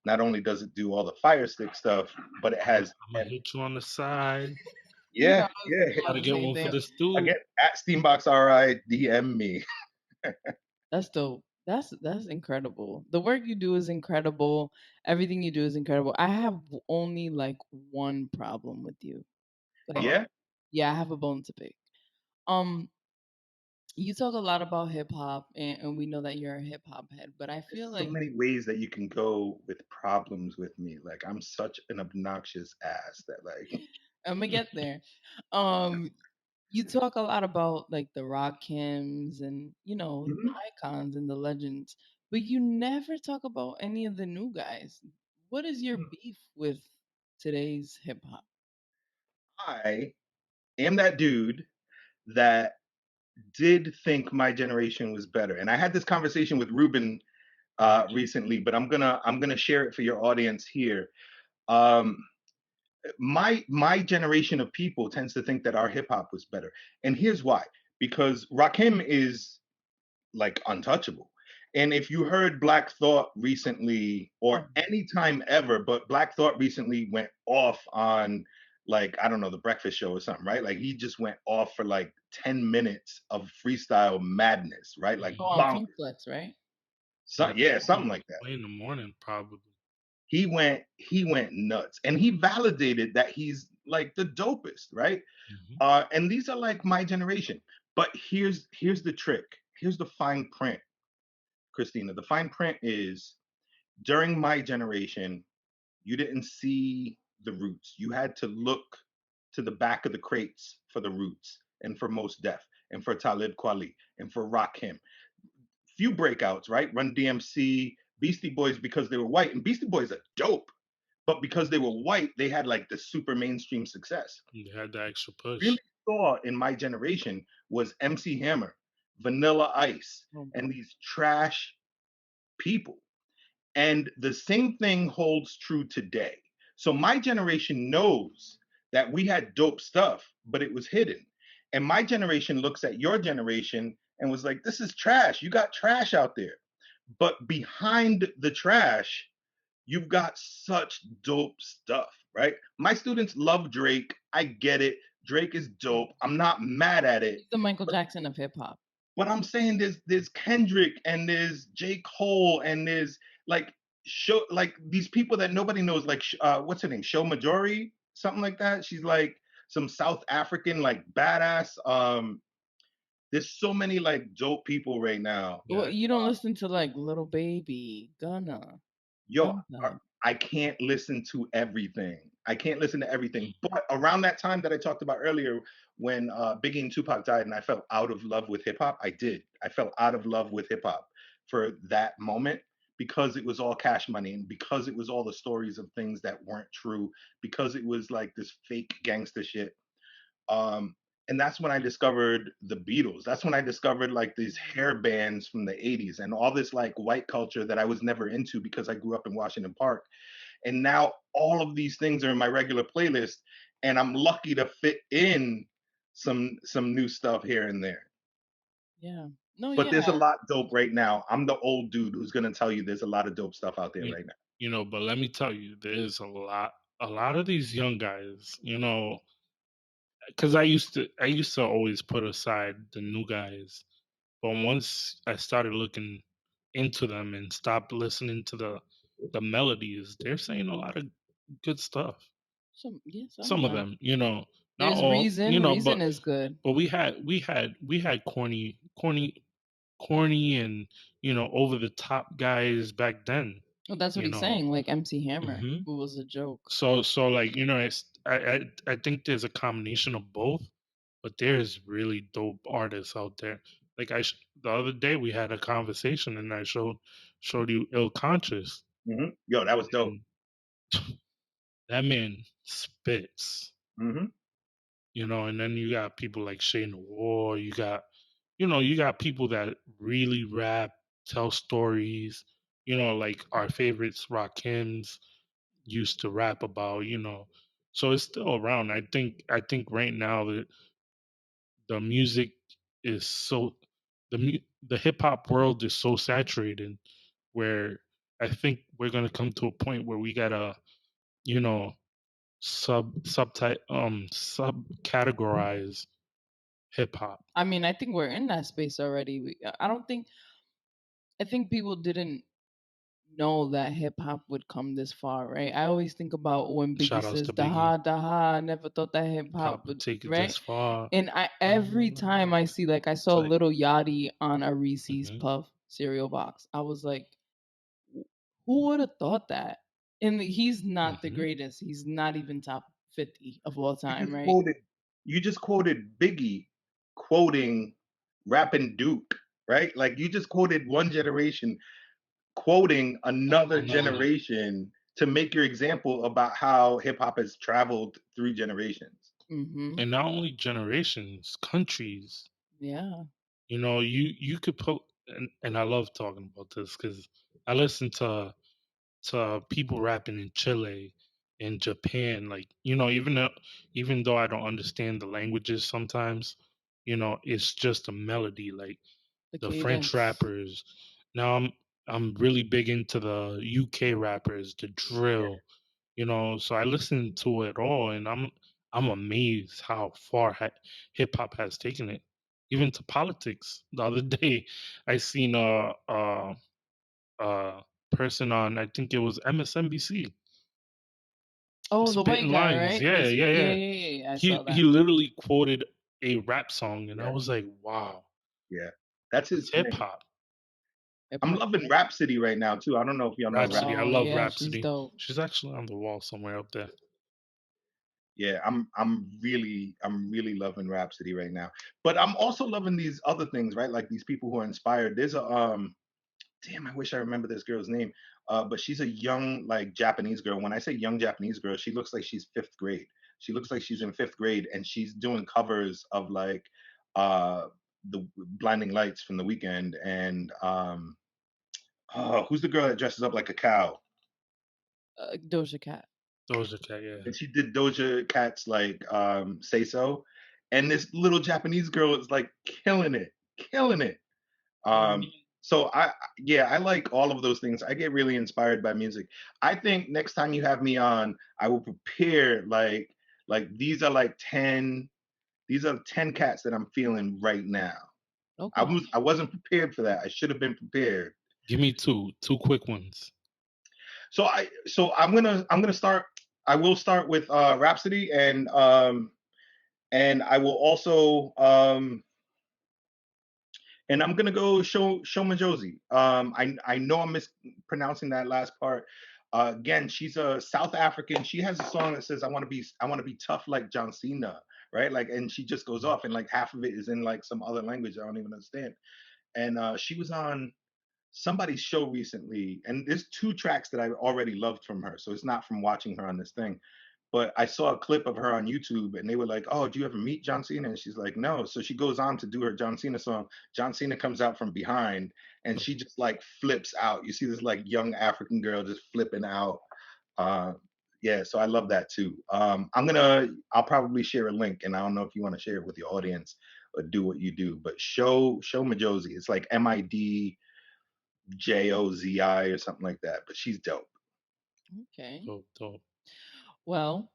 not only does it do all the Fire Stick stuff, but it has I'm gonna hit you on the side. You know, yeah, I was yeah. thinking Gotta about the get same one for thing. this dude. Again, at STEAMbox RI, DM me. That's dope. That's incredible. The work you do is incredible. Everything you do is incredible. I have only like one problem with you. Like, Yeah. yeah, I have a bone to pick. Um, you talk a lot about hip hop, and we know that you're a hip hop head, but I feel There's so like many ways that you can go with problems with me. Like I'm such an obnoxious ass that like I'm gonna get there. Um, you talk a lot about like the rock hymns and the Mhm. icons and the legends, but you never talk about any of the new guys. What is your beef with today's hip hop? I am that dude that did think my generation was better. And I had this conversation with Ruben recently, but I'm gonna share it for your audience here. Um, my generation of people tends to think that our hip hop was better, and here's why: because Rakim is like untouchable. And if you heard Black Thought recently, or Oh, any time ever, but Black Thought recently went off on, like, I don't know, the Breakfast Show or something, right? Like he just went off for like 10 minutes of freestyle madness, right? Like go on bonk. Funk Flex, right? Yeah, something like that. Way in the morning, probably. He went nuts, and he validated that he's like the dopest, right? Mhm. And these are like my generation. But here's the trick. Here's the fine print, Christina. The fine print is, during my generation, you didn't see the roots. You had to look to the back of the crates for the roots, and for Mos Def, and for Talib Kweli, and for Rakim. Few breakouts, right? Run DMC, Beastie Boys, because they were white, and Beastie Boys are dope. But because they were white, they had like the super mainstream success. They had the extra Really push. saw in my generation was MC Hammer, Vanilla Ice, Oh and boy. these trash people. And the same thing holds true today. So my generation knows that we had dope stuff, but it was hidden. And my generation looks at your generation and was like, this is trash. You got trash out there. But behind the trash, you've got such dope stuff, right? My students love Drake. I get it. Drake is dope. I'm not mad at it. He's the Michael Jackson of hip hop. But I'm saying there's Kendrick, and there's J. Cole, and there's like show like these people that nobody knows, like what's her name? Show Majori, something like that. She's like some South African like badass. There's so many like dope people right now. Well, Yeah. you don't listen to like Little Baby, Gunna, Yo, Gunna. I can't listen to everything. I can't listen to everything. But around that time that I talked about earlier, when Biggie and Tupac died, and I felt out of love with hip hop, I did. I felt out of love with hip hop for that moment, because it was all cash money, and because it was all the stories of things that weren't true, because it was like this fake gangster shit. Um, and that's when I discovered the Beatles. That's when I discovered like these hair bands from the 80s and all this like white culture that I was never into because I grew up in Washington Park. And now all of these things are in my regular playlist, and I'm lucky to fit in some new stuff here and there. Yeah. No, But there's a yeah. lot dope right now. I'm the old dude who's gonna tell you there's a lot of dope stuff out there You, right now. but let me tell you, there's a lot of these young guys, because I used to always put aside the new guys, but once I started looking into them and stopped listening to the melodies, they're saying a lot of good stuff. Some Some of are. them, not There's all, Reason. Reason is good. but we had corny and over the top guys back then. Well, that's what You he's know, saying. Like MC Hammer, hmm who was a joke. so like I think there's a combination of both, but there's really dope artists out there. Like the other day we had a conversation and I showed you Ill Conscious, Yo, that was dope. and that man spits. hmm And then you got people like Shane War. You got people that really rap, tell stories. Like our favorites, Rakims used to rap about. So it's still around. I think right now the music is so the hip hop world is so saturated where I think we're gonna come to a point where we gotta, you know, subcategorize hip hop. I mean, I think we're in that space already. I don't think. I think people didn't know that hip hop would come this far, right? I always think about when Biggie Shout outs says to Biggie. "daha daha." I never thought that hip hop Pop would would, take it right? this far. And I every time I see, like, I It's saw like, Little Yachty on a Reese's mhm. Puff cereal box. I was like, who would have thought that? And he's not the greatest. He's not even top 50 of all You time, just right? quoted you just quoted Biggie quoting Rappin' Duke, right? Like you just quoted one generation quoting another Another. generation to make your example about how hip hop has traveled through generations. Mm-hmm. And not only generations, countries. Yeah. You could put, and I love talking about this because I listen to people rapping in Chile, in Japan, like even though I don't understand the languages sometimes, it's just a melody. Like The the French cadence. rappers. Now I'm really big into the UK rappers, the drill, so I listen to it all, and I'm amazed how far hip hop has taken it, even to politics. The other day, I seen a person on, I think it was MSNBC, Oh, the white spitting guy, lines. right? Yeah, This, yeah, yeah, yeah. yeah, yeah, yeah. I saw He that. literally quoted a rap song, and I Yeah, was like, wow, yeah. That's his it's hip thing. hop. Hip I'm hop. loving Rhapsody right now too. I don't know if y'all know Rhapsody, I Oh Rhapsody. love yeah, she's Rhapsody. dope. She's actually on the wall somewhere up there. Yeah, I'm really loving Rhapsody right now. But I'm also loving these other things, right? Like these people who are inspired. There's a damn, I wish I remember this girl's name. But she's a young, like Japanese girl. When I say young Japanese girl, she looks like she's fifth grade. She looks like she's in fifth grade, and she's doing covers of like uh the Blinding Lights from the Weekend, and oh, who's the girl that dresses up like a cow? Doja Cat. Those are yeah. And she did Doja Cat's like Say So, and this little Japanese girl is like killing it. Mm. So yeah, I like all of those things. I get really inspired by music. I think next time you have me on, I will prepare like these are 10 cats that I'm feeling right now. Okay. I wasn't prepared for that. I should have been prepared. Give me two quick ones. So I'm gonna start. I will start with Rhapsody, and I will also and I'm gonna go Shoma Josie. I know I'm mispronouncing that last part. Again, she's a South African. She has a song that says I want to be tough like John Cena, right? Like, and she just goes off, and like half of it is in like some other language I don't even understand. And she was on somebody's show recently, and there's two tracks that I already loved from her. So it's not from watching her on this thing. But I saw a clip of her on YouTube, and they were like, "Oh, do you ever meet John Cena?" And she's like, "No." So she goes on to do her John Cena song. John Cena comes out from behind, and she just like flips out. You see this like young African girl just flipping out. Uh, yeah, so I love that too. I'll probably share a link, and I don't know if you want to share it with your audience or do what you do, but show Majosi. It's like Midjozi or something like that. But she's dope. Okay. Dope. Well,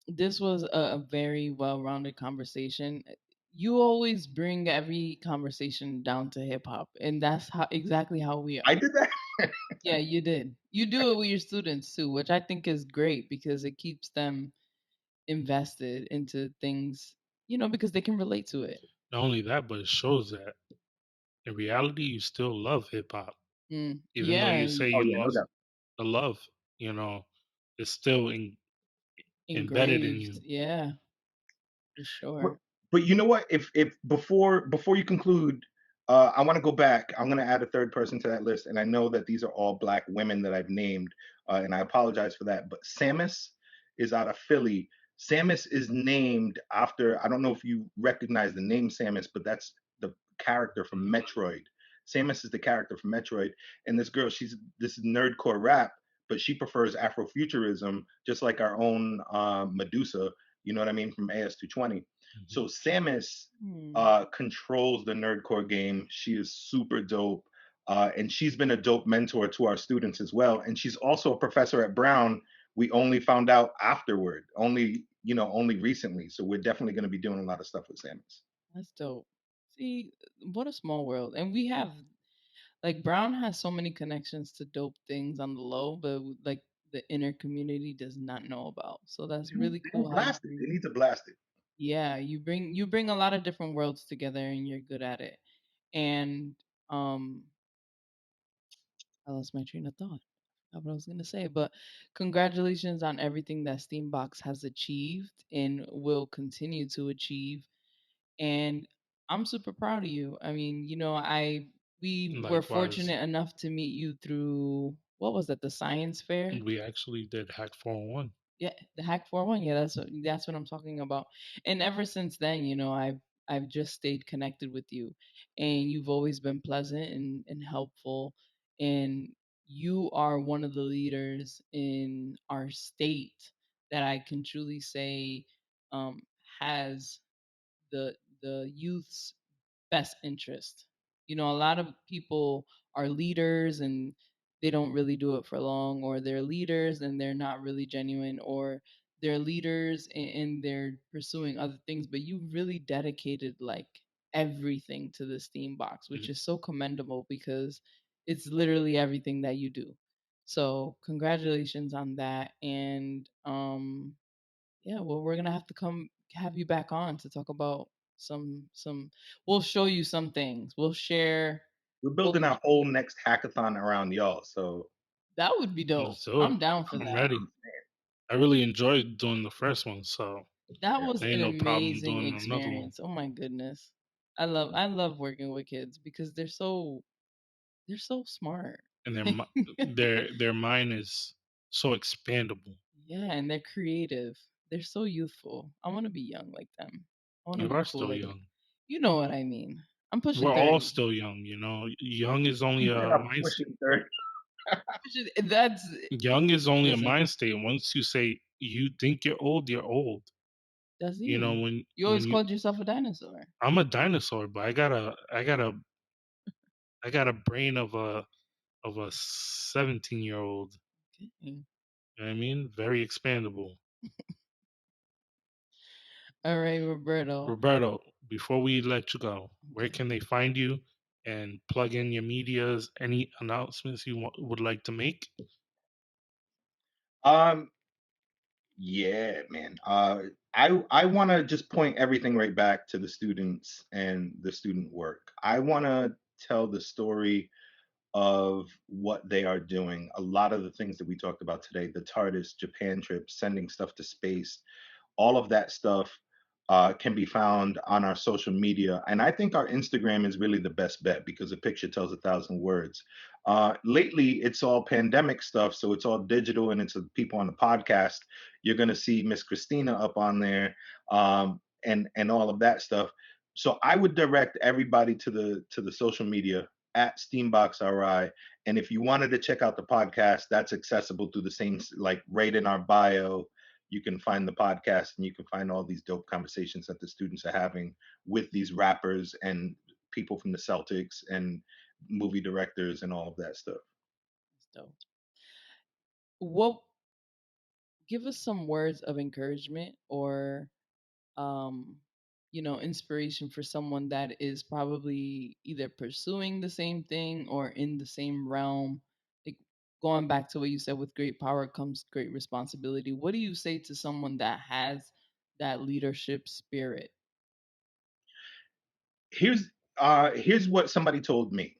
this was a very well-rounded conversation. You always bring every conversation down to hip hop, and that's how exactly how we I are. did that. Yeah, you did. You do it with your students too, which I think is great because it keeps them invested into things, because they can relate to it. Not only that, but it shows that in reality you still love hip hop, even though Yeah, you say Oh you yeah, no lost doubt. the love. You know, it's still embedded in engraved. you. Yeah, for But, sure. but you know what? If before you conclude, I want to go back. I'm going to add a third person to that list, and I know that these are all black women that I've named, and I apologize for that. But Samus is out of Philly. Samus is named after. I don't know if you recognize the name Samus, but that's the character from Metroid. Samus is the character from Metroid, and this girl, she's this is nerdcore rap, but she prefers Afrofuturism, just like our own Medusa. You know what I mean, from AS220. So Samus Hmm. controls the nerdcore game. She is super dope. And she's been a dope mentor to our students as well. And she's also a professor at Brown. We only found out afterward, only recently. So we're definitely going to be doing a lot of stuff with Samus. That's dope. See, what a small world. And we have like Brown has so many connections to dope things on the low, but like the inner community does not know about. So that's really They cool don't how you blast it. They bring, need to blast it. yeah, you bring a lot of different worlds together and you're good at it. And um I lost my train of thought. I what I was gonna say, but congratulations on everything that Steambox has achieved and will continue to achieve. And I'm super proud of you. I mean, I we were Likewise, fortunate enough to meet you through what was that, the science fair? we actually did Hack 401. Yeah, the Hack 41. Yeah, that's what I'm talking about. And ever since then, I've just stayed connected with you, and you've always been pleasant and helpful, and you are one of the leaders in our state that I can truly say um, has the the youth's best interest. A lot of people are leaders and they don't really do it for long, or they're leaders and they're not really genuine, or they're leaders and they're pursuing other things. But you really dedicated like everything to the Steam box, which is so commendable because it's literally everything that you do. So congratulations on that. And yeah, well, we're gonna have to come have you back on to talk about some. We'll show you some things. We'll share. We're Well, building our whole next hackathon around y'all. So that would be dope. Let's do it. I'm down for I'm, I'm that. ready. I'm I really enjoyed doing the first one, so That yeah. was there ain't an no problem amazing doing another one. experience. Oh my goodness. I love working with kids because they're so smart. And their mind is so expandable. Yeah, and they're creative. They're so youthful. I want to be young like them. I want to You be are cool still like them. young. You know what I mean. I'm pushing We're all 30. still young, Young is only He said a I'm mind state. pushing 30. That's Young is only a listen. mind state. Once you say you think you're old, you're old. That's you. When You always called yourself a dinosaur. I'm a dinosaur, but I got a brain of a 17-year-old. Okay. You know what I mean? Very expandable. All right, Roberto. Roberto, before we let you go, where Okay. can they find you and plug in your medias? Any announcements you would like to make? Um, yeah, man. I want to just point everything right back to the students and the student work. I want to tell the story of what they are doing. A lot of the things that we talked about today, the TARDIS, Japan trip, sending stuff to space, all of that stuff can be found on our social media. And I think our Instagram is really the best bet because a picture tells 1,000 words. Lately, it's all pandemic stuff. So it's all digital and it's people on the podcast. You're going to see Miss Christina up on there and all of that stuff. So I would direct everybody to the social media at STEAMbox RI. And if you wanted to check out the podcast, that's accessible through the same, like right in our bio. You can find the podcast and you can find all these dope conversations that the students are having with these rappers and people from the Celtics and movie directors and all of that stuff. So, what? Give us some words of encouragement or, um, inspiration for someone that is probably either pursuing the same thing or in the same realm. Like going back to what you said, with great power comes great responsibility. What do you say to someone that has that leadership spirit? Here's what somebody told me.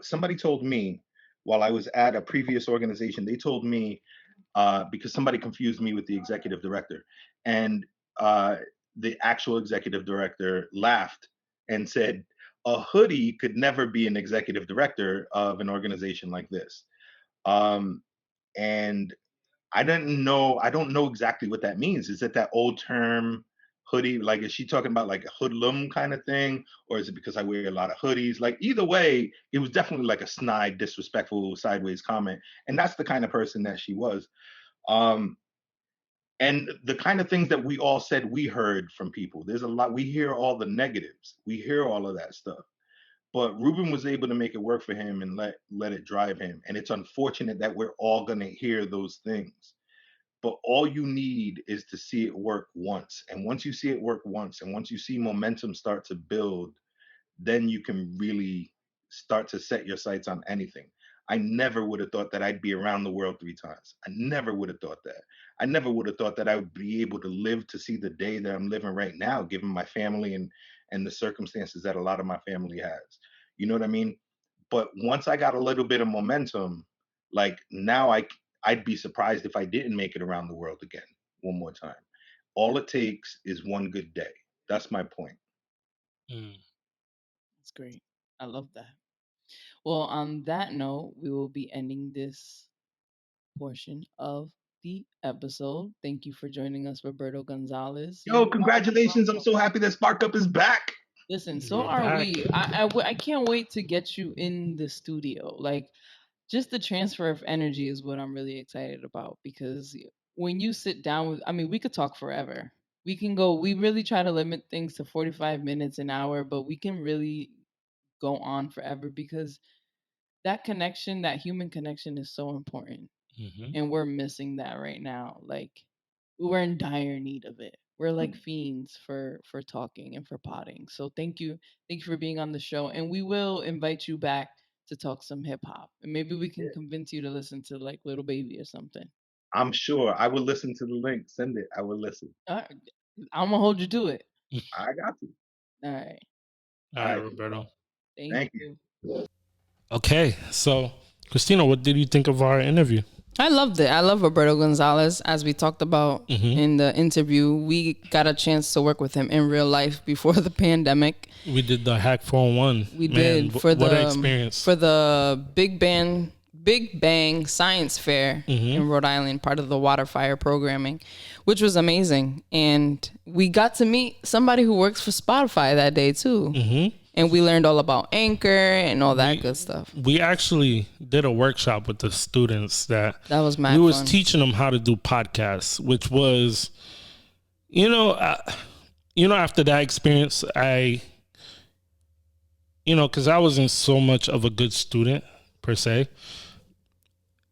Somebody told me while I was at a previous organization, they told me because somebody confused me with the executive director, and uh, the actual executive director laughed and said, "A hoodie could never be an executive director of an organization like this." Um, and I didn't know. I don't know exactly what that means. Is it that old term hoodie? Like, is she talking about like a hoodlum kind of thing, or is it because I wear a lot of hoodies? Like, either way, it was definitely like a snide, disrespectful, sideways comment, and that's the kind of person that she was. Um, And the kind of things that we all said we heard from people. There's a lot. We hear all the negatives. We hear all of that stuff. But Ruben was able to make it work for him and let it drive him. And it's unfortunate that we're all gonna hear those things. But all you need is to see it work once. And once you see it work once, and once you see momentum start to build, then you can really start to set your sights on anything. I never would have thought that I'd be around the world 3 times. I never would have thought that. I never would have thought that I would be able to live to see the day that I'm living right now, given my family and the circumstances that a lot of my family has. You know what I mean? But once I got a little bit of momentum, like now I'd be surprised if I didn't make it around the world again one more time. All it takes is one good day. That's my point. That's great. I love that. Well, on that note, we will be ending this portion of the episode. Thank you for joining us, Roberto Gonzalez. Yo, congratulations. I'm so happy that Spark Up is back. Listen, so are we. I can't wait to get you in the studio. Like, just the transfer of energy is what I'm really excited about, because when you sit down with, I mean, we could talk forever. We really try to limit things to 45 minutes, an hour, but we can really go on forever, because that connection, that human connection, is so important. And we're missing that right now. Like, we're in dire need of it. We're like fiends for talking and for potting. So thank you for being on the show, and we will invite you back to talk some hip hop, and maybe we can convince you to listen to like Little Baby or something. I'm sure I will listen to the link. Send it. I will listen. I'm gonna hold you to it. I got to. All right. All right, Roberto. Thank you. Okay, so Christina, what did you think of our interview? I loved it. I love Roberto Gonzalez. As we talked about in the interview, we got a chance to work with him in real life before the pandemic. We did the Hack 401. We did for what an experience. For the Big Bang Science Fair in Rhode Island, part of the water fire programming, which was amazing. And we got to meet somebody who works for Spotify that day too. And we learned all about Anchor and all that good stuff. We actually did a workshop with the students that was mad we was fun. teaching them how to do podcasts, which was, after that experience, because I wasn't so much of a good student per se,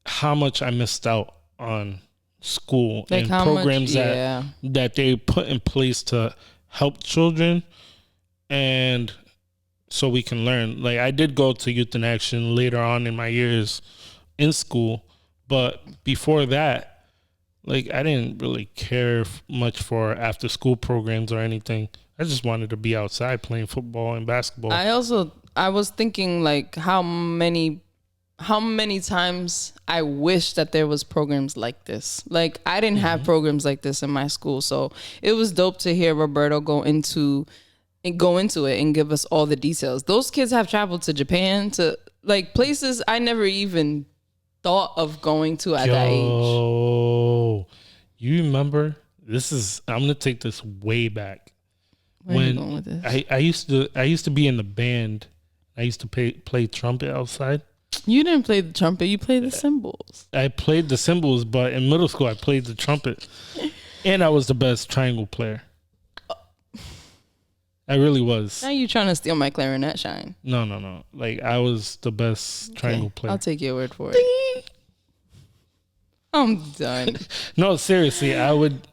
how much I missed out on school and programs that they put in place to help children and so we can learn. Like, I did go to Youth in Action later on in my years in school, but before that, like, I didn't really care much for after school programs or anything. I just wanted to be outside playing football and basketball. I was thinking, like, how many times I wish that there was programs like this. Like, I didn't have programs like this in my school, so it was dope to hear Roberto go into it and give us all the details. Those kids have traveled to Japan, to like places I never even thought of going to at that age. You remember? I'm gonna take this way back. Where are you going with this? I used to be in the band. I used to play trumpet outside. You didn't play the trumpet. You played the cymbals. I played the cymbals, but in middle school I played the trumpet, and I was the best triangle player. I really was. Now you trying to steal my clarinet shine? No. Like, I was the best triangle player. I'll take your word for it. I'm done. No, seriously, I would.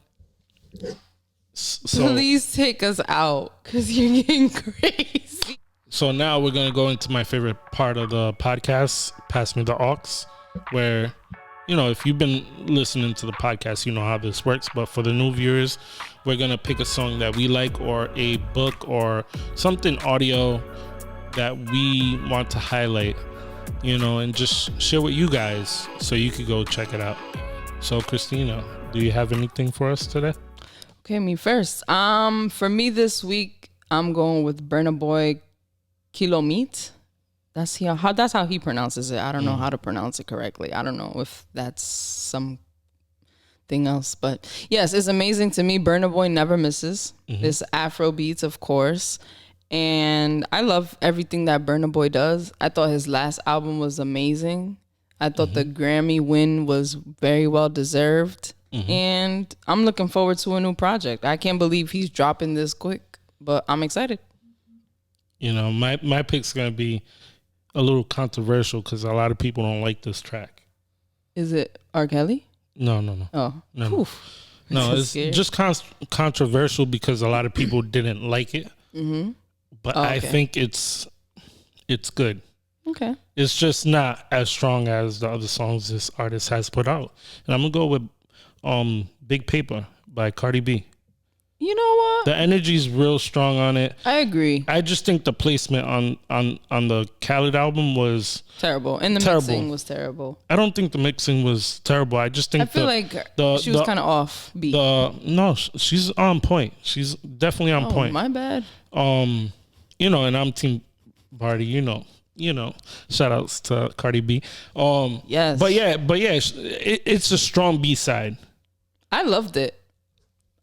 So, please take us out, because you're getting crazy. So now we're going to go into my favorite part of the podcast, Pass Me the Aux, where, if you've been listening to the podcast, you know how this works. But for the new viewers, we're going to pick a song that we like, or a book, or something audio that we want to highlight, and just share with you guys so you could go check it out. So, Christina, do you have anything for us today? Okay, me first. For me this week, I'm going with Burna Boy Kilomit. That's how he pronounces it. I don't know how to pronounce it correctly. I don't know if that's something else, but yes, it's amazing to me. Burna Boy never misses. It's Afro beats, of course, and I love everything that Burna Boy does. I thought his last album was amazing. I thought the Grammy win was very well deserved. and I'm looking forward to a new project. I can't believe he's dropping this quick, but I'm excited. You know, my pick's gonna be a little controversial because a lot of people don't like this track. Is it R. Kelly? No. Oh, No. No, it's just controversial because a lot of people didn't like it. But I think it's good. Okay. It's just not as strong as the other songs this artist has put out. And I'm gonna go with Big Paper by Cardi B. You know what? The energy's real strong on it. I agree. I just think the placement on the Khaled album was terrible, and the mixing was terrible. I don't think the mixing was terrible. I just think I feel like she was kind of off beat. No, she's on point. She's definitely on point. My bad. You know, and I'm Team Barty. You know. Shout outs to Cardi B. Yes. But yeah, it's a strong B side. I loved it.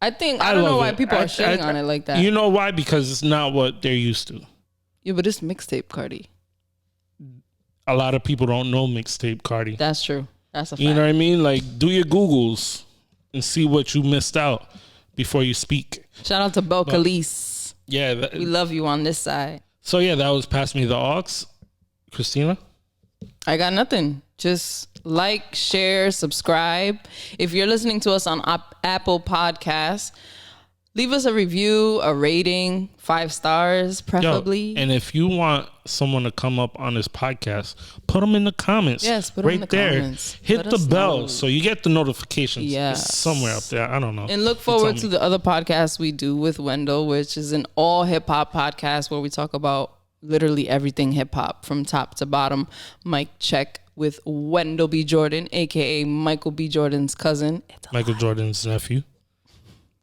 I don't know why people are shitting on it like that. You know why? Because it's not what they're used to. Yeah, but it's mixtape Cardi. A lot of people don't know mixtape Cardi. That's true. That's a fact. You know what I mean? Like, do your Googles and see what you missed out before you speak. Shout out to Bo Khalees. Yeah. We love you on this side. So yeah, that was Pass Me the Aux. Christina? I got nothing. Just like, share, subscribe. If you're listening to us on Apple Podcasts, leave us a review, a rating, 5 stars, preferably. Yo, and if you want someone to come up on this podcast, put them in the comments. Yes, put them in the comments. Hit the bell so you get the notifications. Yes. It's somewhere up there. I don't know. And look forward to the other podcasts we do with Wendell, which is an all hip hop podcast where we talk about literally everything hip hop from top to bottom. Mic check with Wendell B. Jordan, aka Michael B. Jordan's cousin. Michael Jordan's nephew.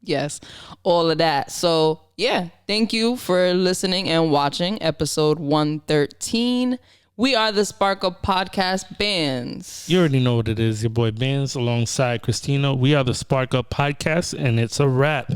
Yes, all of that. So yeah, thank you for listening and watching episode 113. We are the Spark Podcast Banz. You already know what it is. Your boy Banz alongside Christina. We are the Spark Podcast, and it's a wrap.